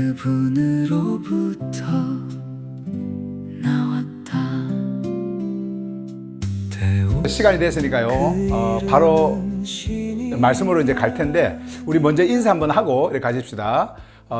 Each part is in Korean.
그분으로부터 나왔다. 시간이 됐으니까요. 바로 말씀으로 이제 갈 텐데 우리 먼저 인사 한번 하고 이렇게 가십시다.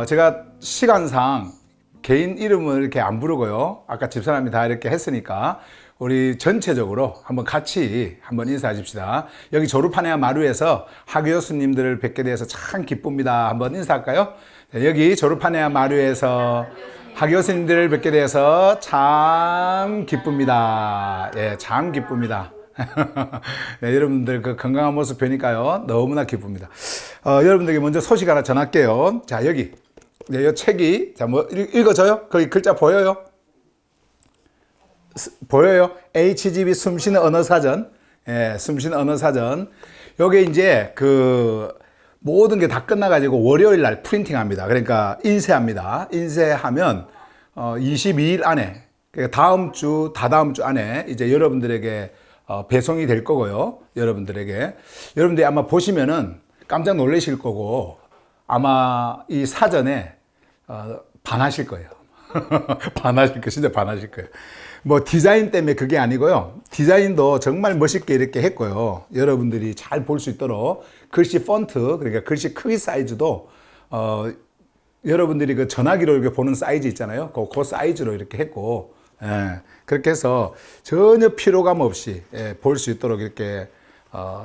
제가 시간상 개인 이름을 이렇게 안 부르고요. 아까 집사람이 다 이렇게 했으니까 우리 전체적으로 한번 같이 한번 인사하십시다. 여기 조르파네아 마루에서 하교 교수님들을 뵙게 돼서 참 기쁩니다. 한번 인사할까요? 여기 조르파네아 마루에서 하교 교수님들을 뵙게 돼서 참 기쁩니다. 예, 참 기쁩니다. 네, 여러분들 그 건강한 모습 뵈니까요 너무나 기쁩니다. 여러분들에게 먼저 소식 하나 전할게요. 자, 여기 이 책이 자, 뭐 읽어줘요? 거기 글자 보여요? 보여요? HGB 숨쉬는 언어 사전. 예, 숨쉬는 언어 사전. 요게 이제 그 모든 게 다 끝나가지고 월요일 날 프린팅 합니다. 그러니까 인쇄합니다. 인쇄하면 22일 안에, 그러니까 다음 주, 다다음 주 안에 이제 여러분들에게 배송이 될 거고요. 여러분들이 아마 보시면은 깜짝 놀라실 거고 아마 이 사전에 반하실 거예요. 진짜 반하실 거예요. 뭐 디자인 때문에 그게 아니고요. 디자인도 정말 멋있게 이렇게 했고요. 여러분들이 잘 볼 수 있도록 글씨 폰트, 그러니까 글씨 크기 사이즈도 여러분들이 그 전화기로 이렇게 보는 사이즈 있잖아요. 그 사이즈로 이렇게 했고, 예, 그렇게 해서 전혀 피로감 없이 볼 수 있도록 이렇게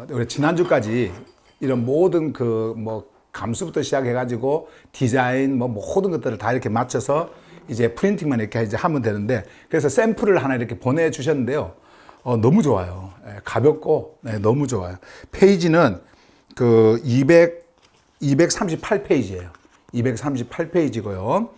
우리 지난주까지 이런 모든 그 뭐 감수부터 시작해가지고 디자인 뭐 모든 것들을 다 이렇게 맞춰서 이제 프린팅만 이렇게 이제 하면 되는데, 그래서 샘플을 하나 이렇게 보내주셨는데요. 너무 좋아요. 가볍고, 네, 너무 좋아요. 페이지는 그 238페이지예요. 238페이지고요.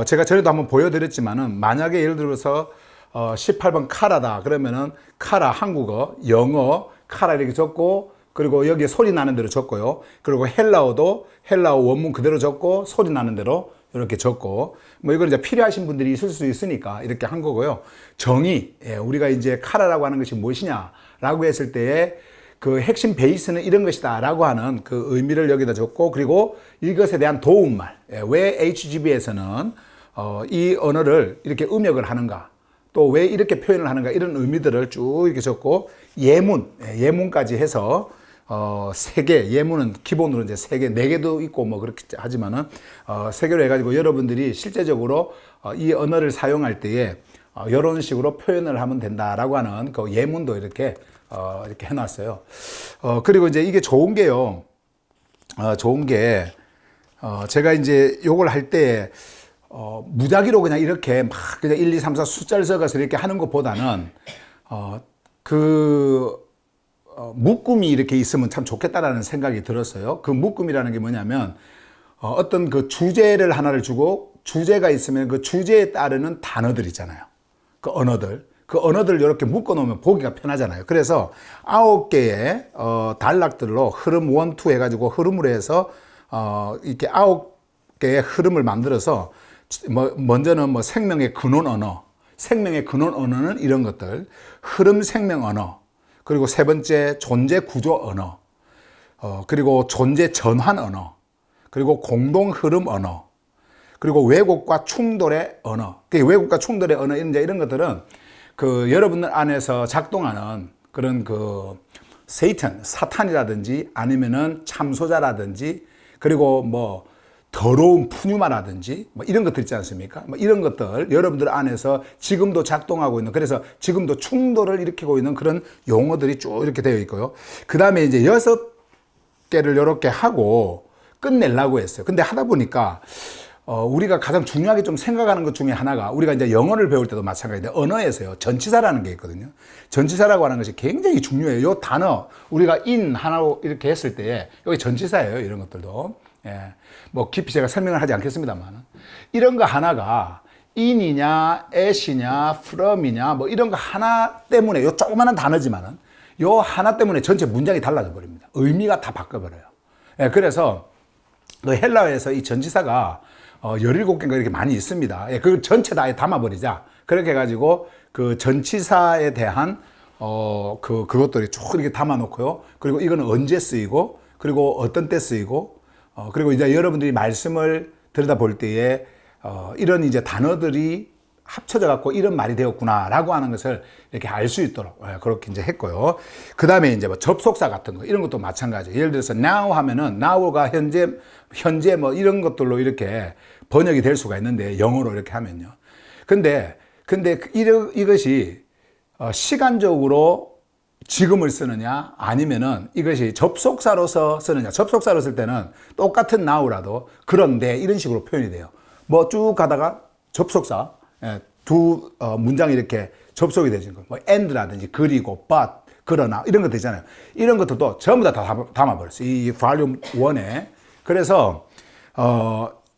제가 전에도 한번 보여드렸지만은 만약에 예를 들어서 18번 카라다 그러면은 카라 한국어, 영어, 카라 이렇게 적고, 그리고 여기에 소리 나는 대로 적고요. 그리고 헬라어도 헬라어 원문 그대로 적고 소리 나는 대로 이렇게 적고, 뭐 이걸 이제 필요하신 분들이 있을 수 있으니까 이렇게 한 거고요. 정의, 우리가 이제 카라라고 하는 것이 무엇이냐라고 했을 때에 그 핵심 베이스는 이런 것이다라고 하는 그 의미를 여기다 적고, 그리고 이것에 대한 도움말, 왜 HGB에서는 이 언어를 이렇게 음역을 하는가, 또 왜 이렇게 표현을 하는가, 이런 의미들을 쭉 이렇게 적고, 예문까지 해서 3개, 예문은 기본으로 이제 3개, 4개도 있고 뭐 그렇게 하지만은 3개로 해가지고 여러분들이 실제적으로 이 언어를 사용할 때에 이런 식으로 표현을 하면 된다라고 하는 그 예문도 이렇게 해놨어요. 그리고 이제 이게 좋은 게요. 제가 이제 요걸 할 때 무작위로 그냥 이렇게 막 그냥 1, 2, 3, 4 숫자를 써가서 이렇게 하는 것보다는 묶음이 이렇게 있으면 참 좋겠다라는 생각이 들었어요. 그 묶음이라는 게 뭐냐면 어떤 그 주제를 하나를 주고, 주제가 있으면 그 주제에 따르는 단어들 있잖아요. 그 언어들 이렇게 묶어 놓으면 보기가 편하잖아요. 그래서 9개의 단락들로 흐름 1, 2 해가지고 흐름으로 해서 이렇게 9개의 흐름을 만들어서, 먼저는 뭐 생명의 근원 언어는 이런 것들, 흐름 생명 언어, 그리고 세 번째 존재 구조 언어, 그리고 존재 전환 언어, 그리고 공동 흐름 언어, 그리고 왜곡과 충돌의 언어. 왜곡과 충돌의 언어, 이런 것들은 그 여러분들 안에서 작동하는 그런 그 사탄이라든지 아니면은 참소자라든지, 그리고 뭐 더러운 푸뉴마라든지 뭐 이런 것들 있지 않습니까? 뭐 이런 것들 여러분들 안에서 지금도 작동하고 있는, 그래서 지금도 충돌을 일으키고 있는 그런 용어들이 쭉 이렇게 되어 있고요. 그 다음에 이제 6개를 이렇게 하고 끝내려고 했어요. 근데 하다 보니까 우리가 가장 중요하게 좀 생각하는 것 중에 하나가, 우리가 이제 영어를 배울 때도 마찬가지인데 언어에서요, 전치사라는 게 있거든요. 전치사라고 하는 것이 굉장히 중요해요. 요 단어 우리가 in 하나로 이렇게 했을 때 여기 전치사예요. 이런 것들도. 예. 뭐 깊이 제가 설명을 하지 않겠습니다만, 이런 거 하나가 in이냐, at이냐, from이냐, 뭐 이런 거 하나 때문에, 요 조그마한 단어지만은 요 하나 때문에 전체 문장이 달라져 버립니다. 의미가 다 바꿔버려요. 예, 그래서 그 헬라어에서 이 전치사가 17개인가 이렇게 많이 있습니다. 예, 그 전체 다 아예 담아버리자. 그렇게 해가지고 그 전치사에 대한 그것들이 쭉 이렇게 담아놓고요. 그리고 이거는 언제 쓰이고, 그리고 어떤 때 쓰이고, 그리고 이제 여러분들이 말씀을 들여다볼 때에 이런 이제 단어들이 합쳐져 갖고 이런 말이 되었구나라고 하는 것을 이렇게 알 수 있도록 그렇게 이제 했고요. 그 다음에 이제 뭐 접속사 같은 거 이런 것도 마찬가지예요. 예를 들어서 now 하면은 now가 현재 뭐 이런 것들로 이렇게 번역이 될 수가 있는데 영어로 이렇게 하면요. 근데 이것이 시간적으로 지금을 쓰느냐 아니면은 이것이 접속사로서 쓰느냐. 접속사로 쓸 때는 똑같은 now라도 그런데 이런 식으로 표현이 돼요. 뭐 쭉 가다가 접속사 두 문장이 이렇게 접속이 되는 거예요. 뭐 and라든지 그리고 but 그러나 이런 거 되잖아요. 이런 것들도 전부 다 담아버렸어요. 이 볼륨 1에. 그래서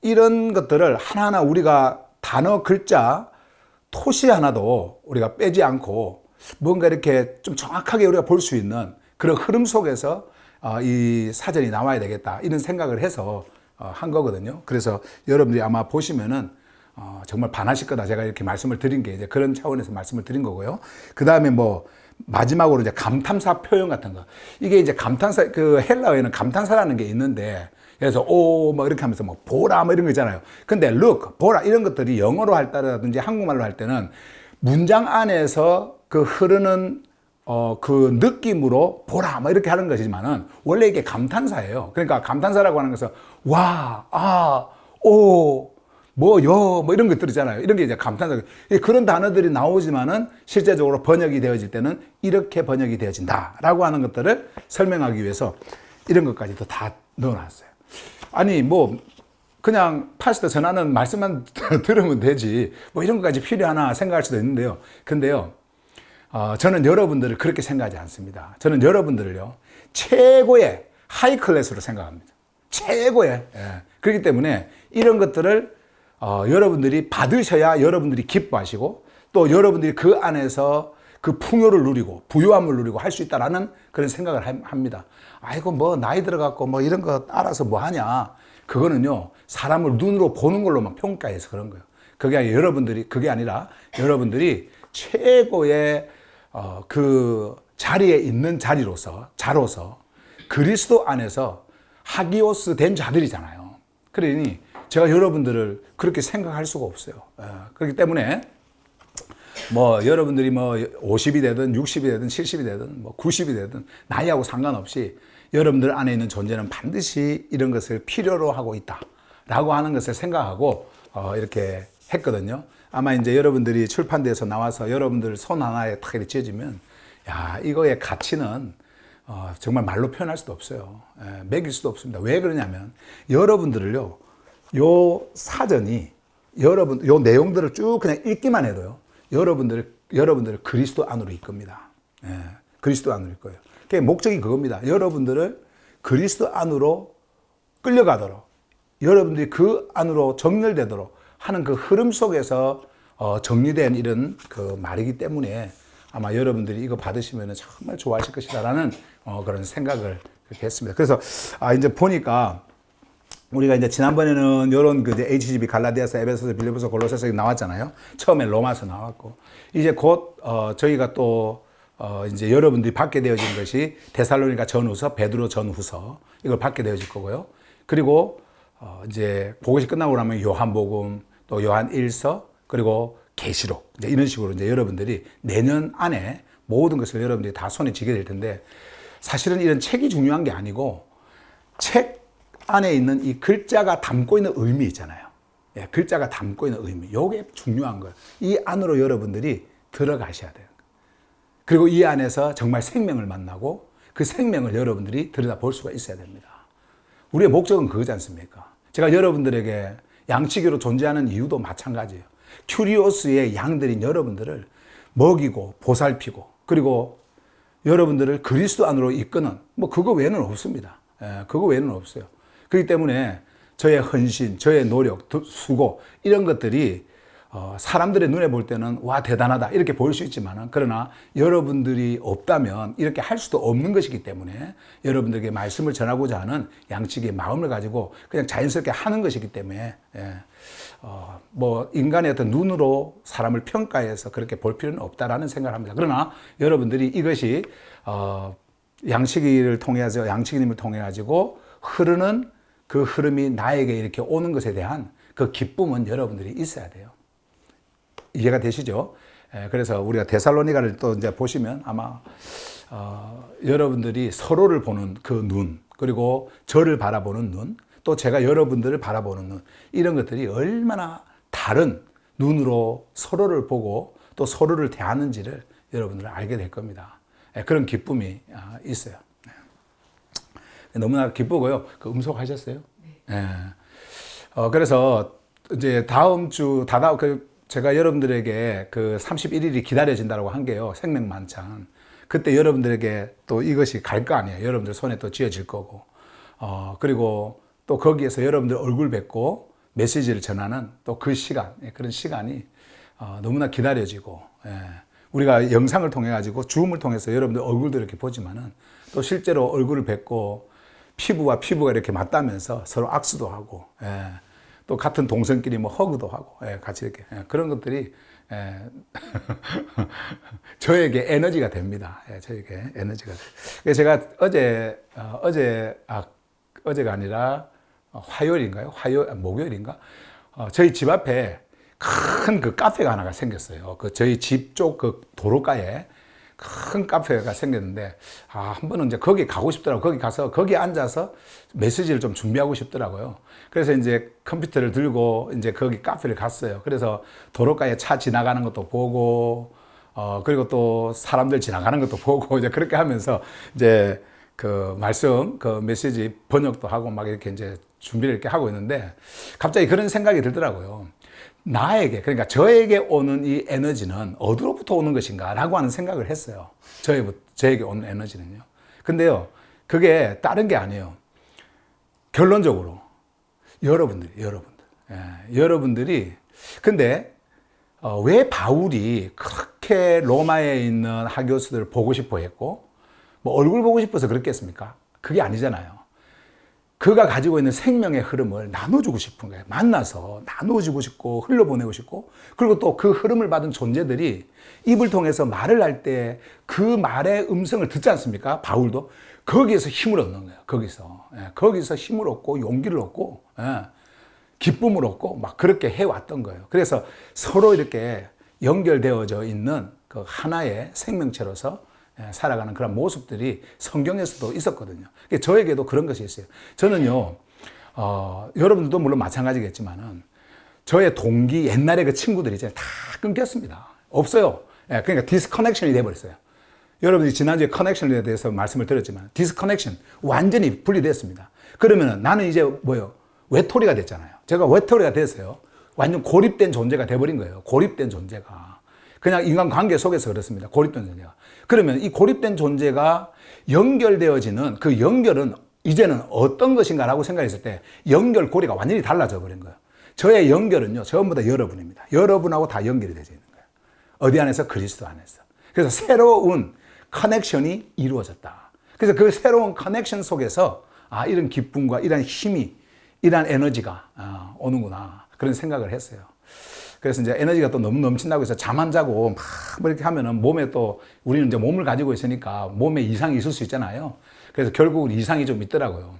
이런 것들을 하나하나 우리가 단어 글자 토시 하나도 우리가 빼지 않고 뭔가 이렇게 좀 정확하게 우리가 볼 수 있는 그런 흐름 속에서 이 사전이 나와야 되겠다 이런 생각을 해서 한 거거든요. 그래서 여러분들이 아마 보시면은 정말 반하실 거다. 제가 이렇게 말씀을 드린 게 이제 그런 차원에서 말씀을 드린 거고요. 그 다음에 뭐 마지막으로 이제 감탄사 표현 같은 거. 이게 이제 감탄사, 그 헬라어에는 감탄사라는 게 있는데, 그래서 오, 뭐 이렇게 하면서 뭐 보라, 뭐 이런 거 있잖아요. 근데 look, 보라, 이런 것들이 영어로 할 때라든지 한국말로 할 때는 문장 안에서 그 흐르는 그 느낌으로 보라, 뭐 이렇게 하는 것이지만은 원래 이게 감탄사예요. 그러니까 감탄사라고 하는 것은 와, 아, 오, 뭐 이런 것들 있잖아요. 이런 게 이제 감탄사. 그런 단어들이 나오지만은 실제적으로 번역이 되어질 때는 이렇게 번역이 되어진다라고 하는 것들을 설명하기 위해서 이런 것까지도 다 넣어놨어요. 아니, 뭐, 그냥 파스터 전하는 말씀만 들으면 되지. 뭐 이런 것까지 필요하나 생각할 수도 있는데요. 근데요, 저는 여러분들을 그렇게 생각하지 않습니다. 저는 여러분들을요, 최고의 하이 클래스로 생각합니다. 최고의. 예. 그렇기 때문에 이런 것들을 여러분들이 받으셔야 여러분들이 기뻐하시고 또 여러분들이 그 안에서 그 풍요를 누리고 부유함을 누리고 할 수 있다라는 그런 생각을 합니다. 아이고 뭐 나이 들어갖고 뭐 이런 거 알아서 뭐 하냐. 그거는요 사람을 눈으로 보는 걸로만 평가해서 그런 거예요. 그게 아니라 여러분들이 최고의 그 자리에 있는 자로서 그리스도 안에서 하기오스 된 자들이잖아요. 그러니 제가 여러분들을 그렇게 생각할 수가 없어요. 그렇기 때문에 뭐 여러분들이 뭐 50이 되든 60이 되든 70이 되든 뭐 90이 되든 나이하고 상관없이 여러분들 안에 있는 존재는 반드시 이런 것을 필요로 하고 있다라고 하는 것을 생각하고 이렇게 했거든요. 아마 이제 여러분들이 출판대에서 나와서 여러분들 손 하나에 탁 이렇게 쥐어지면 야 이거의 가치는 정말 말로 표현할 수도 없어요. 매길 수도 없습니다. 왜 그러냐면 여러분들을요 요 사전이 요 내용들을 쭉 그냥 읽기만 해도요 여러분들을 그리스도 안으로 이끕니다. 그리스도 안으로 이끌어요. 그 목적이 그겁니다. 여러분들을 그리스도 안으로 끌려가도록 여러분들이 그 안으로 정렬되도록 하는 그 흐름 속에서 정리된 이런 그 말이기 때문에 아마 여러분들이 이거 받으시면 정말 좋아하실 것이다라는 그런 생각을 그렇게 했습니다. 그래서 이제 보니까 우리가 이제 지난번에는 이런 그 HGB 갈라디아서, 에베소서, 빌립보서, 골로새서 나왔잖아요. 처음에 로마서 나왔고 이제 곧 저희가 또 이제 여러분들이 받게 되어진 것이 데살로니가 전후서, 베드로 전후서 이걸 받게 되어질 거고요. 그리고 이제 그것이 끝나고 나면 요한복음, 또 요한 1서, 그리고 계시록 이제 이런 식으로 이제 여러분들이 내년 안에 모든 것을 여러분들이 다 손에 쥐게 될 텐데 사실은 이런 책이 중요한 게 아니고 책 안에 있는 이 글자가 담고 있는 의미 있잖아요. 예, 글자가 담고 있는 의미. 요게 중요한 거예요. 이 안으로 여러분들이 들어가셔야 돼요. 그리고 이 안에서 정말 생명을 만나고 그 생명을 여러분들이 들여다볼 수가 있어야 됩니다. 우리의 목적은 그거지 않습니까? 제가 여러분들에게 양치기로 존재하는 이유도 마찬가지예요. 큐리오스의 양들인 여러분들을 먹이고 보살피고 그리고 여러분들을 그리스도 안으로 이끄는 뭐 그거 외에는 없습니다. 예, 그거 외에는 없어요. 그렇기 때문에 저의 헌신, 저의 노력, 수고 이런 것들이 사람들의 눈에 볼 때는 와 대단하다 이렇게 보일 수 있지만 그러나 여러분들이 없다면 이렇게 할 수도 없는 것이기 때문에 여러분들에게 말씀을 전하고자 하는 양측의 마음을 가지고 그냥 자연스럽게 하는 것이기 때문에 뭐 인간의 어떤 눈으로 사람을 평가해서 그렇게 볼 필요는 없다라는 생각을 합니다. 그러나 여러분들이 이것이 양치기를 통해 양치기님을 통해 가지고 흐르는 그 흐름이 나에게 이렇게 오는 것에 대한 그 기쁨은 여러분들이 있어야 돼요. 이해가 되시죠? 그래서 우리가 데살로니가를 또 이제 보시면 아마 여러분들이 서로를 보는 그 눈, 그리고 저를 바라보는 눈, 또 제가 여러분들을 바라보는 눈, 이런 것들이 얼마나 다른 눈으로 서로를 보고 또 서로를 대하는지를 여러분들 알게 될 겁니다. 그런 기쁨이 있어요. 너무나 기쁘고요. 그 음속하셨어요? 네. 그래서 이제 다음 주 제가 여러분들에게 그 31일이 기다려진다고 한 게요. 생명만찬. 그때 여러분들에게 또 이것이 갈 거 아니에요. 여러분들 손에 또 쥐어질 거고. 그리고 또 거기에서 여러분들 얼굴 뵙고 메시지를 전하는 또 그 시간, 그런 시간이 너무나 기다려지고, 우리가 영상을 통해 가지고 줌을 통해서 여러분들 얼굴도 이렇게 보지만은 또 실제로 얼굴을 뵙고 피부와 피부가 이렇게 맞닿으면서 서로 악수도 하고, 또 같은 동성끼리 뭐 허그도 하고, 같이 이렇게 그런 것들이 저에게 에너지가 됩니다. 저에게 에너지가 돼요. 그래서 제가 어제가 아니라 화요일인가요? 목요일인가? 저희 집 앞에 큰 그 카페가 하나가 생겼어요. 그 저희 집 쪽 그 도로가에 큰 카페가 생겼는데, 한 번은 이제 거기 가고 싶더라고요. 거기 가서 거기 앉아서 메시지를 좀 준비하고 싶더라고요. 그래서 이제 컴퓨터를 들고 이제 거기 카페를 갔어요. 그래서 도로가에 차 지나가는 것도 보고, 그리고 또 사람들 지나가는 것도 보고, 이제 그렇게 하면서 이제 그 말씀, 그 메시지 번역도 하고 막 이렇게 이제 준비를 이렇게 하고 있는데, 갑자기 그런 생각이 들더라고요. 나에게, 그러니까 저에게 오는 이 에너지는 어디로부터 오는 것인가 라고 하는 생각을 했어요. 저에게 오는 에너지는요. 근데요, 그게 다른 게 아니에요. 결론적으로 여러분들이 근데 왜 바울이 그렇게 로마에 있는 하교수들을 보고 싶어 했고, 뭐 얼굴 보고 싶어서 그랬겠습니까? 그게 아니잖아요. 그가 가지고 있는 생명의 흐름을 나눠주고 싶은 거예요. 만나서 나눠주고 싶고 흘려보내고 싶고, 그리고 또 그 흐름을 받은 존재들이 입을 통해서 말을 할 때 그 말의 음성을 듣지 않습니까? 바울도 거기에서 힘을 얻는 거예요. 거기서 힘을 얻고 용기를 얻고, 기쁨을 얻고 막 그렇게 해왔던 거예요. 그래서 서로 이렇게 연결되어져 있는 그 하나의 생명체로서 살아가는 그런 모습들이 성경에서도 있었거든요. 저에게도 그런 것이 있어요. 저는요, 여러분들도 물론 마찬가지겠지만은, 저의 동기, 옛날에 그 친구들이 이제 다 끊겼습니다. 없어요. 그러니까 디스커넥션이 돼버렸어요. 여러분이 지난주에 커넥션에 대해서 말씀을 드렸지만, 디스커넥션, 완전히 분리됐습니다. 그러면 나는 이제 외톨이가 됐잖아요. 제가 외톨이가 됐어요. 완전 고립된 존재가 돼버린 거예요. 고립된 존재가. 그냥 인간관계 속에서 그렇습니다. 고립된 존재가. 그러면 이 고립된 존재가 연결되어지는 그 연결은 이제는 어떤 것인가라고 생각했을 때 연결고리가 완전히 달라져 버린 거예요. 저의 연결은요, 전부 다 여러분입니다. 여러분하고 다 연결이 되어 있는 거예요. 어디 안에서? 그리스도 안에서. 그래서 새로운 커넥션이 이루어졌다. 그래서 그 새로운 커넥션 속에서 이런 기쁨과 이런 힘이, 이런 에너지가 오는구나. 그런 생각을 했어요. 그래서 이제 에너지가 또 너무 넘친다고 해서 잠 안 자고 막 이렇게 하면은 몸에 또, 우리는 이제 몸을 가지고 있으니까 몸에 이상이 있을 수 있잖아요. 그래서 결국은 이상이 좀 있더라고요.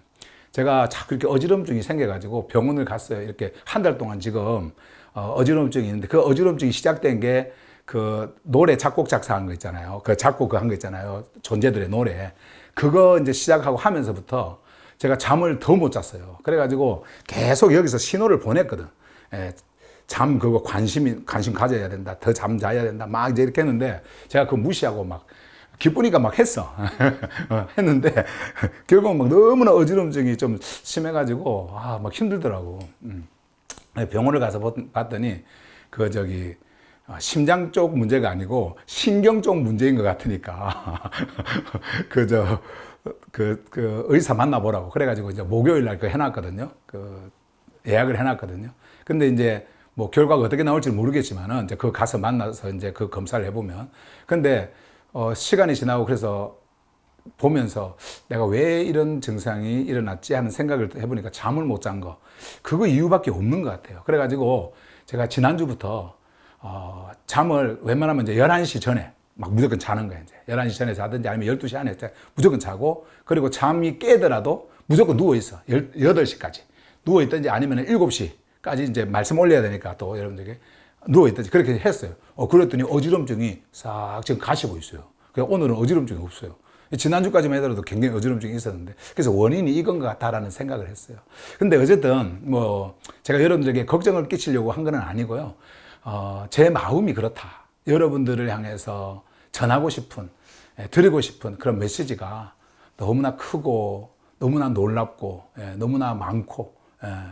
제가 자꾸 이렇게 어지럼증이 생겨가지고 병원을 갔어요. 이렇게 한 달 동안 지금 어지럼증이 있는데, 그 어지럼증이 시작된 게 그 노래 작곡 작사한 거 있잖아요. 그 작곡 한 거 있잖아요. 존재들의 노래. 그거 이제 시작하고 하면서부터 제가 잠을 더 못 잤어요. 그래가지고 계속 여기서 신호를 보냈거든. 잠 그거 관심 가져야 된다. 더 잠 자야 된다. 막 이제 이렇게 했는데, 제가 그거 무시하고 막 기쁘니까 막 했어. 했는데 결국 막 너무나 어지럼증이 좀 심해가지고 막 힘들더라고. 병원을 가서 봤더니 심장 쪽 문제가 아니고 신경 쪽 문제인 것 같으니까 그 의사 만나보라고 그래가지고 이제 목요일 날 그 해놨거든요. 그 예약을 해놨거든요. 근데 이제 뭐 결과가 어떻게 나올지 모르겠지만은 이제 그 가서 만나서 이제 그 검사를 해보면, 근데 시간이 지나고 그래서 보면서 내가 왜 이런 증상이 일어났지 하는 생각을 해보니까 잠을 못 잔 거, 그거 이유밖에 없는 것 같아요. 그래가지고 제가 지난주부터 잠을 웬만하면 이제 11시 전에 막 무조건 자는 거예요. 이제 11시 전에 자든지 아니면 12시 안에 무조건 자고, 그리고 잠이 깨더라도 무조건 누워있어. 8시까지. 누워있든지 아니면 7시까지 이제 말씀 올려야 되니까 또 여러분들에게 누워있든지 그렇게 했어요. 그랬더니 어지럼증이 싹 지금 가시고 있어요. 오늘은 어지럼증이 없어요. 지난주까지만 하더라도 굉장히 어지럼증이 있었는데, 그래서 원인이 이건 것 같다라는 생각을 했어요. 근데 어쨌든 제가 여러분들에게 걱정을 끼치려고 한 건 아니고요. 제 마음이 그렇다. 여러분들을 향해서 전하고 싶은, 드리고 싶은 그런 메시지가 너무나 크고 너무나 놀랍고 너무나 많고,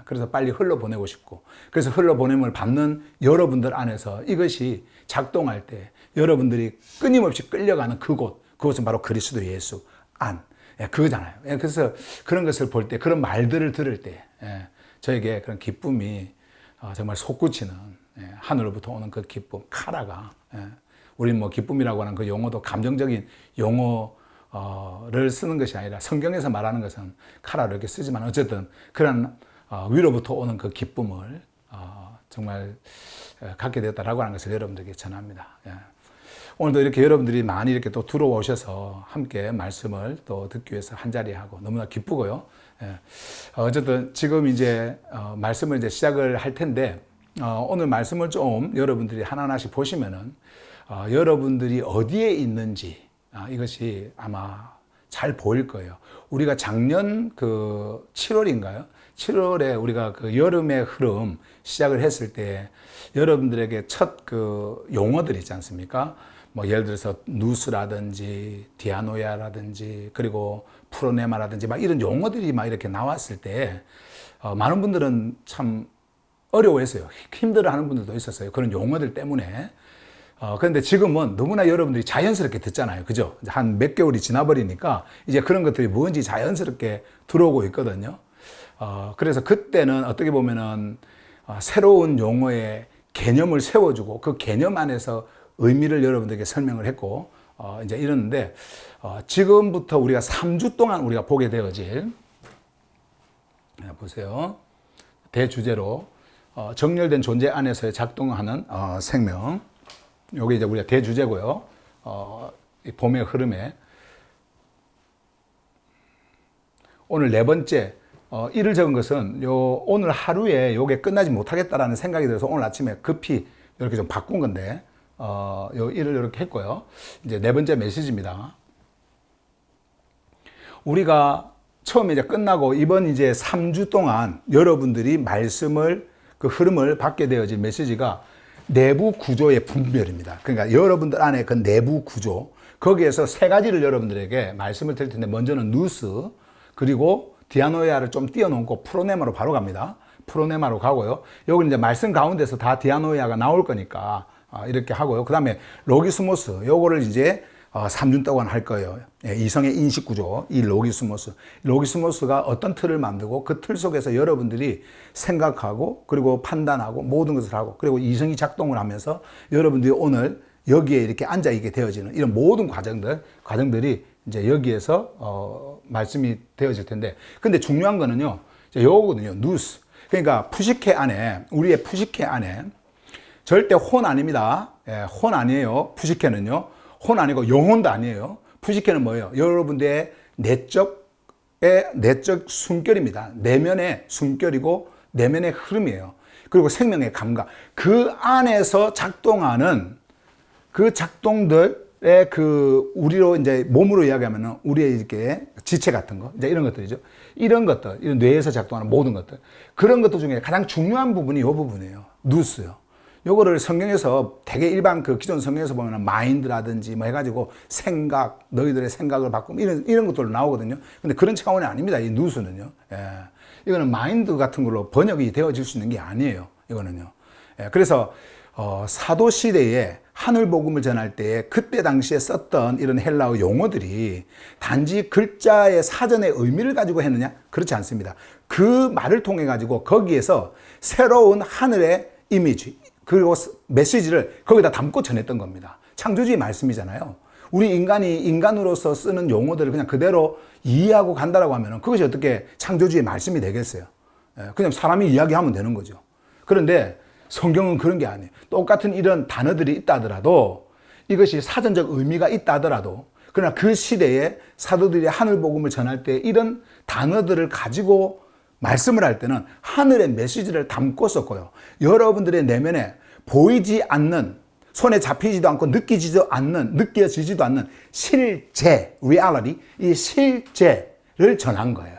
그래서 빨리 흘러보내고 싶고, 그래서 흘러보냄을 받는 여러분들 안에서 이것이 작동할 때 여러분들이 끊임없이 끌려가는 그곳은 바로 그리스도 예수 안, 그거잖아요. 그래서 그런 것을 볼 때, 그런 말들을 들을 때 저에게 그런 기쁨이 정말 솟구치는, 하늘로부터 오는 그 기쁨, 카라가, 우리는 기쁨이라고 하는 그 용어도 감정적인 용어를 쓰는 것이 아니라 성경에서 말하는 것은 카라로 이렇게 쓰지만, 어쨌든 그런 위로부터 오는 그 기쁨을 정말 갖게 되었다라고 하는 것을 여러분들에게 전합니다. 오늘도 이렇게 여러분들이 많이 이렇게 또 들어오셔서 함께 말씀을 또 듣기 위해서 한자리 하고 너무나 기쁘고요. 어쨌든 지금 이제 말씀을 이제 시작을 할 텐데, 오늘 말씀을 좀 여러분들이 하나하나씩 보시면은 여러분들이 어디에 있는지 이것이 아마 잘 보일 거예요. 우리가 작년 7월인가요? 7월에 우리가 그 여름의 흐름 시작을 했을 때 여러분들에게 첫 용어들 있지 않습니까? 예를 들어서 누스라든지 디아노야라든지 그리고 프로네마라든지 막 이런 용어들이 막 이렇게 나왔을 때 많은 분들은 참 어려워했어요. 힘들어하는 분들도 있었어요. 그런 용어들 때문에. 그런데 지금은 너무나 여러분들이 자연스럽게 듣잖아요. 그죠? 한 몇 개월이 지나버리니까 이제 그런 것들이 뭔지 자연스럽게 들어오고 있거든요. 그래서 그때는 어떻게 보면은 새로운 용어의 개념을 세워주고 그 개념 안에서 의미를 여러분들에게 설명을 했고, 이제 이러는데, 지금부터 우리가 3주 동안 우리가 보게 되어질, 보세요. 대주제로, 정렬된 존재 안에서 작동하는 생명. 요게 이제 우리가 대주제고요. 봄의 흐름에. 오늘 4번째, 일을 적은 것은 오늘 하루에 요게 끝나지 못하겠다라는 생각이 들어서 오늘 아침에 급히 이렇게 좀 바꾼 건데, 요 일을 이렇게 했고요. 이제 4번째 메시지입니다. 우리가 처음에 이제 끝나고 이번 이제 3주 동안 여러분들이 말씀을, 그 흐름을 받게 되어진 메시지가 내부 구조의 분별입니다. 그러니까 여러분들 안에 그 내부 구조, 거기에서 3가지를 여러분들에게 말씀을 드릴 텐데, 먼저는 누스, 그리고 디아노야를 좀 띄워놓고 프로네마로 바로 갑니다. 프로네마로 가고요. 여기 이제 말씀 가운데서 다 디아노야가 나올 거니까 이렇게 하고요. 그 다음에 로기스모스, 요거를 이제 3주 동안 할 거예요. 이성의 인식 구조, 이 로기스모스가 어떤 틀을 만들고 그 틀 속에서 여러분들이 생각하고 그리고 판단하고 모든 것을 하고, 그리고 이성이 작동을 하면서 여러분들이 오늘 여기에 이렇게 앉아 있게 되어지는 이런 모든 과정들이 이제 여기에서 말씀이 되어질 텐데, 근데 중요한 거는요, 요거거든요. 누스. 그러니까 푸시케 안에, 우리의 푸시케 안에 절대 혼 아닙니다. 혼 아니에요. 푸시케는요. 혼 아니고 영혼도 아니에요. 푸시케는 뭐예요? 여러분들의 내적 숨결입니다. 내면의 숨결이고 내면의 흐름이에요. 그리고 생명의 감각. 그 안에서 작동하는 그 작동들의 우리로 이제 몸으로 이야기하면은 우리의 이렇게 지체 같은 거, 이제 이런 것들이죠. 이런 것들, 이런 뇌에서 작동하는 모든 것들. 그런 것들 중에 가장 중요한 부분이 이 부분이에요. 누스요. 요거를 성경에서 되게 일반 기존 성경에서 보면 마인드라든지 해가지고 생각, 너희들의 생각을 바꾸면 이런 것들로 나오거든요. 근데 그런 차원이 아닙니다. 이 누스는요. 이거는 마인드 같은 걸로 번역이 되어질 수 있는 게 아니에요. 이거는요. 그래서 사도 시대에 하늘 복음을 전할 때 그때 당시에 썼던 이런 헬라어 용어들이 단지 글자의 사전의 의미를 가지고 했느냐? 그렇지 않습니다. 그 말을 통해 가지고 거기에서 새로운 하늘의 이미지, 그리고 메시지를 거기다 담고 전했던 겁니다. 창조주의 말씀이잖아요. 우리 인간이 인간으로서 쓰는 용어들을 그냥 그대로 이해하고 간다라고 하면 그것이 어떻게 창조주의 말씀이 되겠어요? 그냥 사람이 이야기하면 되는 거죠. 그런데 성경은 그런 게 아니에요. 똑같은 이런 단어들이 있다 하더라도, 이것이 사전적 의미가 있다 하더라도, 그러나 그 시대에 사도들이 하늘 복음을 전할 때 이런 단어들을 가지고 말씀을 할 때는 하늘의 메시지를 담고 썼고요. 여러분들의 내면에 보이지 않는, 손에 잡히지도 않고 느껴지지도 않는 실제, reality, 이 실제를 전한 거예요.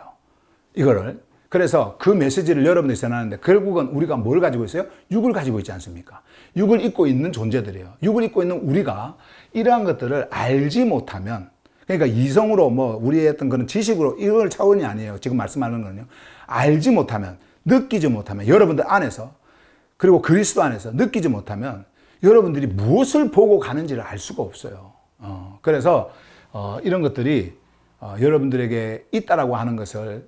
이거를. 그래서 그 메시지를 여러분들이 전하는데 결국은 우리가 뭘 가지고 있어요? 육을 가지고 있지 않습니까? 육을 입고 있는 존재들이에요. 육을 입고 있는 우리가 이러한 것들을 알지 못하면, 그러니까 이성으로 우리의 어떤 그런 지식으로 이걸 차원이 아니에요. 지금 말씀하는 거는요. 알지 못하면, 느끼지 못하면, 여러분들 안에서, 그리고 그리스도 안에서 느끼지 못하면 여러분들이 무엇을 보고 가는지를 알 수가 없어요. 그래서 이런 것들이 여러분들에게 있다라고 하는 것을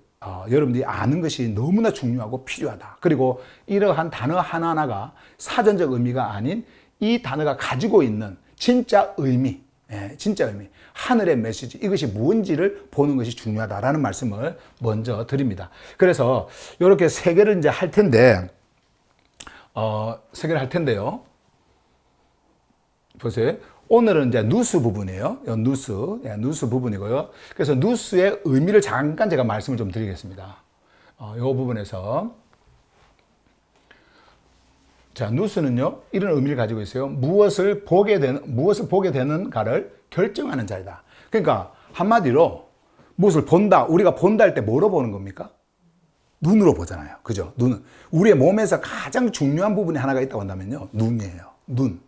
여러분들이 아는 것이 너무나 중요하고 필요하다. 그리고 이러한 단어 하나하나가 사전적 의미가 아닌 이 단어가 가지고 있는 진짜 의미, 진짜 의미, 하늘의 메시지, 이것이 뭔지를 보는 것이 중요하다라는 말씀을 먼저 드립니다. 그래서 이렇게 세 개를 이제 할 텐데, 세 개를 할 텐데요. 보세요. 오늘은 이제 누스 부분이에요. 누스 부분이고요. 그래서 누스의 의미를 잠깐 제가 말씀을 좀 드리겠습니다. 이 부분에서. 자, 누스는요, 이런 의미를 가지고 있어요. 무엇을 보게 되는가를 결정하는 자리다. 그러니까, 한마디로, 무엇을 본다. 우리가 본다 할 때 뭐로 보는 겁니까? 눈으로 보잖아요. 그죠? 눈은. 우리의 몸에서 가장 중요한 부분이 하나가 있다고 한다면요. 눈이에요. 눈.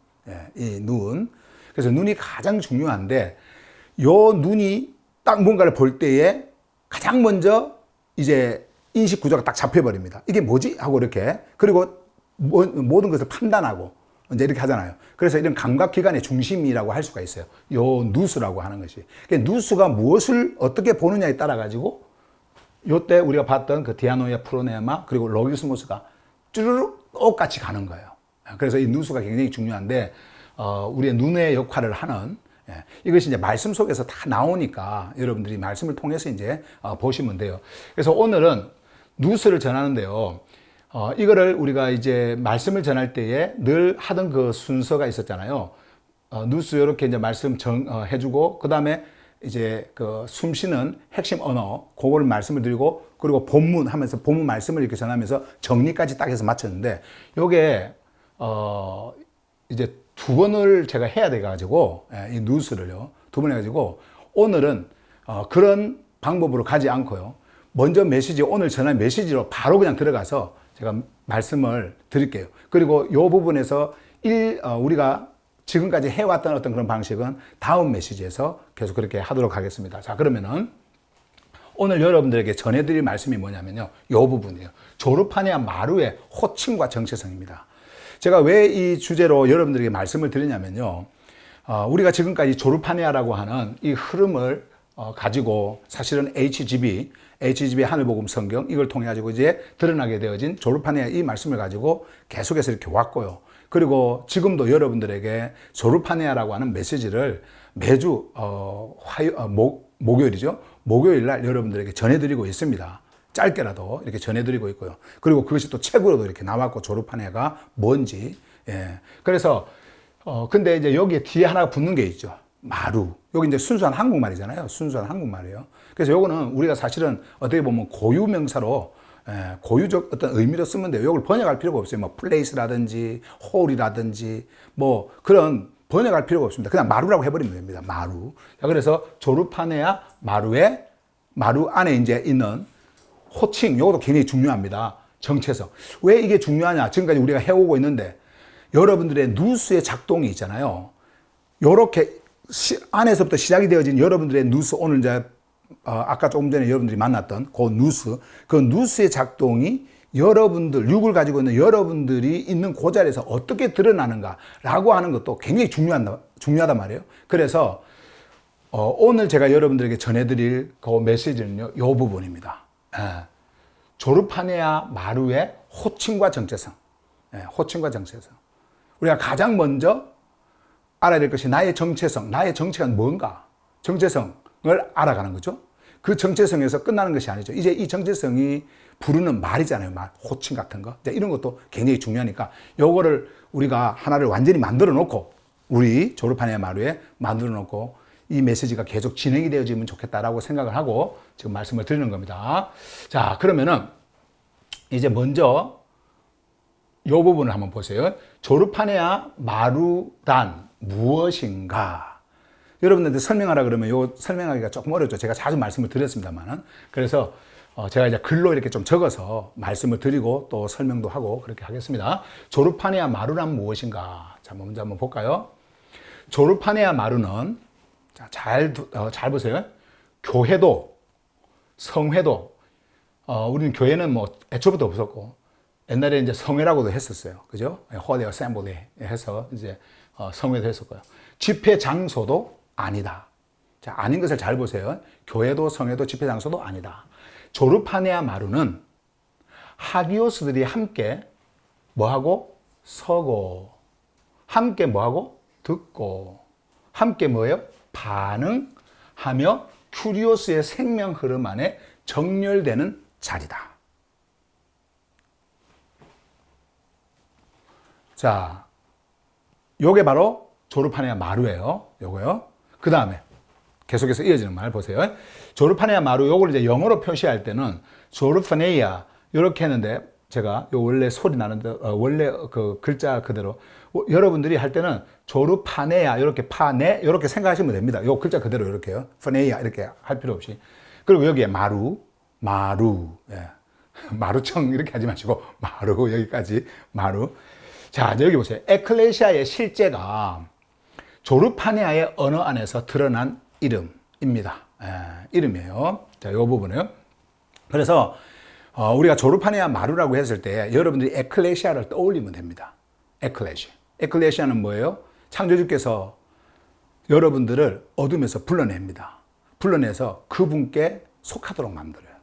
이 눈. 그래서 눈이 가장 중요한데, 요 눈이 딱 뭔가를 볼 때에 가장 먼저 이제 인식 구조가 딱 잡혀버립니다. 이게 뭐지? 하고 이렇게. 그리고 모든 것을 판단하고 이제 이렇게 하잖아요. 그래서 이런 감각기관의 중심이라고 할 수가 있어요. 요 누스라고 하는 것이. 누스가 무엇을 어떻게 보느냐에 따라 가지고 요때 우리가 봤던 그 디아노이아 프로네마 그리고 로기스모스가 쭈르륵 똑같이 가는 거예요. 그래서 이 누스가 굉장히 중요한데 우리의 눈의 역할을 하는 이것이 이제 말씀 속에서 다 나오니까 여러분들이 말씀을 통해서 이제 보시면 돼요. 그래서 오늘은 누스를 전하는데요. 이거를 우리가 이제 말씀을 전할 때에 늘 하던 그 순서가 있었잖아요. 누스 이렇게 이제 말씀 해주고 그 다음에 이제 그 숨 쉬는 핵심 언어 그거를 말씀을 드리고 그리고 본문 하면서 본문 말씀을 이렇게 전하면서 정리까지 딱 해서 마쳤는데 요게 이제 두 번을 제가 해야 돼 가지고 이 누스를요 두 번 해가지고 오늘은 그런 방법으로 가지 않고요 먼저 메시지 오늘 전할 메시지로 바로 그냥 들어가서 제가 말씀을 드릴게요. 그리고 이 부분에서 우리가 지금까지 해왔던 어떤 그런 방식은 다음 메시지에서 계속 그렇게 하도록 하겠습니다. 자, 그러면은 오늘 여러분들에게 전해드릴 말씀이 뭐냐면요. 이 부분이에요. 조르파니아 마루의 호칭과 정체성입니다. 제가 왜 이 주제로 여러분들에게 말씀을 드리냐면요. 우리가 지금까지 조르파니아라고 하는 이 흐름을 가지고 사실은 HGB 하늘복음 성경 이걸 통해 가지고 이제 드러나게 되어진 조르파니아 이 말씀을 가지고 계속해서 이렇게 왔고요. 그리고 지금도 여러분들에게 조르파니아라고 하는 메시지를 매주 목요일이죠. 목요일 날 여러분들에게 전해드리고 있습니다. 짧게라도 이렇게 전해드리고 있고요. 그리고 그것이 또 책으로도 이렇게 나왔고 조르파니아가 뭔지. 그래서 근데 이제 여기에 뒤에 하나 붙는 게 있죠. 마루. 여기 이제 순수한 한국말이잖아요. 순수한 한국말이에요. 그래서 요거는 우리가 사실은 어떻게 보면 고유명사로 고유적 어떤 의미로 쓰면 돼요. 이걸 번역할 필요가 없어요. 뭐 플레이스라든지 홀이라든지 뭐 그런 번역할 필요가 없습니다. 그냥 마루라고 해버리면 됩니다. 마루. 자, 그래서 조르파네아 마루의 마루 안에 이제 있는 호칭, 이것도 굉장히 중요합니다. 정체성. 왜 이게 중요하냐? 지금까지 우리가 해오고 있는데 여러분들의 누스의 작동이 있잖아요. 요렇게 안에서부터 시작이 되어진 여러분들의 누스, 오늘 이제 아까 조금 전에 여러분들이 만났던 그 누스의 작동이 여러분들, 육을 가지고 있는 여러분들이 있는 그 자리에서 어떻게 드러나는가라고 하는 것도 굉장히 중요하단 말이에요. 그래서 오늘 제가 여러분들에게 전해드릴 그 메시지는요, 이 부분입니다. 조르파네아 마루의 호칭과 정체성. 호칭과 정체성. 우리가 가장 먼저 알아야 될 것이 나의 정체성, 나의 정체가 뭔가, 정체성을 알아가는 거죠. 그 정체성에서 끝나는 것이 아니죠. 이제 이 정체성이 부르는 말이잖아요. 말, 호칭 같은 거. 이런 것도 굉장히 중요하니까 요거를 우리가 하나를 완전히 만들어 놓고 우리 조르파니아 마루에 만들어 놓고 이 메시지가 계속 진행이 되어지면 좋겠다라고 생각을 하고 지금 말씀을 드리는 겁니다. 자, 그러면은 이제 먼저 이 부분을 한번 보세요. 조르파네아 마루란 무엇인가? 여러분들한테 설명하라 그러면 요 설명하기가 조금 어렵죠. 제가 자주 말씀을 드렸습니다만은. 그래서 제가 이제 글로 이렇게 좀 적어서 말씀을 드리고 또 설명도 하고 그렇게 하겠습니다. 조르파네아 마루란 무엇인가? 자, 먼저 한번 볼까요? 조르파네아 마루는 잘 보세요. 교회도, 성회도, 우리는 교회는 뭐 애초부터 없었고, 옛날에 이제 성회라고도 했었어요. 그죠? 홀리 어셈블리 해서 이제 성회도 했었고요. 집회 장소도 아니다. 자, 아닌 것을 잘 보세요. 교회도, 성회도, 집회 장소도 아니다. 조르파네아 마루는 하기오스들이 함께 뭐하고? 서고, 함께 뭐하고? 듣고, 함께 뭐예요? 반응하며 큐리오스의 생명 흐름 안에 정렬되는 자리다. 자, 요게 바로 조르파네아 마루예요. 요거요. 그 다음에 계속해서 이어지는 말 보세요. 조르파네아 마루, 요걸 이제 영어로 표시할 때는 조르파네이아 이렇게 했는데 제가 요 원래 소리 나는데 원래 그 글자 그대로 여러분들이 할 때는 조르파네아 이렇게 파네 이렇게 생각하시면 됩니다. 요 글자 그대로 이렇게요. 파네이아 이렇게 할 필요 없이. 그리고 여기에 마루, 예. 마루청 이렇게 하지 마시고 마루 여기까지 마루. 자, 여기 보세요. 에클레시아의 실제가 조르파네아의 언어 안에서 드러난 이름입니다. 이름이에요. 자, 이 부분이요. 그래서 우리가 조르파네아 마루라고 했을 때 여러분들이 에클레시아를 떠올리면 됩니다. 에클레시아. 에클레시아는 뭐예요? 창조주께서 여러분들을 어둠에서 불러냅니다. 불러내서 그분께 속하도록 만들어요.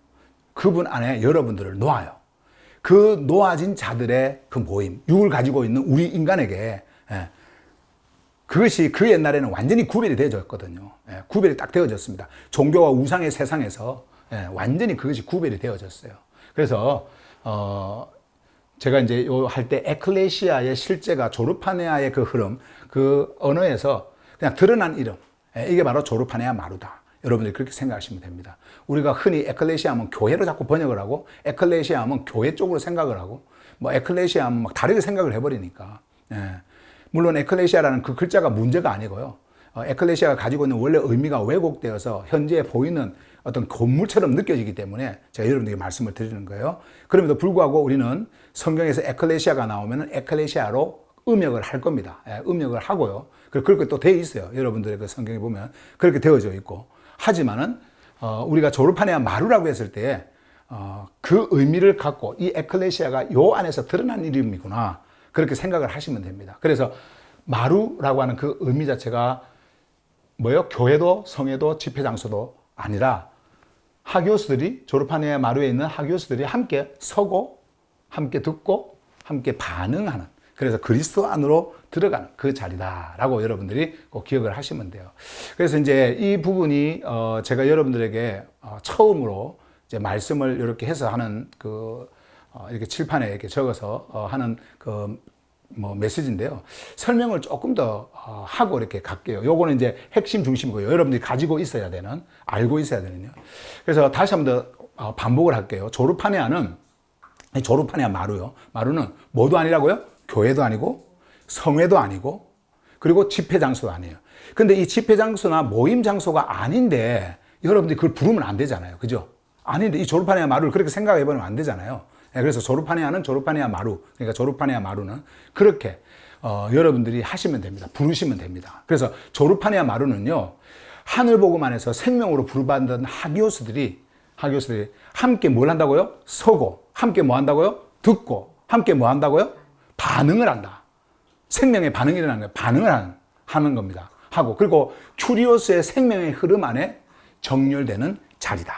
그분 안에 여러분들을 놓아요. 그 놓아진 자들의 그 모임, 육을 가지고 있는 우리 인간에게 그것이 그 옛날에는 완전히 구별이 되어졌거든요. 구별이 딱 되어졌습니다. 종교와 우상의 세상에서 완전히 그것이 구별이 되어졌어요. 그래서 제가 이제 요 할 때 에클레시아의 실제가 조르파네아의 그 흐름, 그 언어에서 그냥 드러난 이름, 이게 바로 조르파네아 마루다. 여러분들이 그렇게 생각하시면 됩니다. 우리가 흔히 에클레시아 하면 교회로 자꾸 번역을 하고, 에클레시아 하면 교회 쪽으로 생각을 하고, 뭐 에클레시아 하면 막 다르게 생각을 해버리니까. 물론 에클레시아라는 그 글자가 문제가 아니고요. 에클레시아가 가지고 있는 원래 의미가 왜곡되어서 현재 보이는 어떤 건물처럼 느껴지기 때문에 제가 여러분들에게 말씀을 드리는 거예요. 그럼에도 불구하고 우리는 성경에서 에클레시아가 나오면 에클레시아로 음역을 할 겁니다. 음역을 하고요. 그렇게 또 되어 있어요. 여러분들의 그 성경에 보면 그렇게 되어져 있고. 하지만은 우리가 조르파네아 마루라고 했을 때 그 의미를 갖고 이 에클레시아가 요 안에서 드러난 이름이구나. 그렇게 생각을 하시면 됩니다. 그래서 마루라고 하는 그 의미 자체가 뭐예요? 교회도 성회도 집회 장소도 아니라 하교스들이 조르파네아 마루에 있는 하교스들이 함께 서고 함께 듣고 함께 반응하는, 그래서 그리스도 안으로 들어가는 그 자리다라고 여러분들이 꼭 기억을 하시면 돼요. 그래서 이제 이 부분이 제가 여러분들에게 처음으로 이제 말씀을 이렇게 해서 하는 이렇게 칠판에 이렇게 적어서 하는 메시지인데요. 설명을 조금 더 하고 이렇게 갈게요. 요거는 이제 핵심 중심이고요. 여러분들이 가지고 있어야 되는, 알고 있어야 되는요. 그래서 다시 한번 더 반복을 할게요. 조르파네아 마루요. 마루는 뭐도 아니라고요? 교회도 아니고, 성회도 아니고, 그리고 집회 장소도 아니에요. 근데 이 집회 장소나 모임 장소가 아닌데, 여러분들이 그걸 부르면 안 되잖아요. 그죠? 아닌데, 이 조르파네아 마루를 그렇게 생각해보면 안 되잖아요. 그래서 조르파네아는 조르파네아 마루, 그러니까 조르파네아 마루는 그렇게 여러분들이 하시면 됩니다. 부르시면 됩니다. 그래서 조르파네아 마루는요, 하늘복음 안에서 생명으로 부르받는 하기오스들이 함께 뭘 한다고요? 서고, 함께 뭐 한다고요? 듣고, 함께 뭐 한다고요? 반응을 한다. 생명의 반응이 일어나는 거예요. 반응을 하는 겁니다. 하고, 그리고 큐리오스의 생명의 흐름 안에 정렬되는 자리다.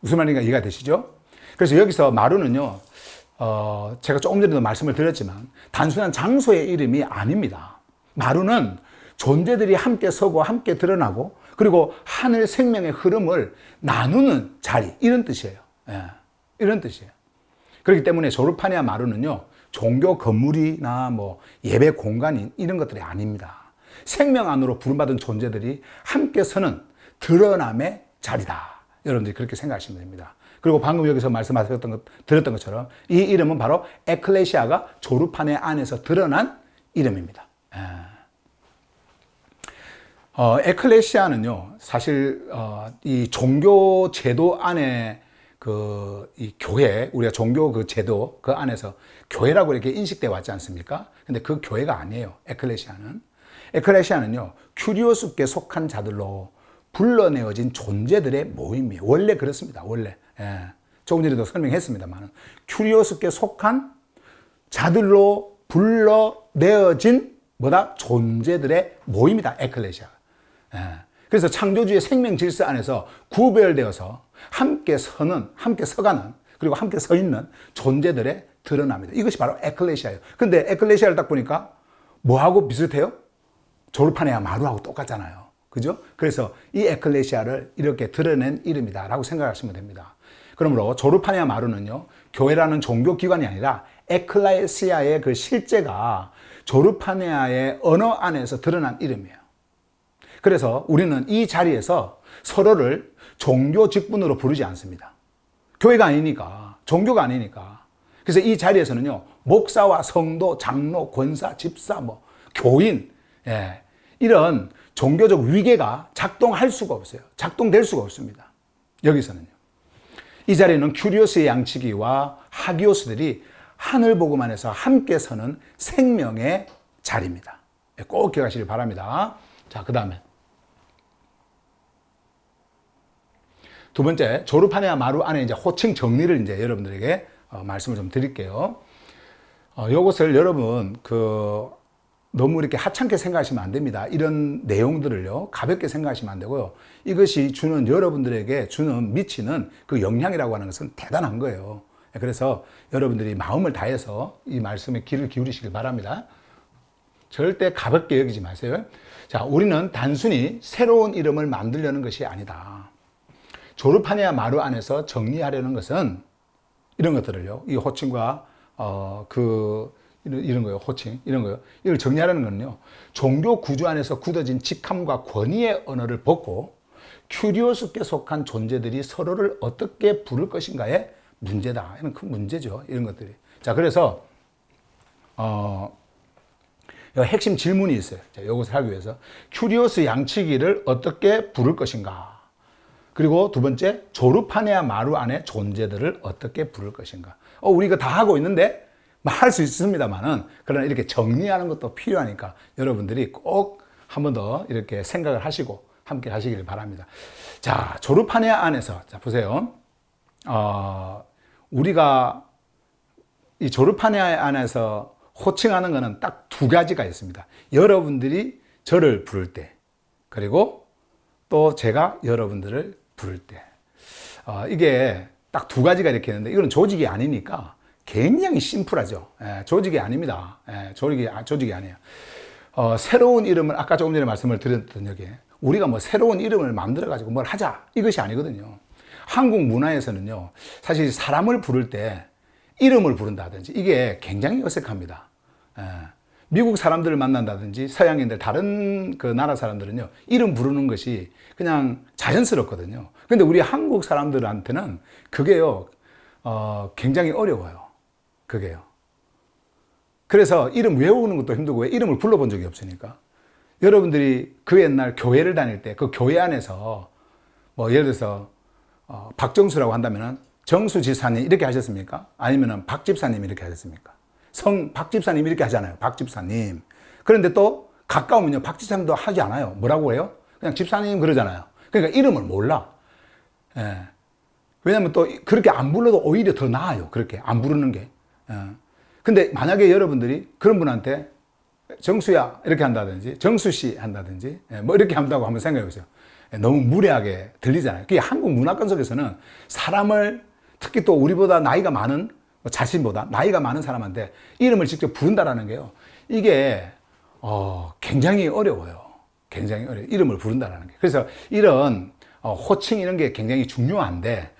무슨 말인가 이해가 되시죠? 그래서 여기서 마루는요, 제가 조금 전에도 말씀을 드렸지만, 단순한 장소의 이름이 아닙니다. 마루는 존재들이 함께 서고 함께 드러나고, 그리고 하늘 생명의 흐름을 나누는 자리, 이런 뜻이에요. 이런 뜻이에요. 그렇기 때문에 조르파네아 마루는요, 종교 건물이나 뭐 예배 공간이 이런 것들이 아닙니다. 생명 안으로 부름받은 존재들이 함께 서는 드러남의 자리다. 여러분들이 그렇게 생각하시면 됩니다. 그리고 방금 여기서 들었던 것처럼 이 이름은 바로 에클레시아가 조르파네 안에서 드러난 이름입니다. 에클레시아는요, 사실 이 종교 제도 안에 이 교회, 우리가 종교 그 제도 그 안에서 교회라고 이렇게 인식되어 왔지 않습니까? 근데 그 교회가 아니에요. 에클레시아는요, 큐리오스께 속한 자들로 불러내어진 존재들의 모임이에요. 원래 그렇습니다. 원래. 조금 전에도 설명했습니다만, 큐리오스께 속한 자들로 불러내어진 존재들의 모임이다. 에클레시아. 그래서 창조주의 생명 질서 안에서 구별되어서 함께 서가는, 그리고 함께 서 있는 존재들의 드러납니다. 이것이 바로 에클레시아예요. 근데 에클레시아를 딱 보니까 뭐하고 비슷해요? 조르파네아 마루하고 똑같잖아요. 그죠? 그래서 이 에클레시아를 이렇게 드러낸 이름이다라고 생각하시면 됩니다. 그러므로 조르파네아 마루는요, 교회라는 종교기관이 아니라 에클레시아의 그 실제가 조르파네아의 언어 안에서 드러난 이름이에요. 그래서 우리는 이 자리에서 서로를 종교 직분으로 부르지 않습니다. 교회가 아니니까, 종교가 아니니까. 그래서 이 자리에서는요, 목사와 성도, 장로, 권사, 집사, 교인, 이런 종교적 위계가 작동할 수가 없어요. 작동될 수가 없습니다. 여기서는요. 이 자리는 큐리오스의 양치기와 하기오스들이 하늘 복음 안에서 함께 서는 생명의 자리입니다. 꼭 기억하시길 바랍니다. 자, 그 다음에 두 번째, 조르파네아 마루 안에 이제 호칭 정리를 이제 여러분들에게 말씀을 좀 드릴게요. 이것을 여러분 너무 이렇게 하찮게 생각하시면 안 됩니다. 이런 내용들을요, 가볍게 생각하시면 안 되고요. 이것이 여러분들에게 미치는 그 영향이라고 하는 것은 대단한 거예요. 그래서 여러분들이 마음을 다해서 이 말씀에 귀를 기울이시길 바랍니다. 절대 가볍게 여기지 마세요. 자, 우리는 단순히 새로운 이름을 만들려는 것이 아니다. 조르파네아 마루 안에서 정리하려는 것은 이런 것들을요, 이 호칭과 이런 거요, 호칭, 이런 거요. 이걸 정리하려는 거는요, 종교 구조 안에서 굳어진 직함과 권위의 언어를 벗고 큐리오스께 속한 존재들이 서로를 어떻게 부를 것인가의 문제다. 이런 큰 문제죠. 이런 것들이. 자, 그래서 핵심 질문이 있어요. 자, 이것을 하기 위해서 큐리오스 양치기를 어떻게 부를 것인가. 그리고 두 번째, 조르파네아 마루 안에 존재들을 어떻게 부를 것인가. 우리가 다 하고 있는데 할 수 있습니다만은, 그러나 이렇게 정리하는 것도 필요하니까 여러분들이 꼭 한 번 더 이렇게 생각을 하시고 함께 하시길 바랍니다. 자, 조르파네아 안에서, 자, 보세요. 우리가 이 조르파네아 안에서 호칭하는 것은 딱 두 가지가 있습니다. 여러분들이 저를 부를 때, 그리고 또 제가 여러분들을 부를 때. 이게 딱 두 가지가 이렇게 있는데, 이거는 조직이 아니니까 굉장히 심플하죠. 조직이 아닙니다. 조직이 아니에요. 새로운 이름을, 아까 조금 전에 말씀을 드렸던 여기에, 우리가 새로운 이름을 만들어가지고 뭘 하자, 이것이 아니거든요. 한국 문화에서는요, 사실 사람을 부를 때 이름을 부른다든지 이게 굉장히 어색합니다. 미국 사람들을 만난다든지 서양인들, 다른 그 나라 사람들은요, 이름 부르는 것이 그냥 자연스럽거든요. 근데 우리 한국 사람들한테는 그게요, 굉장히 어려워요. 그게요. 그래서 이름 외우는 것도 힘들고, 왜 이름을 불러본 적이 없으니까. 여러분들이 그 옛날 교회를 다닐 때 그 교회 안에서 예를 들어서 박정수라고 한다면은 정수 지사님 이렇게 하셨습니까? 아니면은 박 집사님 이렇게 하셨습니까? 박 집사님 이렇게 하잖아요. 박 집사님. 그런데 또 가까우면요, 박 집사님도 하지 않아요. 뭐라고 해요? 그냥 집사님 그러잖아요. 그러니까 이름을 몰라. 왜냐면 또 그렇게 안 불러도 오히려 더 나아요. 그렇게 안 부르는 게. 근데 만약에 여러분들이 그런 분한테 정수야 이렇게 한다든지 정수씨 한다든지 이렇게 한다고 한번 생각해 보세요. 너무 무례하게 들리잖아요. 그게 한국 문화권 속에서는 사람을, 특히 또 우리보다 나이가 많은, 자신보다 나이가 많은 사람한테 이름을 직접 부른다라는 게요, 이게 굉장히 어려워요. 굉장히 어려워요. 이름을 부른다라는 게. 그래서 이런 호칭 이런 게 굉장히 중요한데,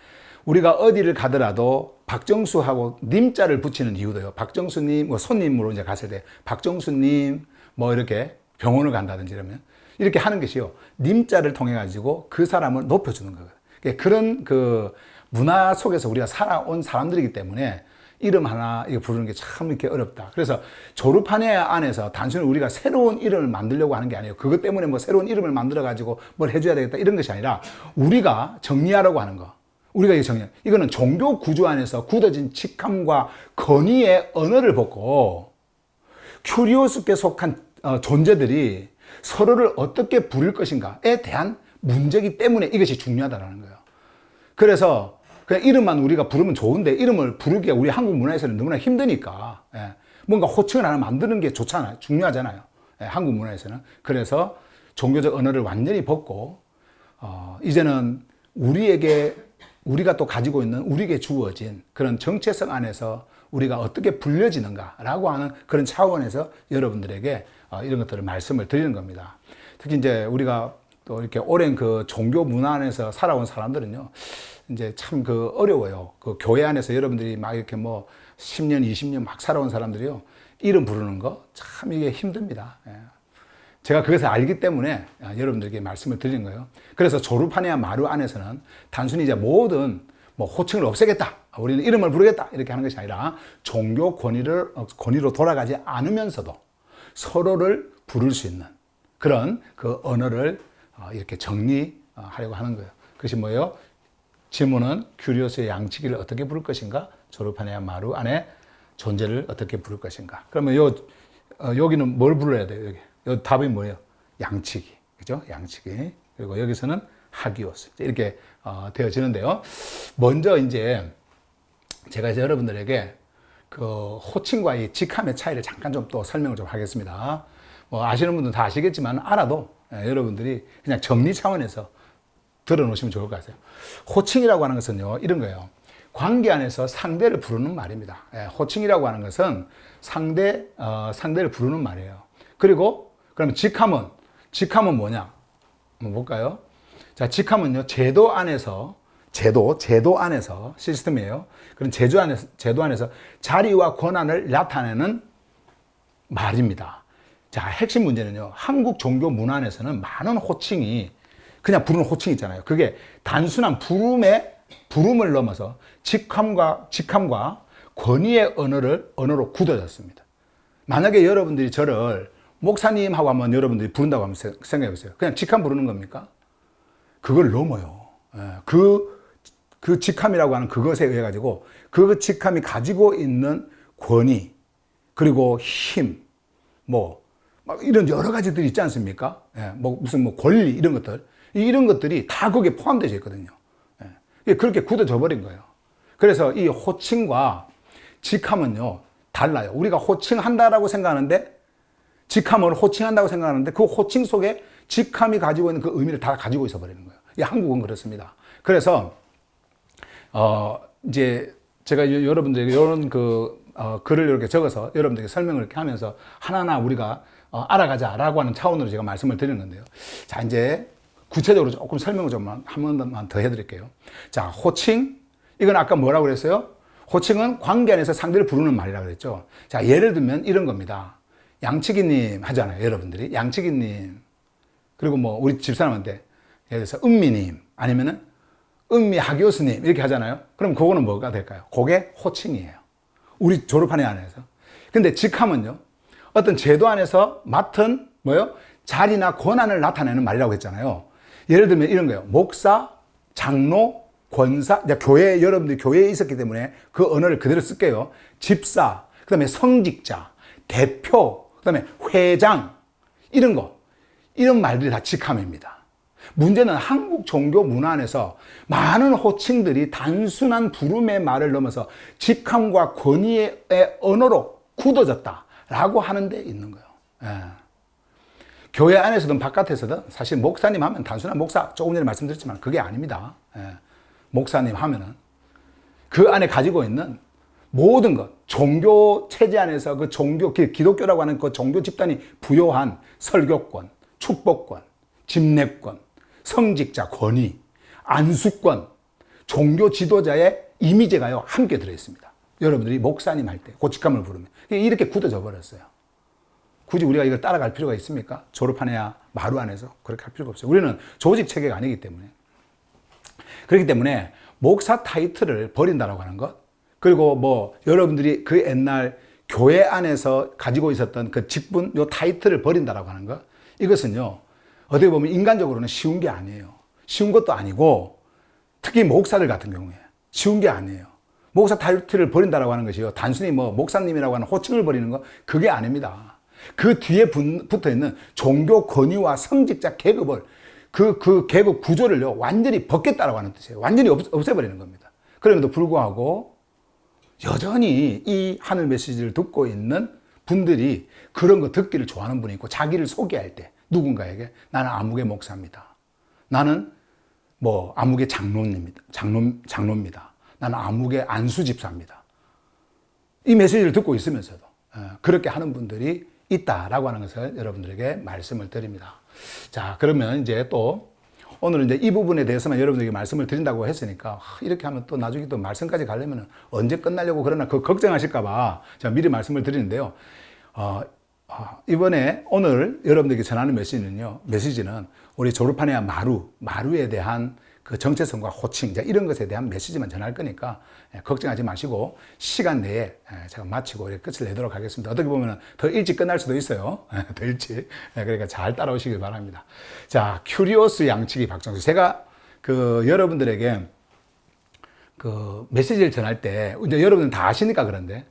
우리가 어디를 가더라도 박정수하고 님자를 붙이는 이유도요, 박정수님, 손님으로 이제 갔을 때 박정수님 이렇게 병원을 간다든지 이러면 이렇게 하는 것이요. 님자를 통해 가지고 그 사람을 높여주는 거예요. 그런 그 문화 속에서 우리가 살아온 사람들이기 때문에 이름 하나 이거 부르는 게 참 이렇게 어렵다. 그래서 졸업한 애 안에서 단순히 우리가 새로운 이름을 만들려고 하는 게 아니에요. 그것 때문에 뭐 새로운 이름을 만들어 가지고 뭘 해줘야 되겠다 이런 것이 아니라 우리가 정리하라고 하는 거. 우리가 이게 정리. 이거는 종교 구조 안에서 굳어진 직함과 권위의 언어를 벗고 큐리오스께 속한 존재들이 서로를 어떻게 부를 것인가에 대한 문제이기 때문에 이것이 중요하다는 거예요. 그래서 그냥 이름만 우리가 부르면 좋은데 이름을 부르기가 우리 한국 문화에서는 너무나 힘드니까 뭔가 호칭을 하나 만드는 게 좋잖아요. 중요하잖아요. 한국 문화에서는. 그래서 종교적 언어를 완전히 벗고 이제는 우리가 또 가지고 있는 우리에게 주어진 그런 정체성 안에서 우리가 어떻게 불려지는가라고 하는 그런 차원에서 여러분들에게 이런 것들을 말씀을 드리는 겁니다. 특히 이제 우리가 또 이렇게 오랜 그 종교 문화 안에서 살아온 사람들은요, 이제 참 그 어려워요. 그 교회 안에서 여러분들이 막 이렇게 뭐 10년, 20년 막 살아온 사람들이요, 이름 부르는 거 참 이게 힘듭니다. 제가 그것을 알기 때문에 여러분들에게 말씀을 드리는 거예요. 그래서 조르파네아 마루 안에서는 단순히 이제 모든 뭐 호칭을 없애겠다, 우리는 이름을 부르겠다 이렇게 하는 것이 아니라 종교 권위로 돌아가지 않으면서도 서로를 부를 수 있는 그런 그 언어를 이렇게 정리하려고 하는 거예요. 그것이 뭐예요? 질문은 큐리오스의 양치기를 어떻게 부를 것인가? 조르파네아 마루 안에 존재를 어떻게 부를 것인가? 그러면 여기는 뭘 불러야 돼요? 여기 답이 뭐예요? 양치기. 그죠? 양치기. 그리고 여기서는 하기오스. 이렇게 되어지는데요. 먼저 이제 제가 이제 여러분들에게 그 호칭과의 직함의 차이를 잠깐 좀 또 설명을 좀 하겠습니다. 뭐 아시는 분들은 다 아시겠지만 알아도 여러분들이 그냥 정리 차원에서 들어놓으시면 좋을 것 같아요. 호칭이라고 하는 것은요, 이런 거예요. 관계 안에서 상대를 부르는 말입니다. 호칭이라고 하는 것은 상대를 부르는 말이에요. 그리고 그러면 직함은 뭐냐? 한번 볼까요? 자, 직함은요, 제도 안에서 시스템이에요. 그런 제도 안에서 자리와 권한을 나타내는 말입니다. 자, 핵심 문제는요, 한국 종교 문화 안에서는 많은 호칭이 그냥 부르는 호칭 있잖아요. 그게 단순한 부름을 넘어서 직함과 권위의 언어로 굳어졌습니다. 만약에 여러분들이 저를 목사님하고 한번 여러분들이 부른다고 한번 생각해 보세요. 그냥 직함 부르는 겁니까? 그걸 넘어요. 그 직함이라고 하는 그것에 의해 가지고 그 직함이 가지고 있는 권위, 그리고 힘, 막 이런 여러 가지들이 있지 않습니까? 무슨 권리 이런 것들이 다 거기에 포함되어 있거든요. 그렇게 굳어져 버린 거예요. 그래서 이 호칭과 직함은요, 달라요. 우리가 호칭한다라고 생각하는데, 직함을 호칭한다고 생각하는데, 그 호칭 속에 직함이 가지고 있는 그 의미를 다 가지고 있어 버리는 거예요. 한국은 그렇습니다. 그래서, 이제 제가 여러분들에게 이런 글을 이렇게 적어서 여러분들에게 설명을 이렇게 하면서 하나하나 우리가 알아가자라고 하는 차원으로 제가 말씀을 드리는 건데요. 자, 이제 구체적으로 조금 설명을 좀 한 번만 더 해드릴게요. 자, 호칭. 이건 아까 뭐라고 그랬어요? 호칭은 관계 안에서 상대를 부르는 말이라고 그랬죠. 자, 예를 들면 이런 겁니다. 양치기님 하잖아요, 여러분들이. 양치기님. 그리고 뭐, 우리 집사람한테, 예를 들어서 은미님, 아니면은 은미 하교수님, 이렇게 하잖아요. 그럼 그거는 뭐가 될까요? 그게 호칭이에요. 우리 졸업한 애 안에서. 근데 직함은요, 어떤 제도 안에서 맡은, 자리나 권한을 나타내는 말이라고 했잖아요. 예를 들면 이런 거예요. 목사, 장로, 권사, 여러분들이 교회에 있었기 때문에 그 언어를 그대로 쓸게요. 집사, 그 다음에 성직자, 대표, 그 다음에 회장, 이런 말들이 다 직함입니다. 문제는 한국 종교 문화 안에서 많은 호칭들이 단순한 부름의 말을 넘어서 직함과 권위의 언어로 굳어졌다라고 하는 데 있는 거예요. 교회 안에서든 바깥에서든 사실 목사님 하면 단순한 목사, 조금 전에 말씀드렸지만 그게 아닙니다. 목사님 하면은 그 안에 가지고 있는 모든 것, 종교 체제 안에서 그 기독교라고 하는 그 종교 집단이 부여한 설교권, 축복권, 집례권, 성직자 권위, 안수권, 종교 지도자의 이미지가요, 함께 들어있습니다. 여러분들이 목사님 할 때, 고직함을 부르면. 이렇게 굳어져 버렸어요. 굳이 우리가 이걸 따라갈 필요가 있습니까? 졸업한 애야 마루 안에서 그렇게 할 필요가 없어요. 우리는 조직 체계가 아니기 때문에. 그렇기 때문에 목사 타이틀을 버린다라고 하는 것, 그리고 뭐 여러분들이 그 옛날 교회 안에서 가지고 있었던 그 직분, 요 타이틀을 버린다라고 하는 것, 이것은요 어떻게 보면 인간적으로는 쉬운 게 아니에요. 쉬운 것도 아니고, 특히 목사들 같은 경우에 쉬운 게 아니에요. 목사 타이틀을 버린다라고 하는 것이요, 단순히 뭐 목사님이라고 하는 호칭을 버리는 거, 그게 아닙니다. 그 뒤에 붙어 있는 종교 권위와 성직자 계급을, 그 계급 구조를요 완전히 벗겠다라고 하는 뜻이에요. 완전히 없애버리는 겁니다. 그럼에도 불구하고 여전히 이 하늘 메시지를 듣고 있는 분들이 그런 거 듣기를 좋아하는 분이 있고, 자기를 소개할 때 누군가에게 나는 아무개 목사입니다, 나는 뭐 아무개 장로입니다, 나는 아무개 안수 집사입니다, 이 메시지를 듣고 있으면서도 그렇게 하는 분들이 있다라고 하는 것을 여러분들에게 말씀을 드립니다. 자, 그러면 이제 또 오늘은 이제 이 부분에 대해서만 여러분들에게 말씀을 드린다고 했으니까, 이렇게 하면 또 나중에 또 말씀까지 가려면 언제 끝나려고 그러나 그 걱정하실까봐 제가 미리 말씀을 드리는데요. 이번에 오늘 여러분들에게 전하는 메시지는 우리 졸업한 애야 마루에 대한 그 정체성과 호칭, 이런 것에 대한 메시지만 전할 거니까 걱정하지 마시고 시간 내에 제가 마치고 끝을 내도록 하겠습니다. 어떻게 보면 더 일찍 끝날 수도 있어요. 더 일찍. 그러니까 잘 따라오시길 바랍니다. 자, 큐리오스 양치기 박정수. 제가 여러분들에게 그 메시지를 전할 때, 이제 여러분은 다 아시니까 그런데,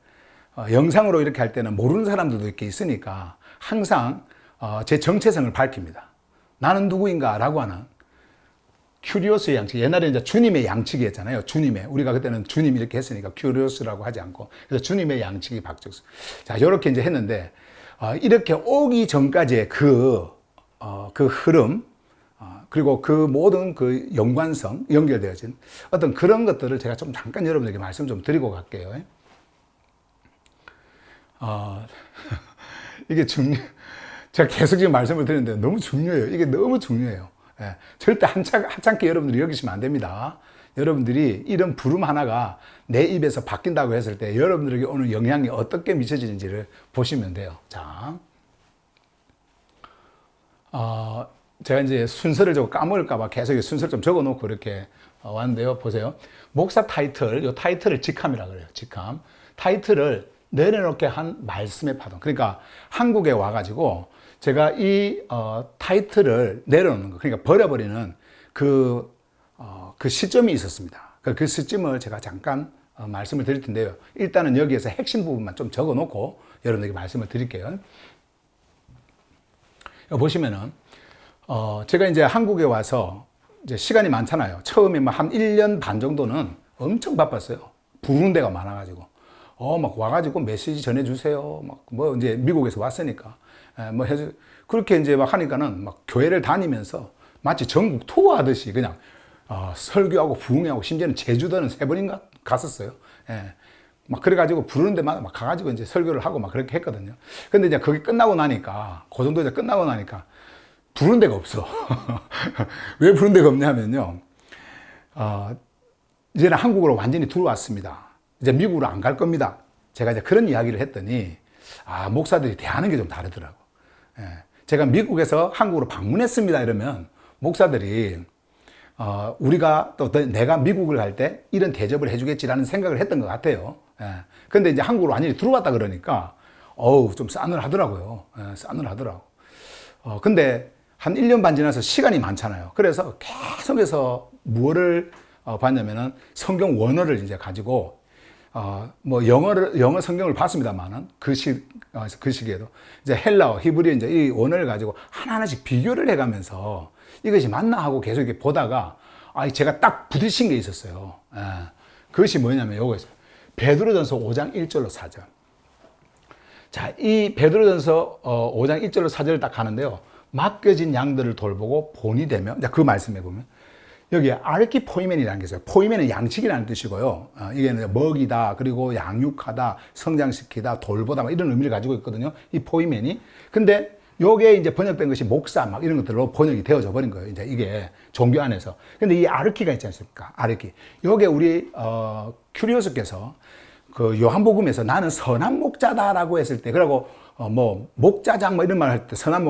영상으로 이렇게 할 때는 모르는 사람들도 이렇게 있으니까 항상 제 정체성을 밝힙니다. 나는 누구인가 라고 하는 큐리오스의 양치기. 옛날에 이제 주님의 양치기 했잖아요. 우리가 그때는 주님 이렇게 했으니까 큐리오스라고 하지 않고, 그래서 주님의 양치기 박정수. 자, 요렇게 이제 했는데, 이렇게 오기 전까지의 그 흐름, 그리고 그 모든 그 연관성, 연결되어진 어떤 그런 것들을 제가 좀 잠깐 여러분에게 말씀 좀 드리고 갈게요. 이게 제가 계속 지금 말씀을 드리는데 너무 중요해요. 이게 너무 중요해요. 절대 하찮게 여러분들이 여기시면 안 됩니다. 여러분들이 이런 부름 하나가 내 입에서 바뀐다고 했을 때 여러분들에게 오는 영향이 어떻게 미쳐지는지를 보시면 돼요. 자, 제가 이제 순서를 좀 까먹을까봐 계속 순서를 좀 적어 놓고 이렇게 왔는데요. 보세요. 목사 타이틀, 이 타이틀을 직함이라 그래요. 직함. 타이틀을 내려놓게 한 말씀의 파동. 그러니까 한국에 와가지고 제가 이 타이틀을 내려놓는 거, 그러니까 버려버리는 그 시점이 있었습니다. 그 시점을 제가 잠깐 말씀을 드릴 텐데요. 일단은 여기에서 핵심 부분만 좀 적어 놓고 여러분에게 말씀을 드릴게요. 보시면은 제가 이제 한국에 와서 이제 시간이 많잖아요. 처음에 한 1년 반 정도는 엄청 바빴어요. 부르는 데가 많아가지고. 막 와가지고 메시지 전해주세요. 뭐 이제 미국에서 왔으니까. 뭐 그렇게 이제 막 하니까는 막 교회를 다니면서 마치 전국 투어 하듯이 그냥 설교하고 부흥회하고, 심지어는 제주도는 3번인가 갔었어요. 막 그래가지고 부르는 데마다 막 가가지고 이제 설교를 하고 막 그렇게 했거든요. 근데 이제 그게 끝나고 나니까, 그 정도 이제 끝나고 나니까 부르는 데가 없어. 왜 부르는 데가 없냐면요. 이제는 한국으로 완전히 들어왔습니다. 이제 미국으로 안 갈 겁니다. 제가 이제 그런 이야기를 했더니, 목사들이 대하는 게 좀 다르더라고. 제가 미국에서 한국으로 방문했습니다 이러면 목사들이 우리가 또 내가 미국을 갈 때 이런 대접을 해주겠지라는 생각을 했던 것 같아요. 근데 이제 한국으로 완전히 들어왔다 그러니까 좀 싸늘하더라고요. 싸늘하더라고. 근데 한 1년 반 지나서 시간이 많잖아요. 그래서 계속해서 무엇을 봤냐면은 성경 원어를 이제 가지고 뭐 영어 성경을 봤습니다만은 그 시기에도 이제 헬라어, 히브리 이제 이 원어를 가지고 하나하나씩 비교를 해가면서 이것이 맞나 하고 계속 이렇게 보다가 제가 딱 부딪힌 게 있었어요. 그것이 뭐냐면 요거였어요. 베드로전서 5장 1절로 4절. 자, 이 베드로전서 5장 1절로 4절을 딱 가는데요. 맡겨진 양들을 돌보고 본이 되며, 그 말씀에 보면 여기에 아르키포이멘이라는 게 있어요. 포이멘은 양식이라는 뜻이고요. 이게 먹이다, 그리고 양육하다, 성장시키다, 돌보다, 이런 의미를 가지고 있거든요. 이 포이멘이. 근데 요게 이제 번역된 것이 목사, 이런 것들로 번역이 되어져 버린 거예요. 이제 이게 종교 안에서. 근데 이 아르키가 있지 않습니까? 아르키. 요게 우리, 큐리오스께서 그 요한복음에서 나는 선한 목자다라고 했을 때, 그리고 뭐 목자장 뭐 이런 말 할 때 선한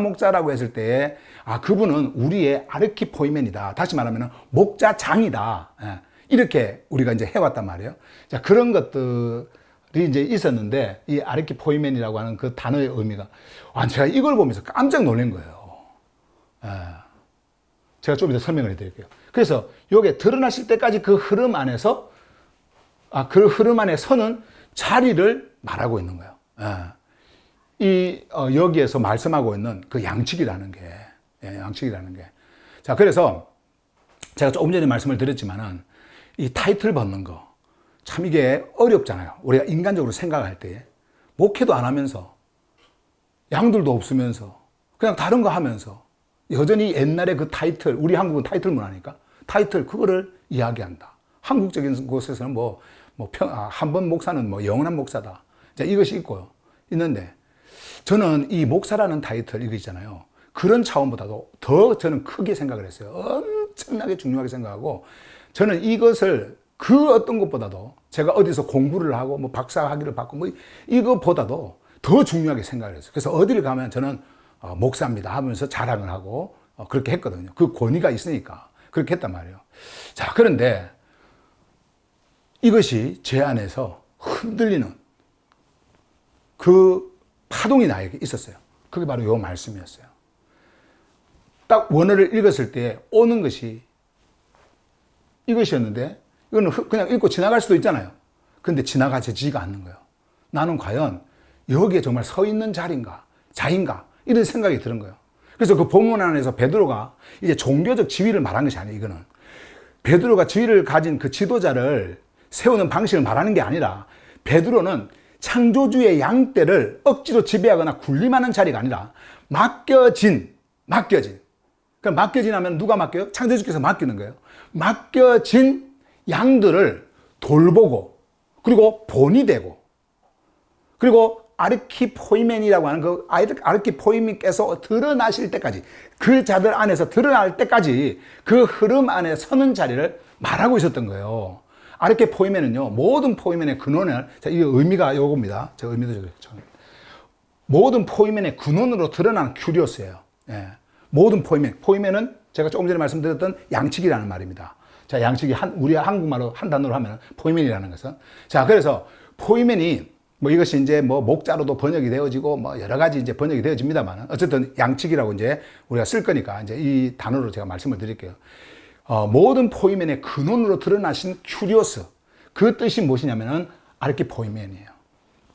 목자라고 했을 때 그분은 우리의 아르키포이멘이다. 다시 말하면 목자장이다. 예. 이렇게 우리가 이제 해왔단 말이에요. 자, 그런 것들이 이제 있었는데 이 아르키포이멘이라고 하는 그 단어의 의미가 제가 이걸 보면서 깜짝 놀란 거예요. 예. 제가 좀 이따 설명을 해드릴게요. 그래서 이게 드러나실 때까지 그 흐름 안에서 그 흐름 안에 서는 자리를 말하고 있는 거예요. 예. 여기에서 말씀하고 있는 그 양측이라는 게, 양측이라는 게. 자, 그래서 제가 조금 전에 말씀을 드렸지만은 이 타이틀 받는 거, 참 이게 어렵잖아요. 우리가 인간적으로 생각할 때. 목회도 안 하면서, 양들도 없으면서, 그냥 다른 거 하면서, 여전히 옛날에 그 타이틀, 우리 한국은 타이틀 문화니까, 타이틀, 그거를 이야기한다. 한국적인 곳에서는 한 번 목사는 뭐 영원한 목사다. 자, 이것이 있는데, 저는 이 목사라는 타이틀, 이거 있잖아요. 그런 차원보다도 더 저는 크게 생각을 했어요. 엄청나게 중요하게 생각하고, 저는 이것을 그 어떤 것보다도 제가 어디서 공부를 하고 뭐 박사 학위를 받고 뭐 이것보다도 더 중요하게 생각을 했어요. 그래서 어디를 가면 저는 목사입니다 하면서 자랑을 하고 그렇게 했거든요. 그 권위가 있으니까 그렇게 했단 말이에요. 자, 그런데 이것이 제 안에서 흔들리는 그 파동이 나에게 있었어요. 그게 바로 요 말씀이었어요. 딱 원어를 읽었을 때 오는 것이 이것이었는데 이거는 그냥 읽고 지나갈 수도 있잖아요. 근데 지나가지가 않는 거예요. 나는 과연 여기에 정말 서 있는 자인가 이런 생각이 드는 거예요. 그래서 그 본문 안에서 베드로가 이제 종교적 지위를 말한 것이 아니에요. 이거는 베드로가 지위를 가진 그 지도자를 세우는 방식을 말하는 게 아니라 베드로는 창조주의 양떼를 억지로 지배하거나 군림하는 자리가 아니라 맡겨진. 그럼 맡겨진 하면 누가 맡겨요? 창조주께서 맡기는 거예요. 맡겨진 양들을 돌보고, 그리고 본이 되고, 그리고 아르키포이멘이라고 하는 그 아르키포이멘께서 드러나실 때까지, 그 자들 안에서 드러날 때까지 그 흐름 안에 서는 자리를 말하고 있었던 거예요. 아르키포이멘은요, 모든 포이멘의 근원을, 자, 이게 의미가 요겁니다. 제가 의미도 적었죠. 모든 포이멘의 근원으로 드러나는 큐리오스예요. 예. 모든 포이멘은 제가 조금 전에 말씀드렸던 양측이라는 말입니다. 자, 양측이 우리 한국말로 한 단어로 하면 포이멘이라는 것은. 자, 그래서 포이멘이 이것이 이제 목자로도 번역이 되어지고 여러 가지 이제 번역이 되어집니다만 어쨌든 양측이라고 이제 우리가 쓸 거니까 이제 이 단어로 제가 말씀을 드릴게요. 모든 포이멘의 근원으로 드러나신 큐리오스. 그 뜻이 무엇이냐면은 아르키포이멘이에요.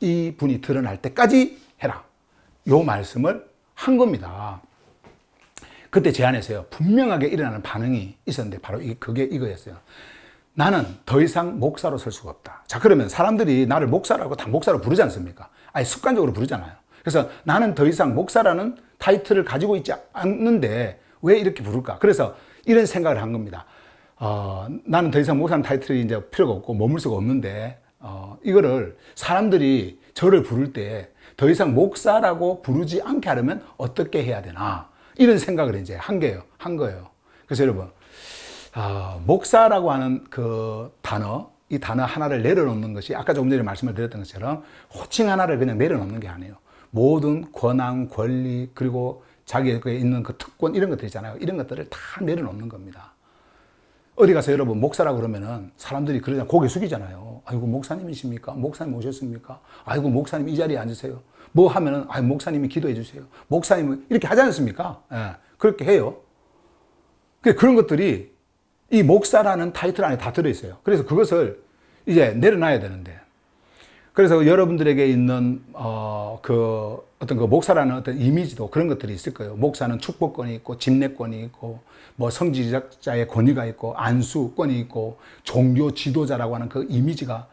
이 분이 드러날 때까지 해라. 요 말씀을 한 겁니다. 그때 제 안에서요, 분명하게 일어나는 반응이 있었는데, 바로 그게 이거였어요. 나는 더 이상 목사로 설 수가 없다. 자, 그러면 사람들이 나를 목사라고 다 목사로 부르지 않습니까? 아니, 습관적으로 부르잖아요. 그래서 나는 더 이상 목사라는 타이틀을 가지고 있지 않는데, 왜 이렇게 부를까? 그래서 이런 생각을 한 겁니다. 나는 더 이상 목사라는 타이틀이 이제 필요가 없고, 머물 수가 없는데, 이거를 사람들이 저를 부를 때 더 이상 목사라고 부르지 않게 하려면 어떻게 해야 되나? 이런 생각을 이제 한 거예요. 그래서 여러분, 목사라고 하는 그 단어, 이 단어 하나를 내려놓는 것이 아까 조금 전에 말씀을 드렸던 것처럼 호칭 하나를 그냥 내려놓는 게 아니에요. 모든 권한, 권리, 그리고 자기에게 있는 그 특권, 이런 것들 있잖아요. 이런 것들을 다 내려놓는 겁니다. 어디 가서 여러분 목사라고 그러면은 사람들이 그러잖아요. 고개 숙이잖아요. 아이고, 목사님이십니까? 목사님 오셨습니까? 아이고, 목사님 이 자리에 앉으세요. 뭐 하면은, 아이고, 목사님이 기도해 주세요. 목사님은 이렇게 하지 않습니까? 예, 그렇게 해요. 그런 것들이 이 목사라는 타이틀 안에 다 들어있어요. 그래서 그것을 이제 내려놔야 되는데. 그래서 여러분들에게 있는, 어떤 그 목사라는 어떤 이미지도 그런 것들이 있을 거예요. 목사는 축복권이 있고, 집례권이 있고, 성직자의 권위가 있고, 안수권이 있고, 종교 지도자라고 하는 그 이미지가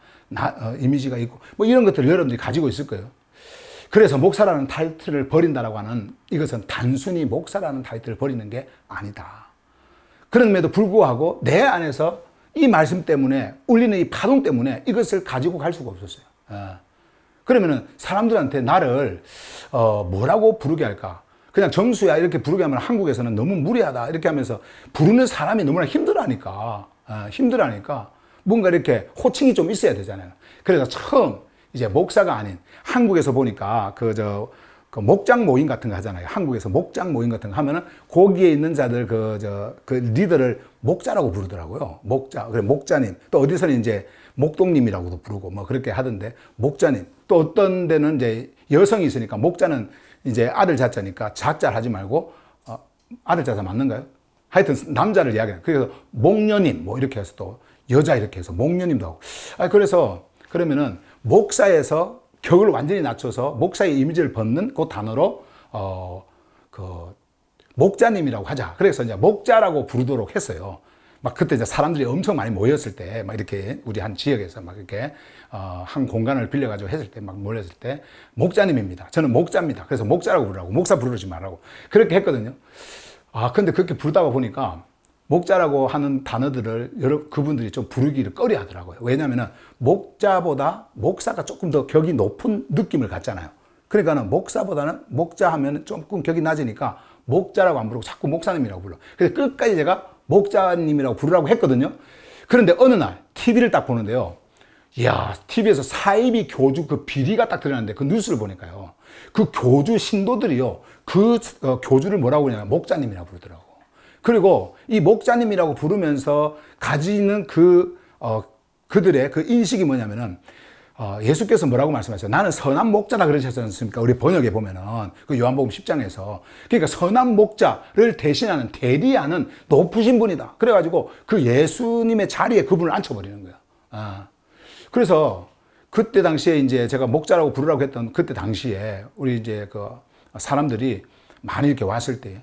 있고, 이런 것들을 여러분들이 가지고 있을 거예요. 그래서 목사라는 타이틀을 버린다라고 하는 이것은 단순히 목사라는 타이틀을 버리는 게 아니다. 그럼에도 불구하고 내 안에서 이 말씀 때문에 울리는 이 파동 때문에 이것을 가지고 갈 수가 없었어요. 그러면은 사람들한테 나를 뭐라고 부르게 할까? 그냥 정수야 이렇게 부르게 하면 한국에서는 너무 무례하다 이렇게 하면서 부르는 사람이 너무나 힘들어하니까 뭔가 이렇게 호칭이 좀 있어야 되잖아요. 그래서 처음 이제 목사가 아닌 한국에서 보니까 그 목장 모임 같은 거 하잖아요. 한국에서 목장 모임 같은 거 하면은 거기에 있는 자들 그 리더를 목자라고 부르더라고요. 목자. 그래 목자님. 또 어디서는 이제 목동님이라고도 부르고 뭐 그렇게 하던데 목자님. 또 어떤 데는 이제 여성이 있으니까 목자는 이제 아들 자자니까 자자를 하지 말고 아들 자자 맞는가요? 하여튼 남자를 이야기해요. 그래서 목녀님 뭐 이렇게 해서 또 여자 이렇게 해서 목녀님도 하고. 그래서 그러면은 목사에서 격을 완전히 낮춰서 목사의 이미지를 벗는 그 단어로 그 목자님이라고 하자. 그래서 이제 목자라고 부르도록 했어요. 막 그때 이제 사람들이 엄청 많이 모였을 때 막 이렇게 우리 한 지역에서 막 이렇게 한 공간을 빌려가지고 했을 때 막 모였을 때 목자님입니다. 저는 목자입니다. 그래서 목자라고 부르라고 목사 부르지 말라고 그렇게 했거든요. 근데 그렇게 부르다가 보니까 목자라고 하는 단어들을 그분들이 좀 부르기를 꺼려 하더라고요. 왜냐면은 목자보다 목사가 조금 더 격이 높은 느낌을 갖잖아요. 그러니까는 목사보다는 목자 하면 조금 격이 낮으니까 목자라고 안 부르고 자꾸 목사님이라고 불러. 그래서 끝까지 제가 목자님이라고 부르라고 했거든요. 그런데 어느 날 TV를 딱 보는데요. 이야, TV에서 사이비 교주 그 비리가 딱 드러났는데 그 뉴스를 보니까요. 그 교주 신도들이요. 그 교주를 뭐라고 그러냐면 목자님이라고 부르더라고. 그리고 이 목자님이라고 부르면서 가지는 그들의 그 인식이 뭐냐면은, 예수께서 뭐라고 말씀하셨어요? 나는 선한 목자라 그러셨지 않습니까? 우리 번역에 보면은, 그 요한복음 10장에서. 그러니까 선한 목자를 대신하는, 대리하는 높으신 분이다. 그래가지고 그 예수님의 자리에 그분을 앉혀버리는 거야. 그래서 그때 당시에 이제 제가 목자라고 부르라고 했던 그때 당시에 우리 이제 그 사람들이 많이 이렇게 왔을 때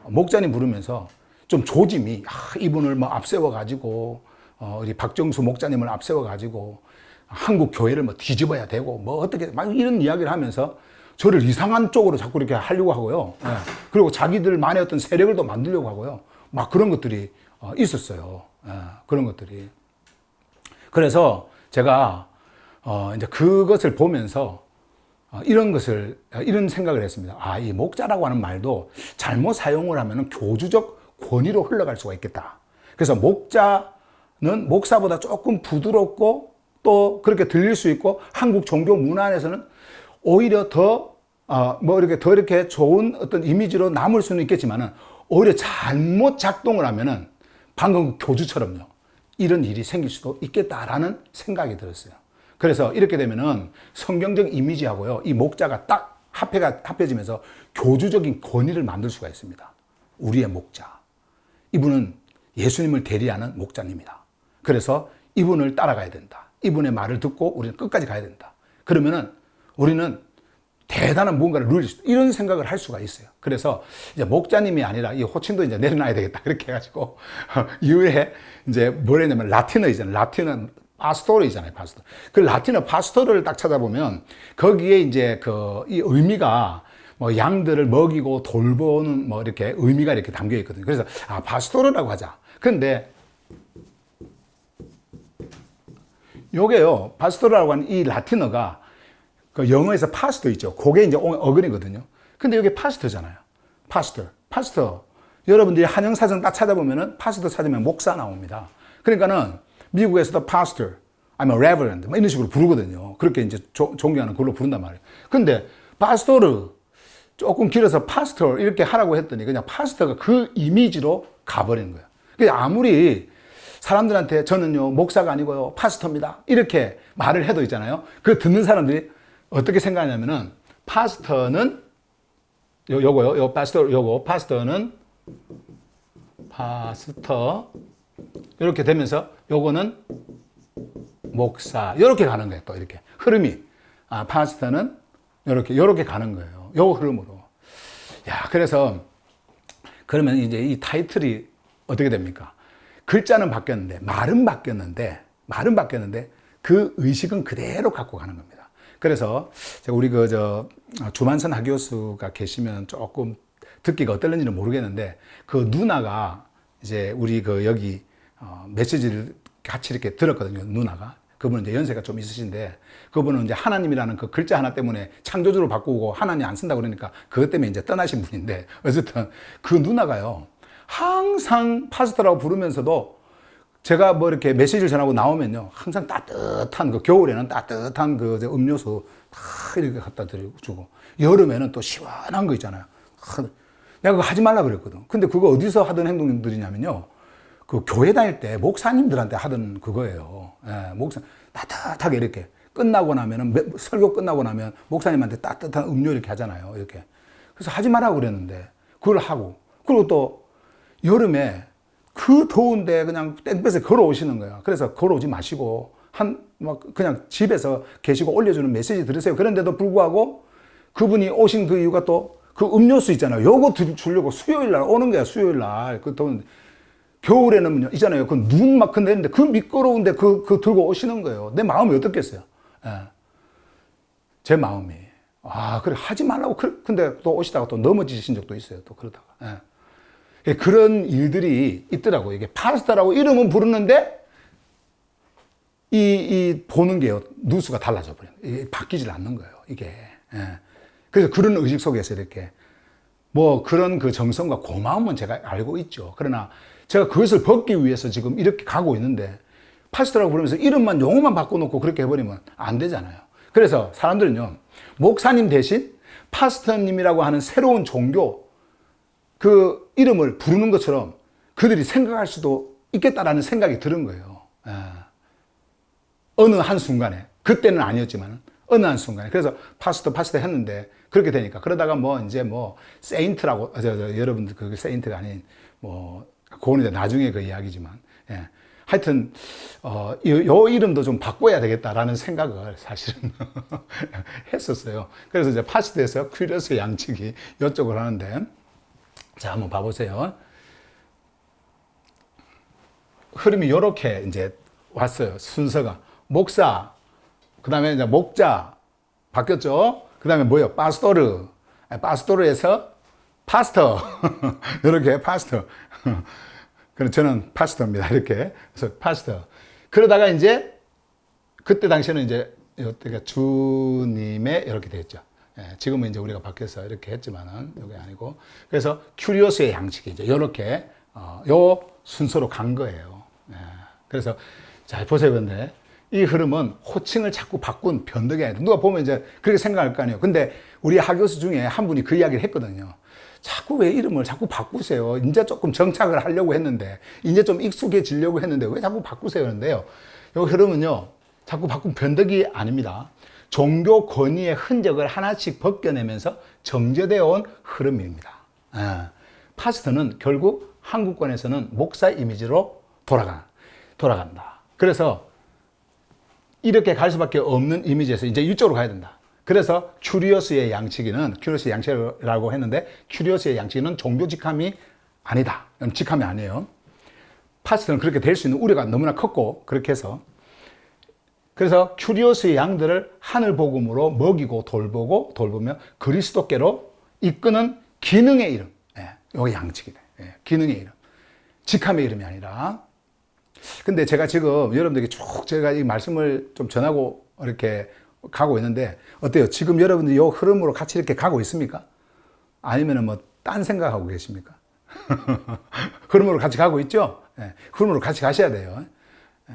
목자님 부르면서 좀 조짐이 이분을 뭐 앞세워 가지고 우리 박정수 목자님을 앞세워 가지고 한국 교회를 뭐 뒤집어야 되고 뭐 어떻게 막 이런 이야기를 하면서 저를 이상한 쪽으로 자꾸 이렇게 하려고 하고요. 그리고 자기들만의 어떤 세력을 또 만들려고 하고요. 막 그런 것들이 있었어요. 그런 것들이. 그래서 제가 이제 그것을 보면서 이런 생각을 했습니다. 이 목자라고 하는 말도 잘못 사용을 하면 교주적 권위로 흘러갈 수가 있겠다. 그래서 목자는 목사보다 조금 부드럽고 또 그렇게 들릴 수 있고 한국 종교 문화 안에서는 오히려 이렇게 좋은 어떤 이미지로 남을 수는 있겠지만은 오히려 잘못 작동을 하면은 방금 교주처럼요. 이런 일이 생길 수도 있겠다라는 생각이 들었어요. 그래서 이렇게 되면은 성경적 이미지하고요, 이 목자가 딱 합해지면서 교주적인 권위를 만들 수가 있습니다. 우리의 목자. 이분은 예수님을 대리하는 목자님이다. 그래서 이분을 따라가야 된다. 이분의 말을 듣고 우리는 끝까지 가야 된다. 그러면은 우리는 대단한 무언가를 누릴 수, 이런 생각을 할 수가 있어요. 그래서 이제 목자님이 아니라 이 호칭도 이제 내려놔야 되겠다. 그렇게 해가지고, 이후에 이제 뭘 했냐면 라틴어이잖아요. 라틴어 파스토르이잖아요. 파스토르. 그 라틴어 파스토르를 딱 찾아보면 거기에 이제 이 의미가 뭐 양들을 먹이고 돌보는 뭐 이렇게 의미가 이렇게 담겨 있거든요. 그래서 파스토르라고 하자. 근데 요게요, 파스토르라고 하는 이 라틴어가 그 영어에서 파스터 있죠. 그게 이제 어근이거든요. 근데 여기 파스터잖아요. 파스터. 여러분들이 한영사전 딱 찾아보면은 파스터 찾으면 목사 나옵니다. 그러니까는 미국에서도 파스터, 아니면 레버런드, 뭐 이런 식으로 부르거든요. 그렇게 이제 존경하는 걸로 부른단 말이에요. 근데 파스토르 조금 길어서 파스터 이렇게 하라고 했더니 그냥 파스터가 그 이미지로 가버린 거예요. 그러니까 아무리 사람들한테 저는요 목사가 아니고요 파스터입니다 이렇게 말을 해도 있잖아요. 그 듣는 사람들이 어떻게 생각하냐면은 파스터는 파스터는 파스터 이렇게 되면서 요거는 목사 이렇게 가는 거예요. 또 이렇게 흐름이 파스터는 이렇게 가는 거예요. 요 흐름으로. 그래서 그러면 이제 이 타이틀이 어떻게 됩니까? 글자는 바뀌었는데 말은 바뀌었는데 그 의식은 그대로 갖고 가는 겁니다. 그래서 우리 주만선 하교수가 계시면 조금 듣기가 어떨는지는 모르겠는데 그 누나가 이제 우리 여기 메시지를 같이 이렇게 들었거든요. 누나가. 그분은 이제 연세가 좀 있으신데 그분은 이제 하나님이라는 그 글자 하나 때문에 창조주로 바꾸고 하나님 안 쓴다고 그러니까 그것 때문에 이제 떠나신 분인데 어쨌든 그 누나가요. 항상 파스터라고 부르면서도 제가 뭐 이렇게 메시지를 전하고 나오면요, 항상 따뜻한, 그 겨울에는 따뜻한 그 음료수 다 이렇게 갖다 주고, 여름에는 또 시원한 거 있잖아요. 내가 그거 하지 말라 그랬거든. 근데 그거 어디서 하던 행동들이냐면요, 그 교회 다닐 때 목사님들한테 하던 그거예요. 예, 따뜻하게 이렇게 끝나고 나면은, 설교 끝나고 나면 목사님한테 따뜻한 음료 이렇게 하잖아요. 이렇게. 그래서 하지 말라고 그랬는데, 그걸 하고. 그리고 또 여름에 그 더운데 그냥 땡볕에 걸어오시는 거야. 그래서 걸어오지 마시고, 그냥 집에서 계시고 올려주는 메시지 들으세요. 그런데도 불구하고 그분이 오신 그 이유가 또 그 음료수 있잖아요. 요거 주려고 수요일 날 오는 거야, 수요일 날. 그 더운, 겨울에는 있잖아요. 그 눈 막 건드는데 그 미끄러운데 그 들고 오시는 거예요. 내 마음이 어떻겠어요? 예. 제 마음이. 아, 그래, 하지 말라고. 근데 또 오시다가 또 넘어지신 적도 있어요. 또 그러다가. 예. 그런 일들이 있더라고요. 이게 파스타라고 이름은 부르는데, 보는 게요, 누수가 달라져 버려요. 이게 바뀌질 않는 거예요, 이게. 예. 그래서 그런 의식 속에서 이렇게, 뭐 그런 그 정성과 고마움은 제가 알고 있죠. 그러나 제가 그것을 벗기 위해서 지금 이렇게 가고 있는데, 파스타라고 부르면서 이름만, 용어만 바꿔놓고 그렇게 해버리면 안 되잖아요. 그래서 사람들은요, 목사님 대신 파스터님이라고 하는 새로운 종교, 그 이름을 부르는 것처럼 그들이 생각할 수도 있겠다라는 생각이 드는 거예요. 예. 어느 한순간에, 그때는 아니었지만 어느 한순간에. 그래서 파스터 했는데 그렇게 되니까, 그러다가 뭐 이제 뭐 세인트라고, 여러분들 그 세인트가 아닌 뭐 그거는 이제 나중에 그 이야기지만, 예. 하여튼 요 이름도 좀 바꿔야 되겠다라는 생각을 사실은 했었어요. 그래서 이제 파스터에서 큐리어스 양치기 이쪽으로 하는데, 자, 한번 봐보세요. 흐름이 이렇게 이제 왔어요. 순서가. 목사, 그 다음에 이제 목자, 바뀌었죠? 그 다음에 뭐예요? 파스토르. 파스토르에서 파스터. 이렇게 파스터. 그럼 저는 파스터입니다. 이렇게. 그래서 파스터. 그러다가 이제, 그때 당시에는 이제, 주님의 이렇게 되었죠. 예, 지금은 이제 우리가 바뀌어서 이렇게 했지만은, 이게 아니고. 그래서 큐리오스의 양식이 이제 이렇게, 요 순서로 간 거예요. 예, 그래서, 자, 보세요. 근데 이 흐름은 호칭을 자꾸 바꾼 변덕이 아니라, 누가 보면 이제 그렇게 생각할 거 아니에요. 근데 우리 하교수 중에 한 분이 그 이야기를 했거든요. 자꾸 왜 이름을 자꾸 바꾸세요? 이제 조금 정착을 하려고 했는데, 이제 좀 익숙해지려고 했는데 왜 자꾸 바꾸세요? 그런데요, 이 흐름은요, 자꾸 바꾼 변덕이 아닙니다. 종교 권위의 흔적을 하나씩 벗겨내면서 정제되어 온 흐름입니다. 파스터는 결국 한국권에서는 목사 이미지로 돌아간다. 그래서 이렇게 갈 수밖에 없는 이미지에서 이제 이쪽으로 가야 된다. 그래서 큐리오스의 양식이라고 했는데, 큐리오스의 양식은 종교 직함이 아니다. 직함이 아니에요. 파스터는 그렇게 될 수 있는 우려가 너무나 컸고, 그렇게 해서, 그래서 큐리오스의 양들을 하늘 복음으로 먹이고 돌보며 그리스도께로 이끄는 기능의 이름. 예, 이게 양식이다. 예, 기능의 이름. 직함의 이름이 아니라. 근데 제가 지금 여러분들에게 쭉 제가 이 말씀을 좀 전하고 이렇게 가고 있는데, 어때요? 지금 여러분들이 이 흐름으로 같이 이렇게 가고 있습니까? 아니면은 뭐 딴 생각하고 계십니까? 흐름으로 같이 가고 있죠? 예, 흐름으로 같이 가셔야 돼요. 예,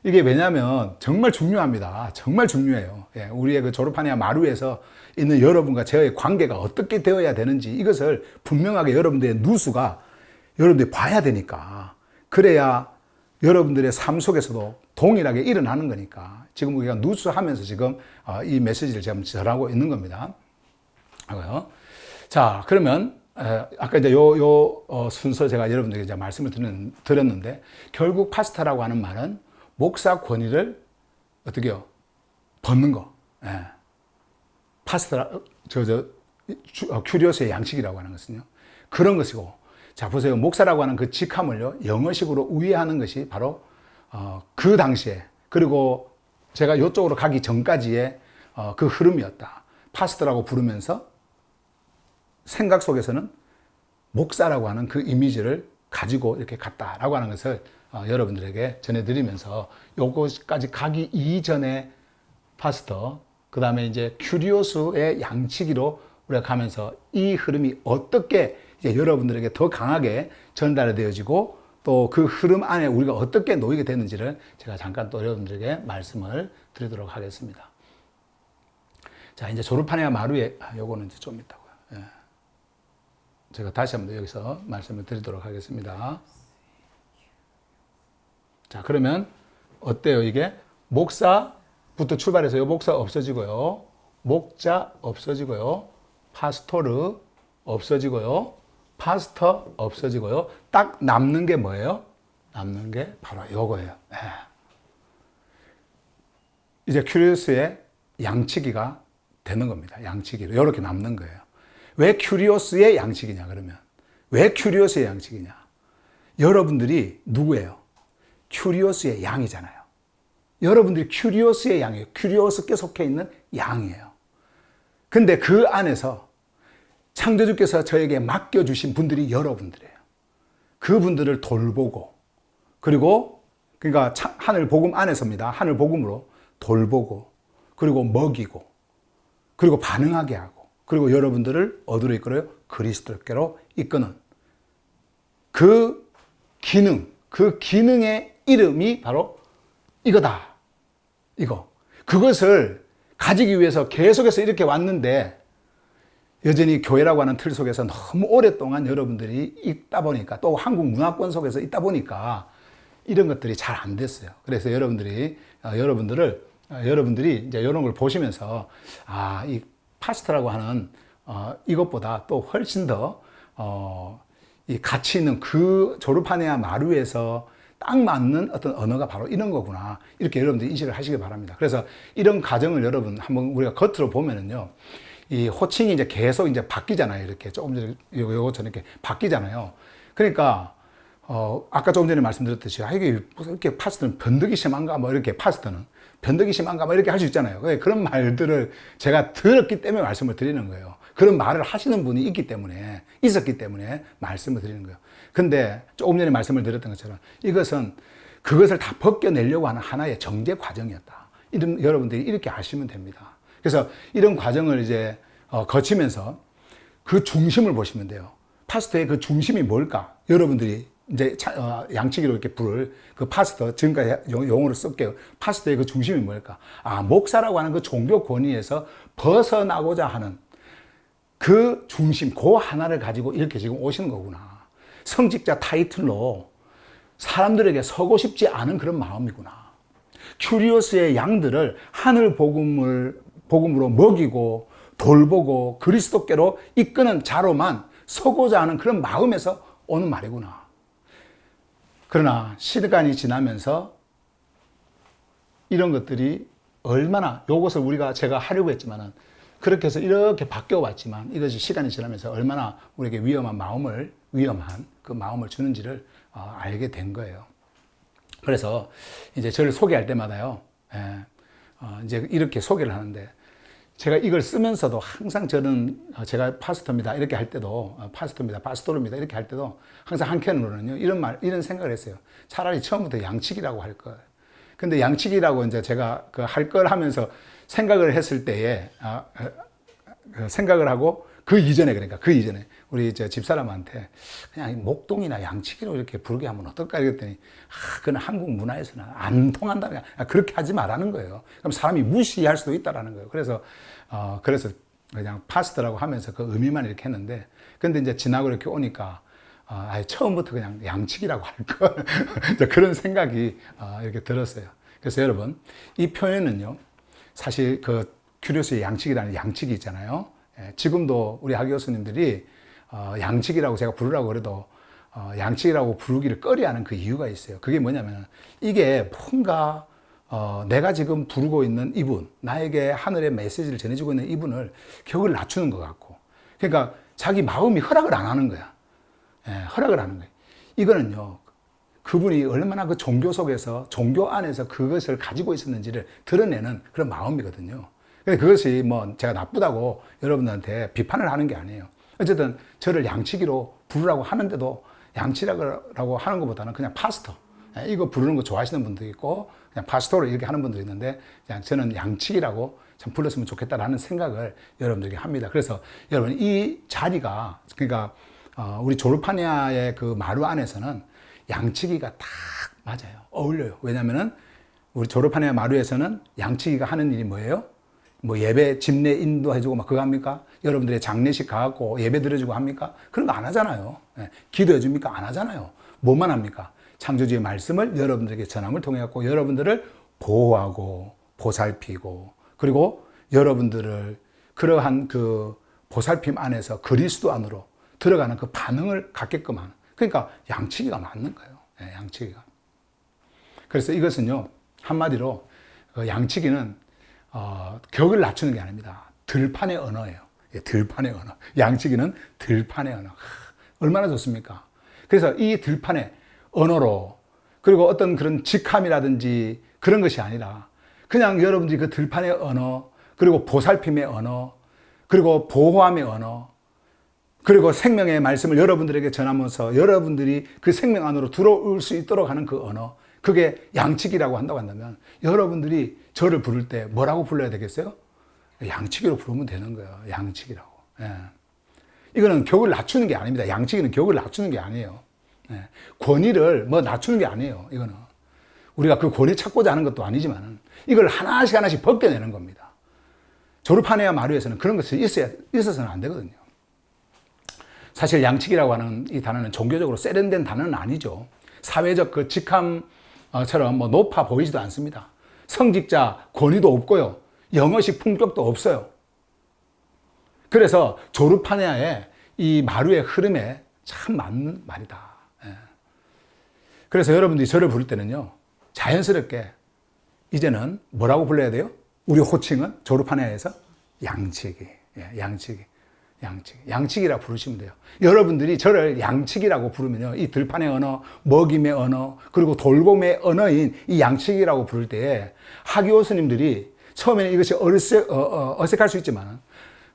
이게 왜냐하면 정말 중요합니다. 정말 중요해요. 예, 우리의 그 조르파니아 마루에서 있는 여러분과 저의 관계가 어떻게 되어야 되는지, 이것을 분명하게 여러분들의 누수가 여러분들이 봐야 되니까, 그래야 여러분들의 삶 속에서도 동일하게 일어나는 거니까, 지금 우리가 누수하면서 지금 이 메시지를 지금 전하고 있는 겁니다. 자, 그러면 아까 이제 순서 제가 여러분들에게 이제 말씀을 드렸는데, 결국 파스타라고 하는 말은 목사 권위를 어떻게요? 벗는 거. 예. 큐리오스의 양식이라고 하는 것은요, 그런 것이고, 자, 보세요. 목사라고 하는 그 직함을요, 영어식으로 우회하는 것이 바로 그 당시에, 그리고 제가 이쪽으로 가기 전까지의 그 흐름이었다. 파스터라고 부르면서 생각 속에서는 목사라고 하는 그 이미지를 가지고 이렇게 갔다라고 하는 것을 여러분들에게 전해드리면서, 요거까지 가기 이전에 파스터, 그 다음에 이제 큐리오스의 양치기로 우리가 가면서 이 흐름이 어떻게 이제 여러분들에게 더 강하게 전달되어지고 또 그 흐름 안에 우리가 어떻게 놓이게 되는지를 제가 잠깐 또 여러분들에게 말씀을 드리도록 하겠습니다. 자, 이제 조르파네아 마루에, 요거는 이제 좀 있다고요. 예. 제가 다시 한번 여기서 말씀을 드리도록 하겠습니다. 자, 그러면 어때요? 이게 목사부터 출발해서 요 목사 없어지고요. 목자 없어지고요. 파스토르 없어지고요. 파스터 없어지고요. 딱 남는 게 뭐예요? 남는 게 바로 요거예요. 네. 이제 큐리오스의 양치기가 되는 겁니다. 양치기로. 이렇게 남는 거예요. 왜 큐리오스의 양치기냐, 그러면. 왜 큐리오스의 양치기냐? 여러분들이 누구예요? 큐리오스의 양이잖아요. 여러분들이 큐리오스의 양이에요. 큐리오스께 속해 있는 양이에요. 근데 그 안에서 창조주께서 저에게 맡겨주신 분들이 여러분들이에요. 그분들을 돌보고, 그리고, 그러니까 하늘 복음 안에서입니다. 하늘 복음으로 돌보고, 그리고 먹이고, 그리고 반응하게 하고, 그리고 여러분들을 어디로 이끌어요? 그리스도께로 이끄는 그 기능, 그 기능의 이름이 바로 이거다. 이거. 그것을 가지기 위해서 계속해서 이렇게 왔는데, 여전히 교회라고 하는 틀 속에서 너무 오랫동안 여러분들이 있다 보니까, 또 한국 문화권 속에서 있다 보니까 이런 것들이 잘 안 됐어요. 그래서 여러분들이 이제 이런 걸 보시면서, 아, 이 파스터라고 하는 이것보다 또 훨씬 더 이 가치 있는 그 조르파네아 마루에서 딱 맞는 어떤 언어가 바로 이런 거구나. 이렇게 여러분들이 인식을 하시기 바랍니다. 그래서 이런 과정을 여러분 한번 우리가 겉으로 보면은요, 이 호칭이 이제 계속 이제 바뀌잖아요. 이렇게 조금 전에 요거처럼 이렇게 바뀌잖아요. 그러니까 아까 조금 전에 말씀드렸듯이, 이게 이렇게 파스터는 변덕이 심한가, 뭐 이렇게 파스터는 변덕이 심한가, 뭐 이렇게 할 수 있잖아요. 그런 말들을 제가 들었기 때문에 말씀을 드리는 거예요. 그런 말을 하시는 분이 있었기 때문에 말씀을 드리는 거예요. 근데 조금 전에 말씀을 드렸던 것처럼 이것은 그것을 다 벗겨내려고 하는 하나의 정제 과정이었다. 여러분들이 이렇게 아시면 됩니다. 그래서 이런 과정을 이제 거치면서 그 중심을 보시면 돼요. 파스터의 그 중심이 뭘까? 여러분들이 이제 양치기로 이렇게 부를 그 파스터, 지금까지 용어를 쓸게요. 파스터의 그 중심이 뭘까? 아, 목사라고 하는 그 종교 권위에서 벗어나고자 하는 그 중심, 그 하나를 가지고 이렇게 지금 오시는 거구나. 성직자 타이틀로 사람들에게 서고 싶지 않은 그런 마음이구나. 큐리오스의 양들을 하늘 복음으로 먹이고 돌보고 그리스도께로 이끄는 자로만 서고자 하는 그런 마음에서 오는 말이구나. 그러나 시간이 지나면서 이런 것들이 얼마나, 요것을 제가 하려고 했지만은, 그렇게 해서 이렇게 바뀌어 왔지만 이것이 시간이 지나면서 얼마나 우리에게 위험한 그 마음을 주는지를 알게 된 거예요. 그래서 이제 저를 소개할 때마다요, 이제 이렇게 소개를 하는데, 제가 이걸 쓰면서도 항상 저는 제가 파스터입니다 이렇게 할 때도, 파스토르입니다 이렇게 할 때도 항상 한켠으로는요, 이런 생각을 했어요. 차라리 처음부터 양치기라고 할 걸. 근데 양치기라고 이제 제가 그 할 걸 하면서 생각을 했을 때에, 생각을 하고 그 이전에 우리 집사람한테 그냥 목동이나 양치기로 이렇게 부르게 하면 어떨까 그랬더니, 그건 한국 문화에서는 안 통한다. 그렇게 하지 말라는 거예요. 그럼 사람이 무시할 수도 있다라는 거예요. 그래서 그냥 파스터라고 하면서 그 의미만 이렇게 했는데, 근데 이제 지나고 이렇게 오니까 처음부터 그냥 양치기라고 할 걸. 그런 생각이 이렇게 들었어요. 그래서 여러분, 이 표현은요, 사실 그 큐리오스의 양치기라는 양치기 있잖아요. 지금도 우리 학 교수님들이 양치기라고 제가 부르라고 그래도 양치기라고 부르기를 꺼려하는 그 이유가 있어요. 그게 뭐냐면, 이게 뭔가 내가 지금 부르고 있는 이분, 나에게 하늘의 메시지를 전해주고 있는 이분을 격을 낮추는 것 같고, 그러니까 자기 마음이 허락을 안 하는 거야. 허락을 하는 거예요. 이거는요, 그분이 얼마나 그 종교 속에서, 종교 안에서 그것을 가지고 있었는지를 드러내는 그런 마음이거든요. 근데 그것이 뭐 제가 나쁘다고 여러분들한테 비판을 하는 게 아니에요. 어쨌든 저를 양치기로 부르라고 하는데도, 양치라고 하는 것보다는 그냥 파스터, 이거 부르는 거 좋아하시는 분도 있고 그냥 파스토로 이렇게 하는 분도 있는데, 그냥 저는 양치기라고 참 불렀으면 좋겠다라는 생각을 여러분들에게 합니다. 그래서 여러분, 이 자리가, 그러니까 우리 조르파니아의 그 마루 안에서는 양치기가 딱 맞아요. 어울려요. 왜냐면은 우리 졸업한 애 마루에서는 양치기가 하는 일이 뭐예요? 뭐 예배 집례 인도해주고 막 그거 합니까? 여러분들의 장례식 가갖고 예배 드려주고 합니까? 그런 거 안 하잖아요. 예. 기도해줍니까? 안 하잖아요. 뭐만 합니까? 창조주의 말씀을 여러분들에게 전함을 통해 갖고 여러분들을 보호하고 보살피고 그리고 여러분들을 그러한 그 보살핌 안에서 그리스도 안으로 들어가는 그 반응을 갖게끔 하는. 그러니까 양치기가 맞는 거예요. 예, 양치기가. 그래서 이것은요, 한마디로 양치기는 격을 낮추는 게 아닙니다. 들판의 언어예요. 예, 들판의 언어. 양치기는 들판의 언어. 얼마나 좋습니까? 그래서 이 들판의 언어로 그리고 어떤 그런 직함이라든지 그런 것이 아니라 그냥 여러분들이 그 들판의 언어 그리고 보살핌의 언어 그리고 보호함의 언어 그리고 생명의 말씀을 여러분들에게 전하면서 여러분들이 그 생명 안으로 들어올 수 있도록 하는 그 언어 그게 양치기라고 한다고 한다면 여러분들이 저를 부를 때 뭐라고 불러야 되겠어요? 양치기로 부르면 되는 거예요. 양치기라고. 예. 이거는 격을 낮추는 게 아닙니다. 양치기는 격을 낮추는 게 아니에요. 예. 권위를 뭐 낮추는 게 아니에요. 이거는. 우리가 그 권위 찾고자 하는 것도 아니지만 이걸 하나씩 하나씩 벗겨내는 겁니다. 졸업한 애와 마루에서는 그런 것이 있어서는 안 되거든요. 사실 양치기라고 하는 이 단어는 종교적으로 세련된 단어는 아니죠. 사회적 그 직함처럼 뭐 높아 보이지도 않습니다. 성직자 권위도 없고요. 영어식 품격도 없어요. 그래서 졸업한 애의 이 마루의 흐름에 참 맞는 말이다. 예. 그래서 여러분들이 저를 부를 때는요. 자연스럽게 이제는 뭐라고 불러야 돼요? 우리 호칭은 졸업한 애에서 양치기. 예, 양치기. 양치기라고 부르시면 돼요. 여러분들이 저를 양치기라고 부르면요. 이 들판의 언어, 먹임의 언어, 그리고 돌봄의 언어인 이 양치기라고 부를 때 학교 스님들이 처음에는 이것이 어색할 수 있지만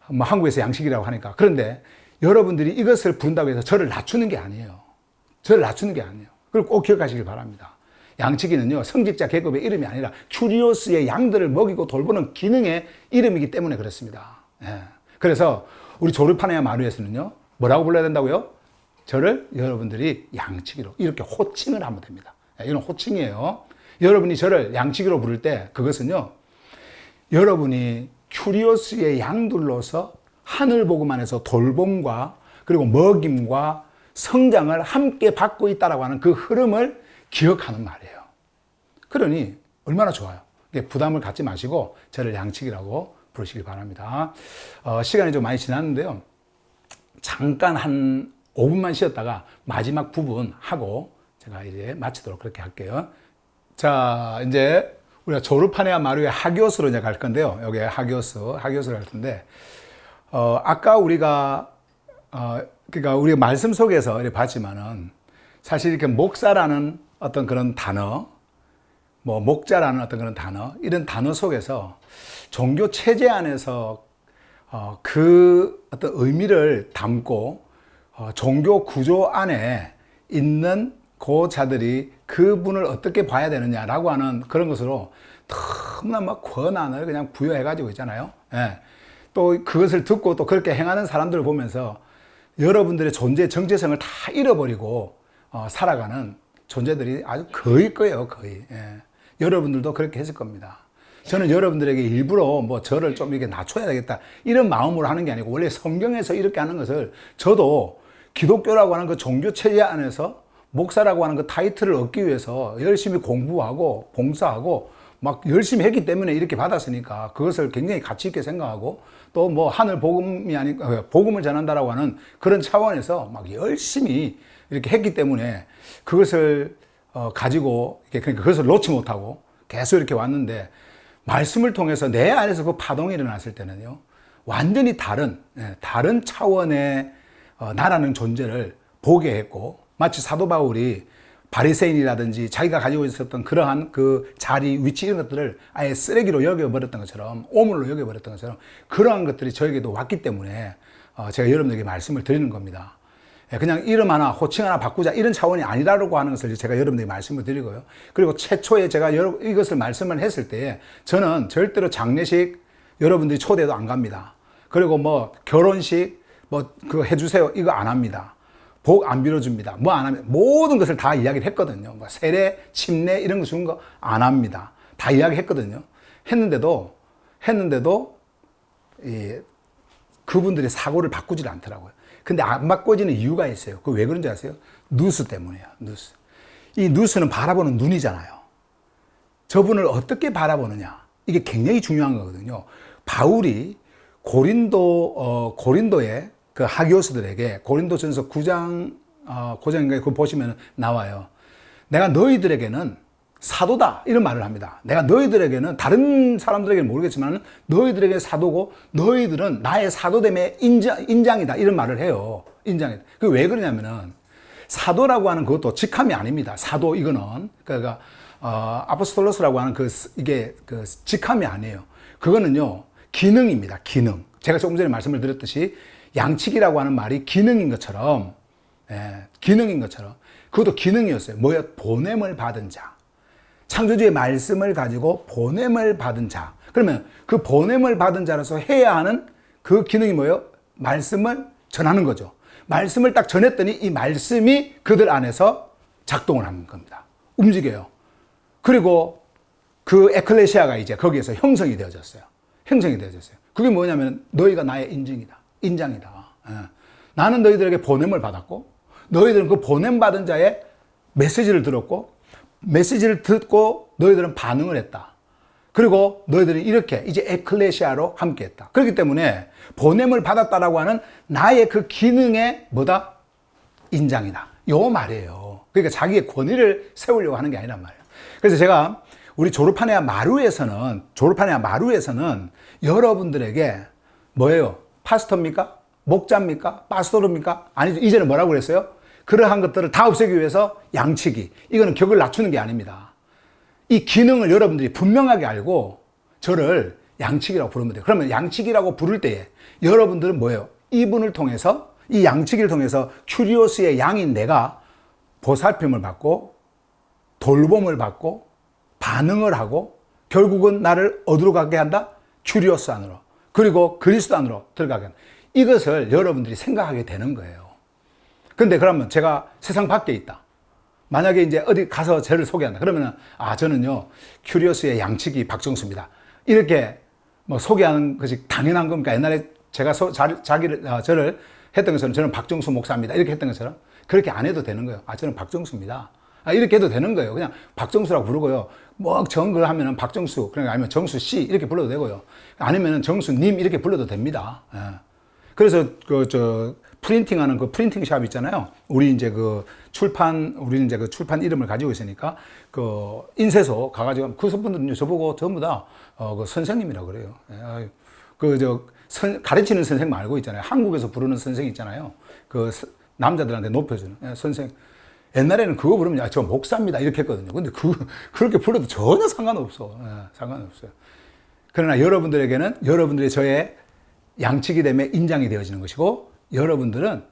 뭐 한국에서 양치기라고 하니까 그런데 여러분들이 이것을 부른다고 해서 저를 낮추는 게 아니에요. 저를 낮추는 게 아니에요. 그걸 꼭 기억하시길 바랍니다. 양치기는요, 성직자 계급의 이름이 아니라 큐리오스의 양들을 먹이고 돌보는 기능의 이름이기 때문에 그렇습니다. 예. 그래서 우리 졸업한 애와 마루에서는요, 뭐라고 불러야 된다고요? 저를 여러분들이 양치기로 이렇게 호칭을 하면 됩니다. 예, 이건 호칭이에요. 여러분이 저를 양치기로 부를 때 그것은요, 여러분이 큐리오스의 양들로서 하늘 복음 안에서 돌봄과 그리고 먹임과 성장을 함께 받고 있다라고 하는 그 흐름을 기억하는 말이에요. 그러니 얼마나 좋아요. 부담을 갖지 마시고 저를 양치기라고 부르시길 바랍니다. 시간이 좀 많이 지났는데요. 잠깐 한 5분만 쉬었다가 마지막 부분 하고 제가 이제 마치도록 그렇게 할게요. 자, 이제 우리가 졸업한 애와 마루의 하교수로 이제 갈 건데요. 여기 하교수로 갈 텐데, 아까 우리가, 그러니까 우리가 말씀 속에서 이렇게 봤지만은 사실 이렇게 목사라는 어떤 그런 단어, 뭐 목자라는 어떤 그런 단어, 이런 단어 속에서 종교 체제 안에서 그 어떤 의미를 담고 종교 구조 안에 있는 그 자들이 그분을 어떻게 봐야 되느냐라고 하는 그런 것으로 너무나 막 권한을 그냥 부여해가지고 있잖아요. 예. 또 그것을 듣고 또 그렇게 행하는 사람들을 보면서 여러분들의 존재의 정체성을 다 잃어버리고 살아가는 존재들이 아주 거의 거예요, 거의. 예. 여러분들도 그렇게 했을 겁니다. 저는 여러분들에게 일부러 뭐 저를 좀 이렇게 낮춰야 되겠다 이런 마음으로 하는 게 아니고 원래 성경에서 이렇게 하는 것을 저도 기독교라고 하는 그 종교 체제 안에서 목사라고 하는 그 타이틀을 얻기 위해서 열심히 공부하고 봉사하고 막 열심히 했기 때문에 이렇게 받았으니까 그것을 굉장히 가치 있게 생각하고 또 뭐 하늘 복음이 아니고 복음을 전한다라고 하는 그런 차원에서 막 열심히 이렇게 했기 때문에 그것을 가지고 그러니까 그것을 놓지 못하고 계속 이렇게 왔는데 말씀을 통해서 내 안에서 그 파동이 일어났을 때는요 완전히 다른 차원의 나라는 존재를 보게 했고 마치 사도 바울이 바리새인이라든지 자기가 가지고 있었던 그러한 그 자리, 위치 이런 것들을 아예 쓰레기로 여겨버렸던 것처럼 오물로 여겨버렸던 것처럼 그러한 것들이 저에게도 왔기 때문에 제가 여러분들에게 말씀을 드리는 겁니다. 그냥 이름 하나, 호칭 하나 바꾸자 이런 차원이 아니라고 하는 것을 제가 여러분들에게 말씀을 드리고요. 그리고 최초에 제가 이것을 말씀을 했을 때 저는 절대로 장례식 여러분들이 초대도 안 갑니다. 그리고 뭐 결혼식 뭐 그거 해주세요 이거 안 합니다. 복 안 빌어줍니다. 뭐 안 하면 모든 것을 다 이야기를 했거든요. 뭐 세례, 침례 이런 거 주는 거 안 합니다. 다 이야기했거든요. 했는데도 그분들의 사고를 바꾸질 않더라고요. 근데 안 바꿔지는 이유가 있어요. 그 왜 그런지 아세요? 누수 때문이에요. 누수. 이 누수는 바라보는 눈이잖아요. 저분을 어떻게 바라보느냐. 이게 굉장히 중요한 거거든요. 바울이 고린도의 그 하기오스들에게 고린도전서 9장, 9장인가요? 그거 보시면 나와요. 내가 너희들에게는 사도다. 이런 말을 합니다. 내가 너희들에게는 다른 사람들에게는 모르겠지만 너희들에게 사도고 너희들은 나의 사도됨의 인장이다. 이런 말을 해요. 인장이다. 그게 왜 그러냐면은 사도라고 하는 그것도 직함이 아닙니다. 사도 이거는 그러니까 아포스톨로스라고 하는 이게 직함이 아니에요. 그거는요 기능입니다. 기능. 제가 조금 전에 말씀을 드렸듯이 양치기라고 하는 말이 기능인 것처럼, 기능인 것처럼 그것도 기능이었어요. 뭐야? 보냄을 받은 자. 창조주의 말씀을 가지고 보냄을 받은 자. 그러면 그 보냄을 받은 자로서 해야 하는 그 기능이 뭐예요? 말씀을 전하는 거죠. 말씀을 딱 전했더니 이 말씀이 그들 안에서 작동을 하는 겁니다. 움직여요. 그리고 그 에클레시아가 이제 거기에서 형성이 되어졌어요. 형성이 되어졌어요. 그게 뭐냐면 너희가 나의 인장이다. 나는 너희들에게 보냄을 받았고 너희들은 그 보냄 받은 자의 메시지를 들었고 메시지를 듣고 너희들은 반응을 했다. 그리고 너희들은 이렇게 이제 에클레시아로 함께 했다. 그렇기 때문에 보냄을 받았다라고 하는 나의 그 기능의 뭐다? 인장이다. 요 말이에요. 그러니까 자기의 권위를 세우려고 하는 게 아니란 말이에요. 그래서 제가 우리 졸업하네야 마루에서는 여러분들에게 뭐예요? 파스터입니까? 목자입니까? 파스토르입니까? 아니죠. 이제는 뭐라고 그랬어요? 그러한 것들을 다 없애기 위해서 양치기. 이거는 격을 낮추는 게 아닙니다. 이 기능을 여러분들이 분명하게 알고 저를 양치기라고 부르면 돼요. 그러면 양치기라고 부를 때에 여러분들은 뭐예요? 이분을 통해서, 이 양치기를 통해서 큐리오스의 양인 내가 보살핌을 받고 돌봄을 받고 반응을 하고 결국은 나를 어디로 가게 한다? 큐리오스 안으로. 그리고 그리스도 안으로 들어가게 한다. 이것을 여러분들이 생각하게 되는 거예요. 근데 그러면 제가 세상 밖에 있다. 만약에 이제 어디 가서 저를 소개한다. 그러면은, 저는요, 큐리오스의 양치기 박정수입니다. 이렇게 뭐 소개하는 것이 당연한 겁니까? 옛날에 제가 저를 했던 것처럼 저는 박정수 목사입니다. 이렇게 했던 것처럼 그렇게 안 해도 되는 거예요. 저는 박정수입니다. 이렇게 해도 되는 거예요. 그냥 박정수라고 부르고요. 뭐 정글 하면은 박정수, 그러니까 아니면 정수 씨 이렇게 불러도 되고요. 아니면은 정수님 이렇게 불러도 됩니다. 그래서 프린팅하는 그 프린팅 샵 있잖아요. 우리 이제 우리는 이제 그 출판 이름을 가지고 있으니까 그 인쇄소 가가지고 그 분들은 저보고 전부 다 그 선생님이라고 그래요. 가르치는 선생 말고 있잖아요. 한국에서 부르는 선생 있잖아요. 그 남자들한테 높여주는 선생. 옛날에는 그거 부르면 저 목사입니다 이렇게 했거든요. 근데 그렇게 불러도 전혀 상관없어. 상관없어요. 그러나 여러분들에게는 여러분들이 저의 양치기 됨에 인장이 되어지는 것이고 여러분들은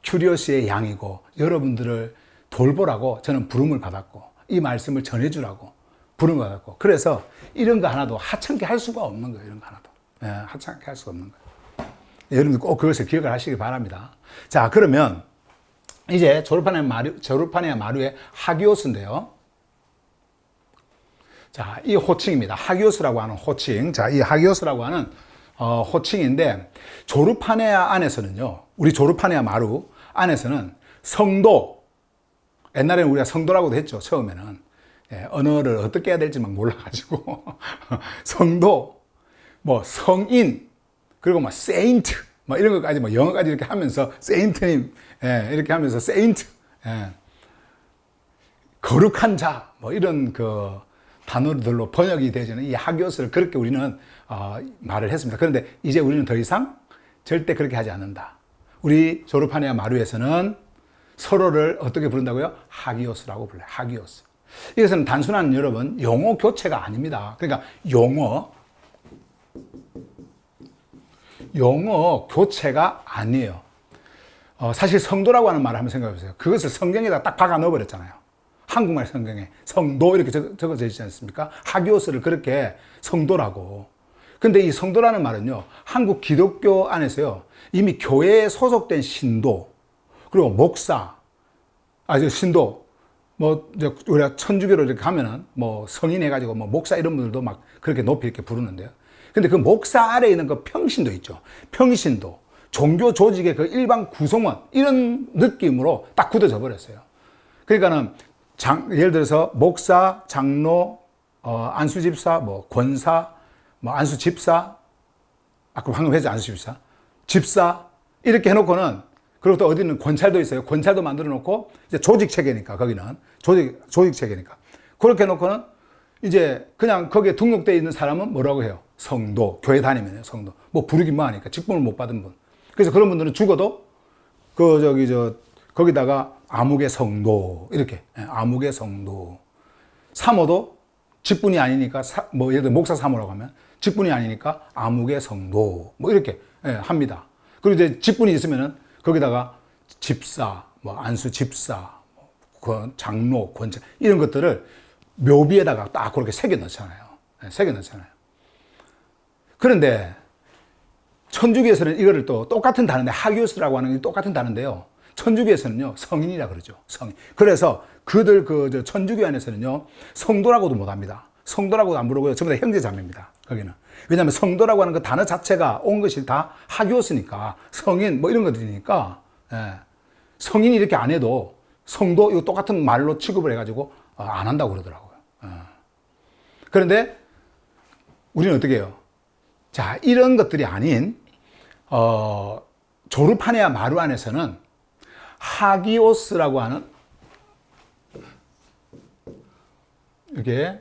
큐리오스의 양이고 여러분들을 돌보라고 저는 부름을 받았고 이 말씀을 전해주라고 부름을 받았고 그래서 이런 거 하나도 하찮게 할 수가 없는 거예요. 이런 거 하나도. 하찮게 할 수가 없는 거예요. 여러분들 꼭 그것을 기억을 하시기 바랍니다. 자, 그러면 이제 졸업하네야 마루의 하기오스인데요. 자, 이 호칭입니다. 하기오스라고 하는 호칭. 자, 이 하기오스라고 하는 호칭인데 조르파네아 안에서는요. 우리 조르파네아 마루 안에서는 성도, 옛날에는 우리가 성도라고도 했죠. 처음에는 언어를 어떻게 해야 될지 막 몰라가지고 성도, 뭐 성인, 그리고 뭐 세인트, 뭐 이런 것까지 뭐 영어까지 이렇게 하면서 세인트님 이렇게 하면서 세인트, 거룩한 자, 뭐 이런 그 단어들로 번역이 되어지는 이 하기오스를 그렇게 우리는 말을 했습니다. 그런데 이제 우리는 더 이상 절대 그렇게 하지 않는다. 우리 조르파네아 마루에서는 서로를 어떻게 부른다고요? 하기오스라고 불러요. 하기오스. 이것은 단순한 여러분 용어 교체가 아닙니다. 그러니까 용어 교체가 아니에요. 사실 성도라고 하는 말을 한번 생각해 보세요. 그것을 성경에다 딱 박아 넣어버렸잖아요. 한국말 성경에 성도 이렇게 적어져 있지 않습니까? 하기오스를 그렇게 성도라고. 근데 이 성도라는 말은요, 한국 기독교 안에서요, 이미 교회에 소속된 신도, 그리고 목사, 신도, 뭐, 우리가 천주교로 이렇게 가면은, 뭐, 성인 해가지고, 뭐, 목사 이런 분들도 막 그렇게 높이 이렇게 부르는데요. 근데 그 목사 아래에 있는 그 평신도 있죠. 평신도, 종교 조직의 그 일반 구성원, 이런 느낌으로 딱 굳어져 버렸어요. 그러니까는, 예를 들어서, 목사, 장로, 안수집사, 뭐, 권사, 뭐, 안수집사, 아까 방금 했죠, 안수집사. 집사, 이렇게 해놓고는, 그리고 또 어디는 권찰도 있어요. 권찰도 만들어 놓고, 이제 조직 체계니까, 거기는. 조직 체계니까. 그렇게 해놓고는, 이제 그냥 거기에 등록되어 있는 사람은 뭐라고 해요? 성도. 교회 다니면요, 성도. 뭐 부르긴 뭐 하니까. 직분을 못 받은 분. 그래서 그런 분들은 죽어도, 거기다가 암흑의 성도. 이렇게. 암흑의 성도. 사모도 직분이 아니니까, 예를 들어 목사 사모라고 하면, 직분이 아니니까 암흑의 성도. 뭐 이렇게 합니다. 그리고 이제 직분이 있으면은, 거기다가 집사, 뭐 안수 집사, 장로, 권자 이런 것들을 묘비에다가 딱 그렇게 새겨 넣잖아요. 새겨 넣잖아요. 그런데 천주교에서는 이거를 또 똑같은 단어인데 하기오스라고 하는 게 똑같은 단어인데요. 천주교에서는요 성인이라 그러죠. 성인. 그래서 그들 천주교 안에서는요 성도라고도 못합니다. 성도라고도 안 부르고요. 전부 다 형제자매입니다. 거기는. 왜냐하면 성도라고 하는 그 단어 자체가 온 것이 다 하기오스니까 성인 뭐 이런 것들이니까 성인이 이렇게 안 해도 성도 이거 똑같은 말로 취급을 해가지고 안 한다고 그러더라고요. 그런데 우리는 어떻게 해요? 자, 이런 것들이 아닌 조르파네아 마루 안에서는 하기오스라고 하는 이렇게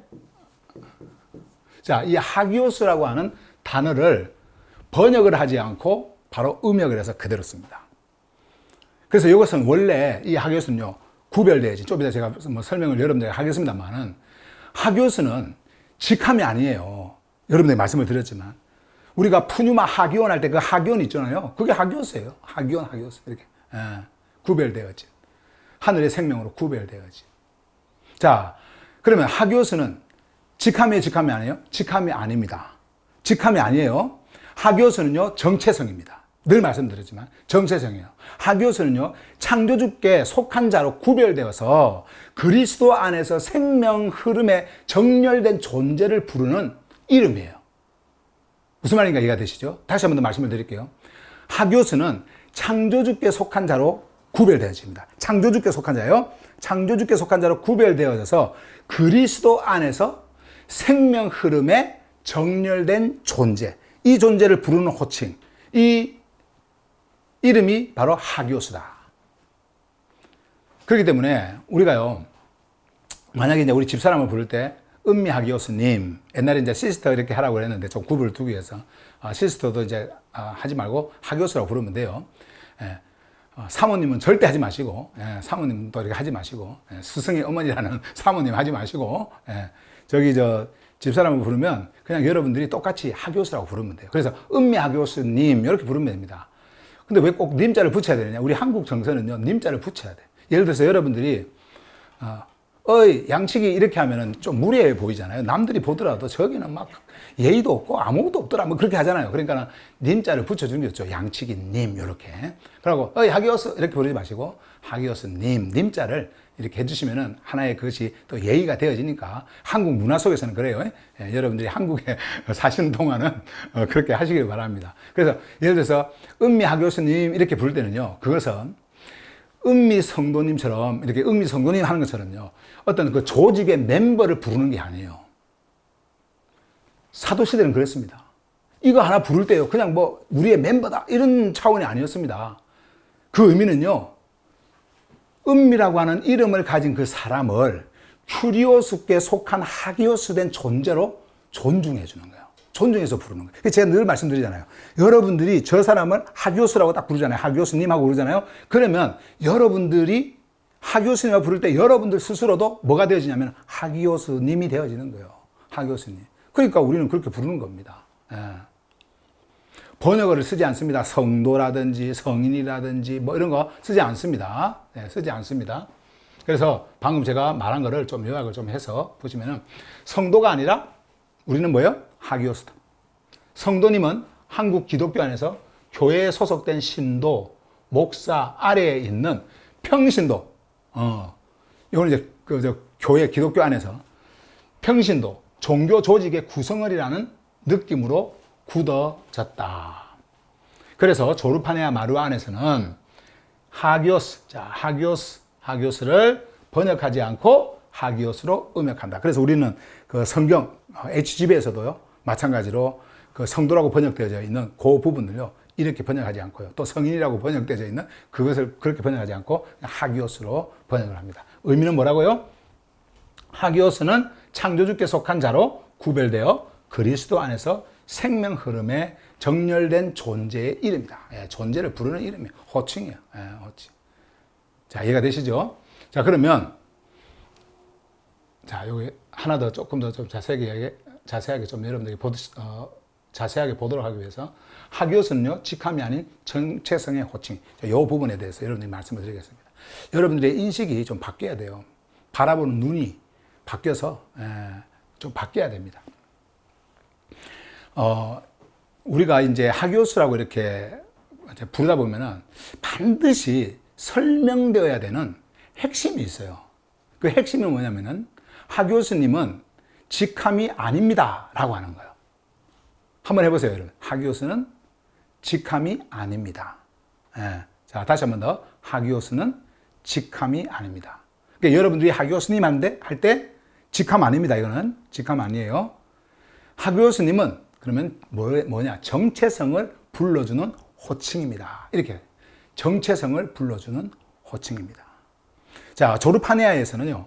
자, 이 하기오스라고 하는 단어를 번역을 하지 않고 바로 음역을 해서 그대로 씁니다. 그래서 이것은 원래 이 하기오스는요, 구별돼야지. 좀 이따 제가 뭐 설명을 여러분들에게 하겠습니다만은, 하기오스는 직함이 아니에요. 여러분들이 말씀을 드렸지만, 우리가 푸뉴마 하기온 할 때 그 하기온 있잖아요. 그게 하기오스예요. 하기오스. 이렇게. 구별되어진. 하늘의 생명으로 구별되어진. 자, 그러면 하기오스는 직함이 아니에요? 직함이 아닙니다. 직함이 아니에요. 하기오스는요, 정체성입니다. 늘 말씀드렸지만, 정체성이에요. 하기오스는요, 창조주께 속한 자로 구별되어서 그리스도 안에서 생명 흐름에 정렬된 존재를 부르는 이름이에요. 무슨 말인가 이해가 되시죠? 다시 한 번 더 말씀을 드릴게요. 하기오스는 창조주께 속한 자로 구별되어집니다. 창조주께 속한 자요. 창조주께 속한 자로 구별되어져서 그리스도 안에서 생명 흐름에 정렬된 존재, 이 존재를 부르는 호칭, 이 이름이 바로 하기오스다. 그렇기 때문에 우리가요, 만약에 이제 우리 집사람을 부를 때 은미 하기오스님, 옛날에 이제 시스터 이렇게 하라고 했는데 좀 구분을 두기 위해서 시스터도 이제 하지 말고 하기오스라고 부르면 돼요. 사모님은 절대 하지 마시고, 사모님도 이렇게 하지 마시고, 스승의 어머니라는 사모님 하지 마시고, 집사람을 부르면 그냥 여러분들이 똑같이 하기오스라고 부르면 돼요. 그래서 은미 하기오스님 이렇게 부르면 됩니다. 근데 왜 꼭 님자를 붙여야 되느냐? 우리 한국 정서는요, 님자를 붙여야 돼. 예를 들어서 여러분들이, 양치기 이렇게 하면은 좀 무례해 보이잖아요. 남들이 보더라도 저기는 막 예의도 없고 아무것도 없더라. 뭐 그렇게 하잖아요. 그러니까 님자를 붙여주는 게 좋죠. 양치기님, 이렇게. 그러고, 하기오스 이렇게 부르지 마시고, 하기오스님, 님자를 이렇게 해주시면은 하나의 그것이 또 예의가 되어지니까 한국 문화 속에서는 그래요. 여러분들이 한국에 사시는 동안은 그렇게 하시길 바랍니다. 그래서 예를 들어서 은미 하기오스님 이렇게 부를 때는요, 그것은 은미 성도님처럼 이렇게 은미 성도님 하는 것처럼요, 어떤 그 조직의 멤버를 부르는 게 아니에요. 사도시대는 그랬습니다. 이거 하나 부를 때요, 그냥 뭐 우리의 멤버다 이런 차원이 아니었습니다. 그 의미는요, 은미라고 하는 이름을 가진 그 사람을 큐리오스께 속한 하기오스 된 존재로 존중해 주는 거예요. 존중해서 부르는 거예요. 제가 늘 말씀드리잖아요. 여러분들이 저 사람을 하기오스라고 딱 부르잖아요. 하기오스님하고 부르잖아요. 그러면 여러분들이 하기오스님하고 부를 때 여러분들 스스로도 뭐가 되어지냐면 하기오스님이 되어지는 거예요. 하기오스님. 그러니까 우리는 그렇게 부르는 겁니다. 번역어를 쓰지 않습니다. 성도라든지 성인이라든지 뭐 이런 거 쓰지 않습니다. 쓰지 않습니다. 그래서 방금 제가 말한 거를 좀 요약을 좀 해서 보시면은, 성도가 아니라 우리는 뭐예요? 하기오스다. 성도님은 한국 기독교 안에서 교회에 소속된 신도, 목사 아래에 있는 평신도, 이거는 이제 교회, 기독교 안에서 평신도, 종교 조직의 구성원이라는 느낌으로 굳어졌다. 그래서 조르파네아 마루 안에서는 하기오스를 번역하지 않고 하기오스로 음역한다. 그래서 우리는 그 성경, HGB에서도요, 마찬가지로 그 성도라고 번역되어져 있는 그 부분을요, 이렇게 번역하지 않고요. 또 성인이라고 번역되어져 있는 그것을 그렇게 번역하지 않고 하기오스로 번역을 합니다. 의미는 뭐라고요? 하기오스는 창조주께 속한 자로 구별되어 그리스도 안에서 생명 흐름에 정렬된 존재의 이름이다. 존재를 부르는 이름이에요. 호칭이에요. 호칭. 자, 이해가 되시죠? 자, 그러면 자, 여기 하나 더 조금 더 좀 자세하게 좀 여러분들이 자세하게 보도록 하기 위해서 하기오스는요, 직함이 아닌 정체성의 호칭. 이 부분에 대해서 여러분들이 말씀을 드리겠습니다. 여러분들의 인식이 좀 바뀌어야 돼요. 바라보는 눈이 바뀌어서 좀 바뀌어야 됩니다. 우리가 이제 하기오스라고 이렇게 부르다 보면은 반드시 설명되어야 되는 핵심이 있어요. 그 핵심은 뭐냐면은 하기오스님은 직함이 아닙니다 라고 하는 거예요. 한번 해보세요, 여러분. 하기오스는 직함이 아닙니다. 자, 다시 한번 더. 하기오스는 직함이 아닙니다. 그러니까 여러분들이 하기오스님 할 때 직함 아닙니다. 이거는 직함 아니에요. 하기오스님은 그러면 뭐냐? 정체성을 불러주는 호칭입니다. 이렇게 정체성을 불러주는 호칭입니다. 자, 조르파네아에서는요,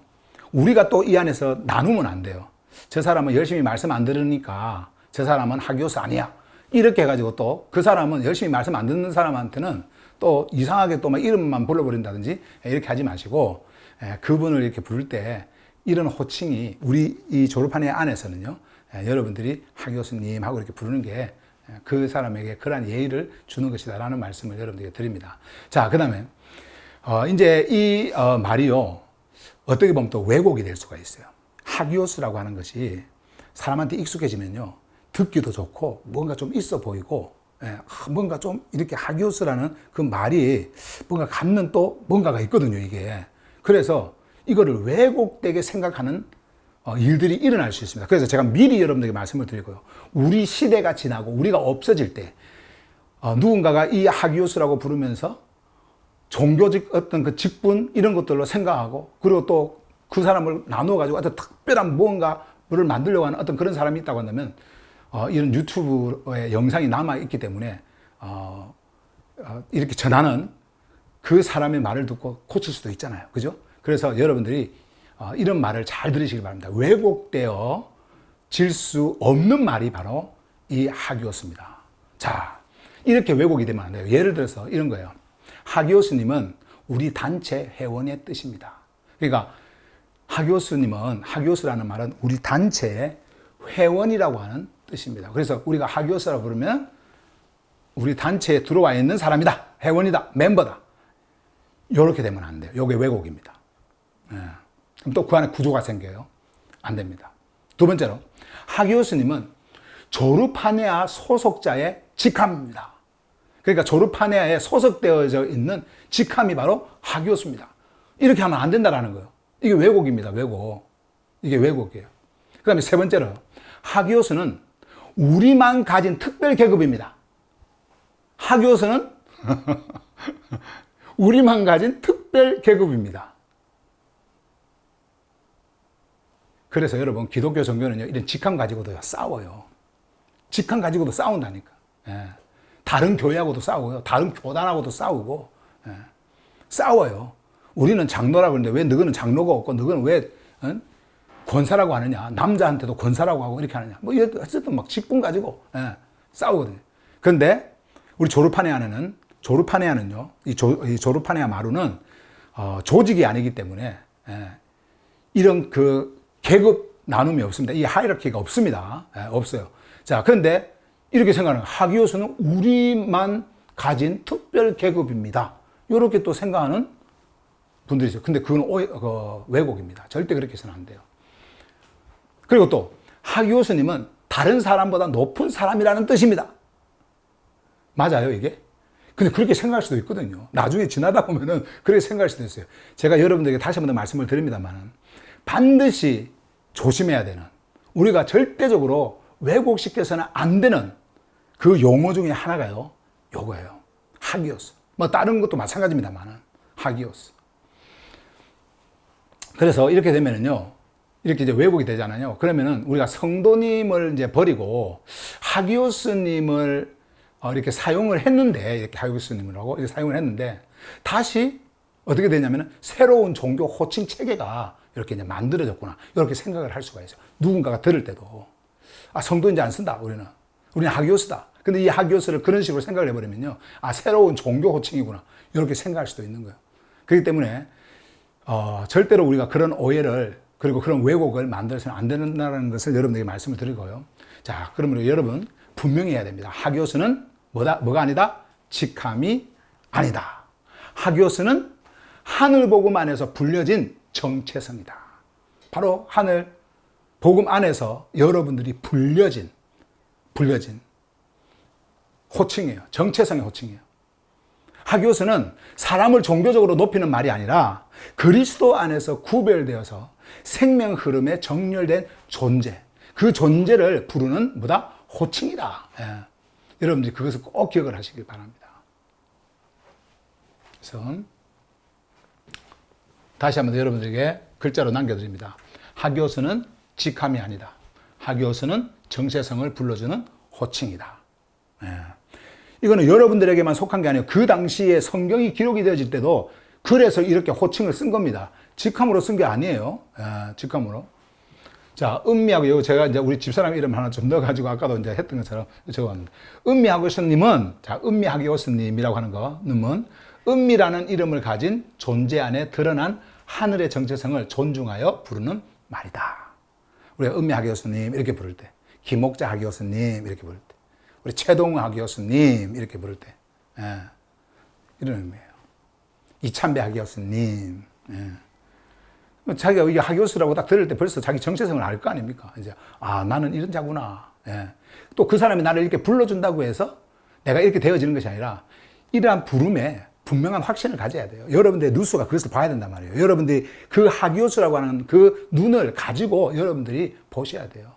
우리가 또 이 안에서 나누면 안 돼요. 저 사람은 열심히 말씀 안 들으니까 저 사람은 하기오스 아니야. 이렇게 해가지고 또 그 사람은 열심히 말씀 안 듣는 사람한테는 또 이상하게 또 막 이름만 불러버린다든지 이렇게 하지 마시고, 그분을 이렇게 부를 때 이런 호칭이 우리 이 조르파네아 안에서는요, 여러분들이 하기오스님 하고 이렇게 부르는 게 그 사람에게 그러한 예의를 주는 것이다라는 말씀을 여러분들에게 드립니다. 자, 그 다음에 이제 이 말이요, 어떻게 보면 또 왜곡이 될 수가 있어요. 하기오스라고 하는 것이 사람한테 익숙해지면요, 듣기도 좋고 뭔가 좀 있어 보이고, 뭔가 좀 이렇게 하기오스라는 그 말이 뭔가 갖는 또 뭔가가 있거든요, 이게. 그래서 이거를 왜곡되게 생각하는 일들이 일어날 수 있습니다. 그래서 제가 미리 여러분들에게 말씀을 드리고요. 우리 시대가 지나고 우리가 없어질 때 누군가가 이 하기오스라고 부르면서 종교적 어떤 그 직분 이런 것들로 생각하고, 그리고 또 그 사람을 나누어 가지고 어떤 특별한 무언가를 만들려고 하는 어떤 그런 사람이 있다고 한다면 이런 유튜브에 영상이 남아 있기 때문에 이렇게 전하는 그 사람의 말을 듣고 고칠 수도 있잖아요. 그죠? 그래서 여러분들이 이런 말을 잘 들으시기 바랍니다. 왜곡되어 질 수 없는 말이 바로 이 하기오스입니다. 자, 이렇게 왜곡이 되면 안 돼요. 예를 들어서 이런 거예요. 하기오스님은 우리 단체 회원의 뜻입니다. 그러니까 하기오스라는 말은 우리 단체의 회원이라고 하는 뜻입니다. 그래서 우리가 하기오스라고 부르면 우리 단체에 들어와 있는 사람이다, 회원이다, 멤버다, 이렇게 되면 안 돼요. 이게 왜곡입니다. 그럼 또 그 안에 구조가 생겨요. 안 됩니다. 두 번째로, 하기오스님은 조르파네아 소속자의 직함입니다. 그러니까 조르파네아에 소속되어져 있는 직함이 바로 하기오스입니다. 이렇게 하면 안 된다라는 거예요. 이게 왜곡입니다. 왜곡. 이게 왜곡이에요. 그 다음에 세 번째로, 하기오스는 우리만 가진 특별 계급입니다. 하기오스는 우리만 가진 특별 계급입니다. 그래서 여러분, 기독교 종교는요, 이런 직함 가지고도 싸워요. 직함 가지고도 싸운다니까. 다른 교회하고도 싸우고요. 다른 교단하고도 싸우고, 싸워요. 우리는 장로라고 하는데 왜 너희는 장로가 없고 너희는 왜 권사라고 하느냐. 남자한테도 권사라고 하고 이렇게 하느냐. 뭐 어쨌든 막 직분 가지고 싸우거든요. 그런데 우리 조르파네아는요, 이 조르파네아 마루는 조직이 아니기 때문에 이런 그 계급 나눔이 없습니다. 이 하이라키가 없습니다. 없어요. 자, 그런데 이렇게 생각하는 거예요. 하기오스는 우리만 가진 특별 계급입니다. 이렇게 또 생각하는 분들이 있어요. 근데 그건 왜곡입니다. 절대 그렇게 해서는 안 돼요. 그리고 또 하기오스님은 다른 사람보다 높은 사람이라는 뜻입니다. 맞아요, 이게? 근데 그렇게 생각할 수도 있거든요. 나중에 지나다 보면은 그렇게 생각할 수도 있어요. 제가 여러분들에게 다시 한 번 더 말씀을 드립니다만 반드시 조심해야 되는, 우리가 절대적으로 왜곡시켜서는 안 되는 그 용어 중에 하나가요, 요거예요. 하기오스. 뭐 다른 것도 마찬가지입니다만 하기오스. 그래서 이렇게 되면은요, 이렇게 이제 왜곡이 되잖아요. 그러면은 우리가 성도님을 이제 버리고 하기오스님을 이렇게 사용을 했는데, 이렇게 하기오스님을 하고 이렇게 사용을 했는데, 다시 어떻게 되냐면은 새로운 종교 호칭 체계가 이렇게 이제 만들어졌구나, 이렇게 생각을 할 수가 있어요. 누군가가 들을 때도 성도 이제 안 쓴다, 우리는 하기오스다. 근데 이 하기오스를 그런 식으로 생각을 해버리면요, 새로운 종교 호칭이구나, 이렇게 생각할 수도 있는 거예요. 그렇기 때문에 절대로 우리가 그런 오해를, 그리고 그런 왜곡을 만들어서는 안 된다는 것을 여러분에게 말씀을 드리고요. 자, 그러면 여러분 분명히 해야 됩니다. 하기오스는 뭐가 아니다? 직함이 아니다. 하기오스는 하늘 복음 안에서 불려진 정체성이다. 바로 하늘 복음 안에서 여러분들이 불려진 호칭이에요. 정체성의 호칭이에요. 하기오스는 사람을 종교적으로 높이는 말이 아니라 그리스도 안에서 구별되어서 생명 흐름에 정렬된 존재, 그 존재를 부르는 뭐다? 호칭이다. 예. 여러분들이 그것을 꼭 기억을 하시길 바랍니다. 그래서 다시 한번 여러분들에게 글자로 남겨드립니다. 하기오스는 직함이 아니다. 하기오스는 정체성을 불러주는 호칭이다. 예. 이거는 여러분들에게만 속한 게 아니에요. 그 당시에 성경이 기록이 되어질 때도 그래서 이렇게 호칭을 쓴 겁니다. 직함으로 쓴 게 아니에요. 직함으로. 자, 은미하고, 제가 이제 우리 집사람 이름 하나 좀 넣어가지고 아까도 이제 했던 것처럼 적었는데, 은미하기오스님은, 자, 은미하기오스님이라고 하는 거는 은미라는 이름을 가진 존재 안에 드러난 하늘의 정체성을 존중하여 부르는 말이다. 우리가 은미하기오스님 이렇게 부를 때, 김옥자 하기오스님 이렇게 부를 때, 우리 최동우 하기오스님 이렇게 부를 때, 이런 의미예요. 이찬배 하기오스님. 자기가 이게 하기오스라고 딱 들을 때 벌써 자기 정체성을 알 거 아닙니까? 이제, 나는 이런 자구나. 또 그 사람이 나를 이렇게 불러준다고 해서 내가 이렇게 되어지는 것이 아니라 이러한 부름에 분명한 확신을 가져야 돼요. 여러분들의 누수가 그것을 봐야 된단 말이에요. 여러분들이 그 하기오스라고 하는 그 눈을 가지고 여러분들이 보셔야 돼요.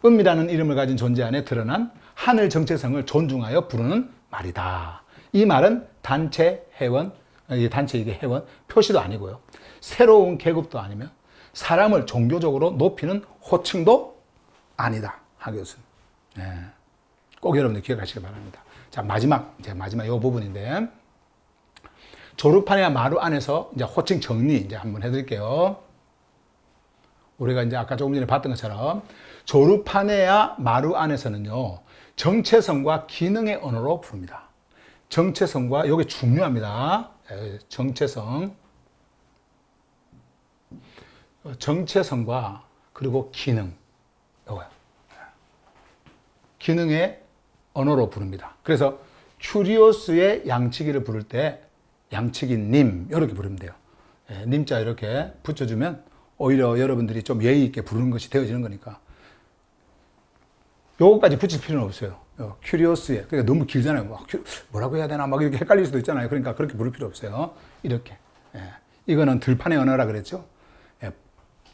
은미라는 이름을 가진 존재 안에 드러난 하늘 정체성을 존중하여 부르는 말이다. 이 말은 단체 회원, 이게 회원 표시도 아니고요. 새로운 계급도 아니며 사람을 종교적으로 높이는 호칭도 아니다. 하기오스는. 꼭 여러분들 기억하시기 바랍니다. 자, 마지막 이 부분인데, 조르파네아 마루 안에서 이제 호칭 정리 이제 한번 해드릴게요. 우리가 이제 아까 조금 전에 봤던 것처럼 조르파네아 마루 안에서는요, 정체성과 기능의 언어로 부릅니다. 정체성과, 이게 중요합니다. 정체성과 그리고 기능, 이거요. 기능의 언어로 부릅니다. 그래서 큐리오스의 양치기를 부를 때 양치기님 이렇게 부르면 돼요. 님자 이렇게 붙여주면 오히려 여러분들이 좀 예의 있게 부르는 것이 되어지는 거니까. 요거까지 붙일 필요는 없어요. 큐리오스의, 그러니까 너무 길잖아요. 뭐라고 해야 되나 막 이렇게 헷갈릴 수도 있잖아요. 그러니까 그렇게 부를 필요 없어요. 이렇게. 이거는 들판의 언어라 그랬죠.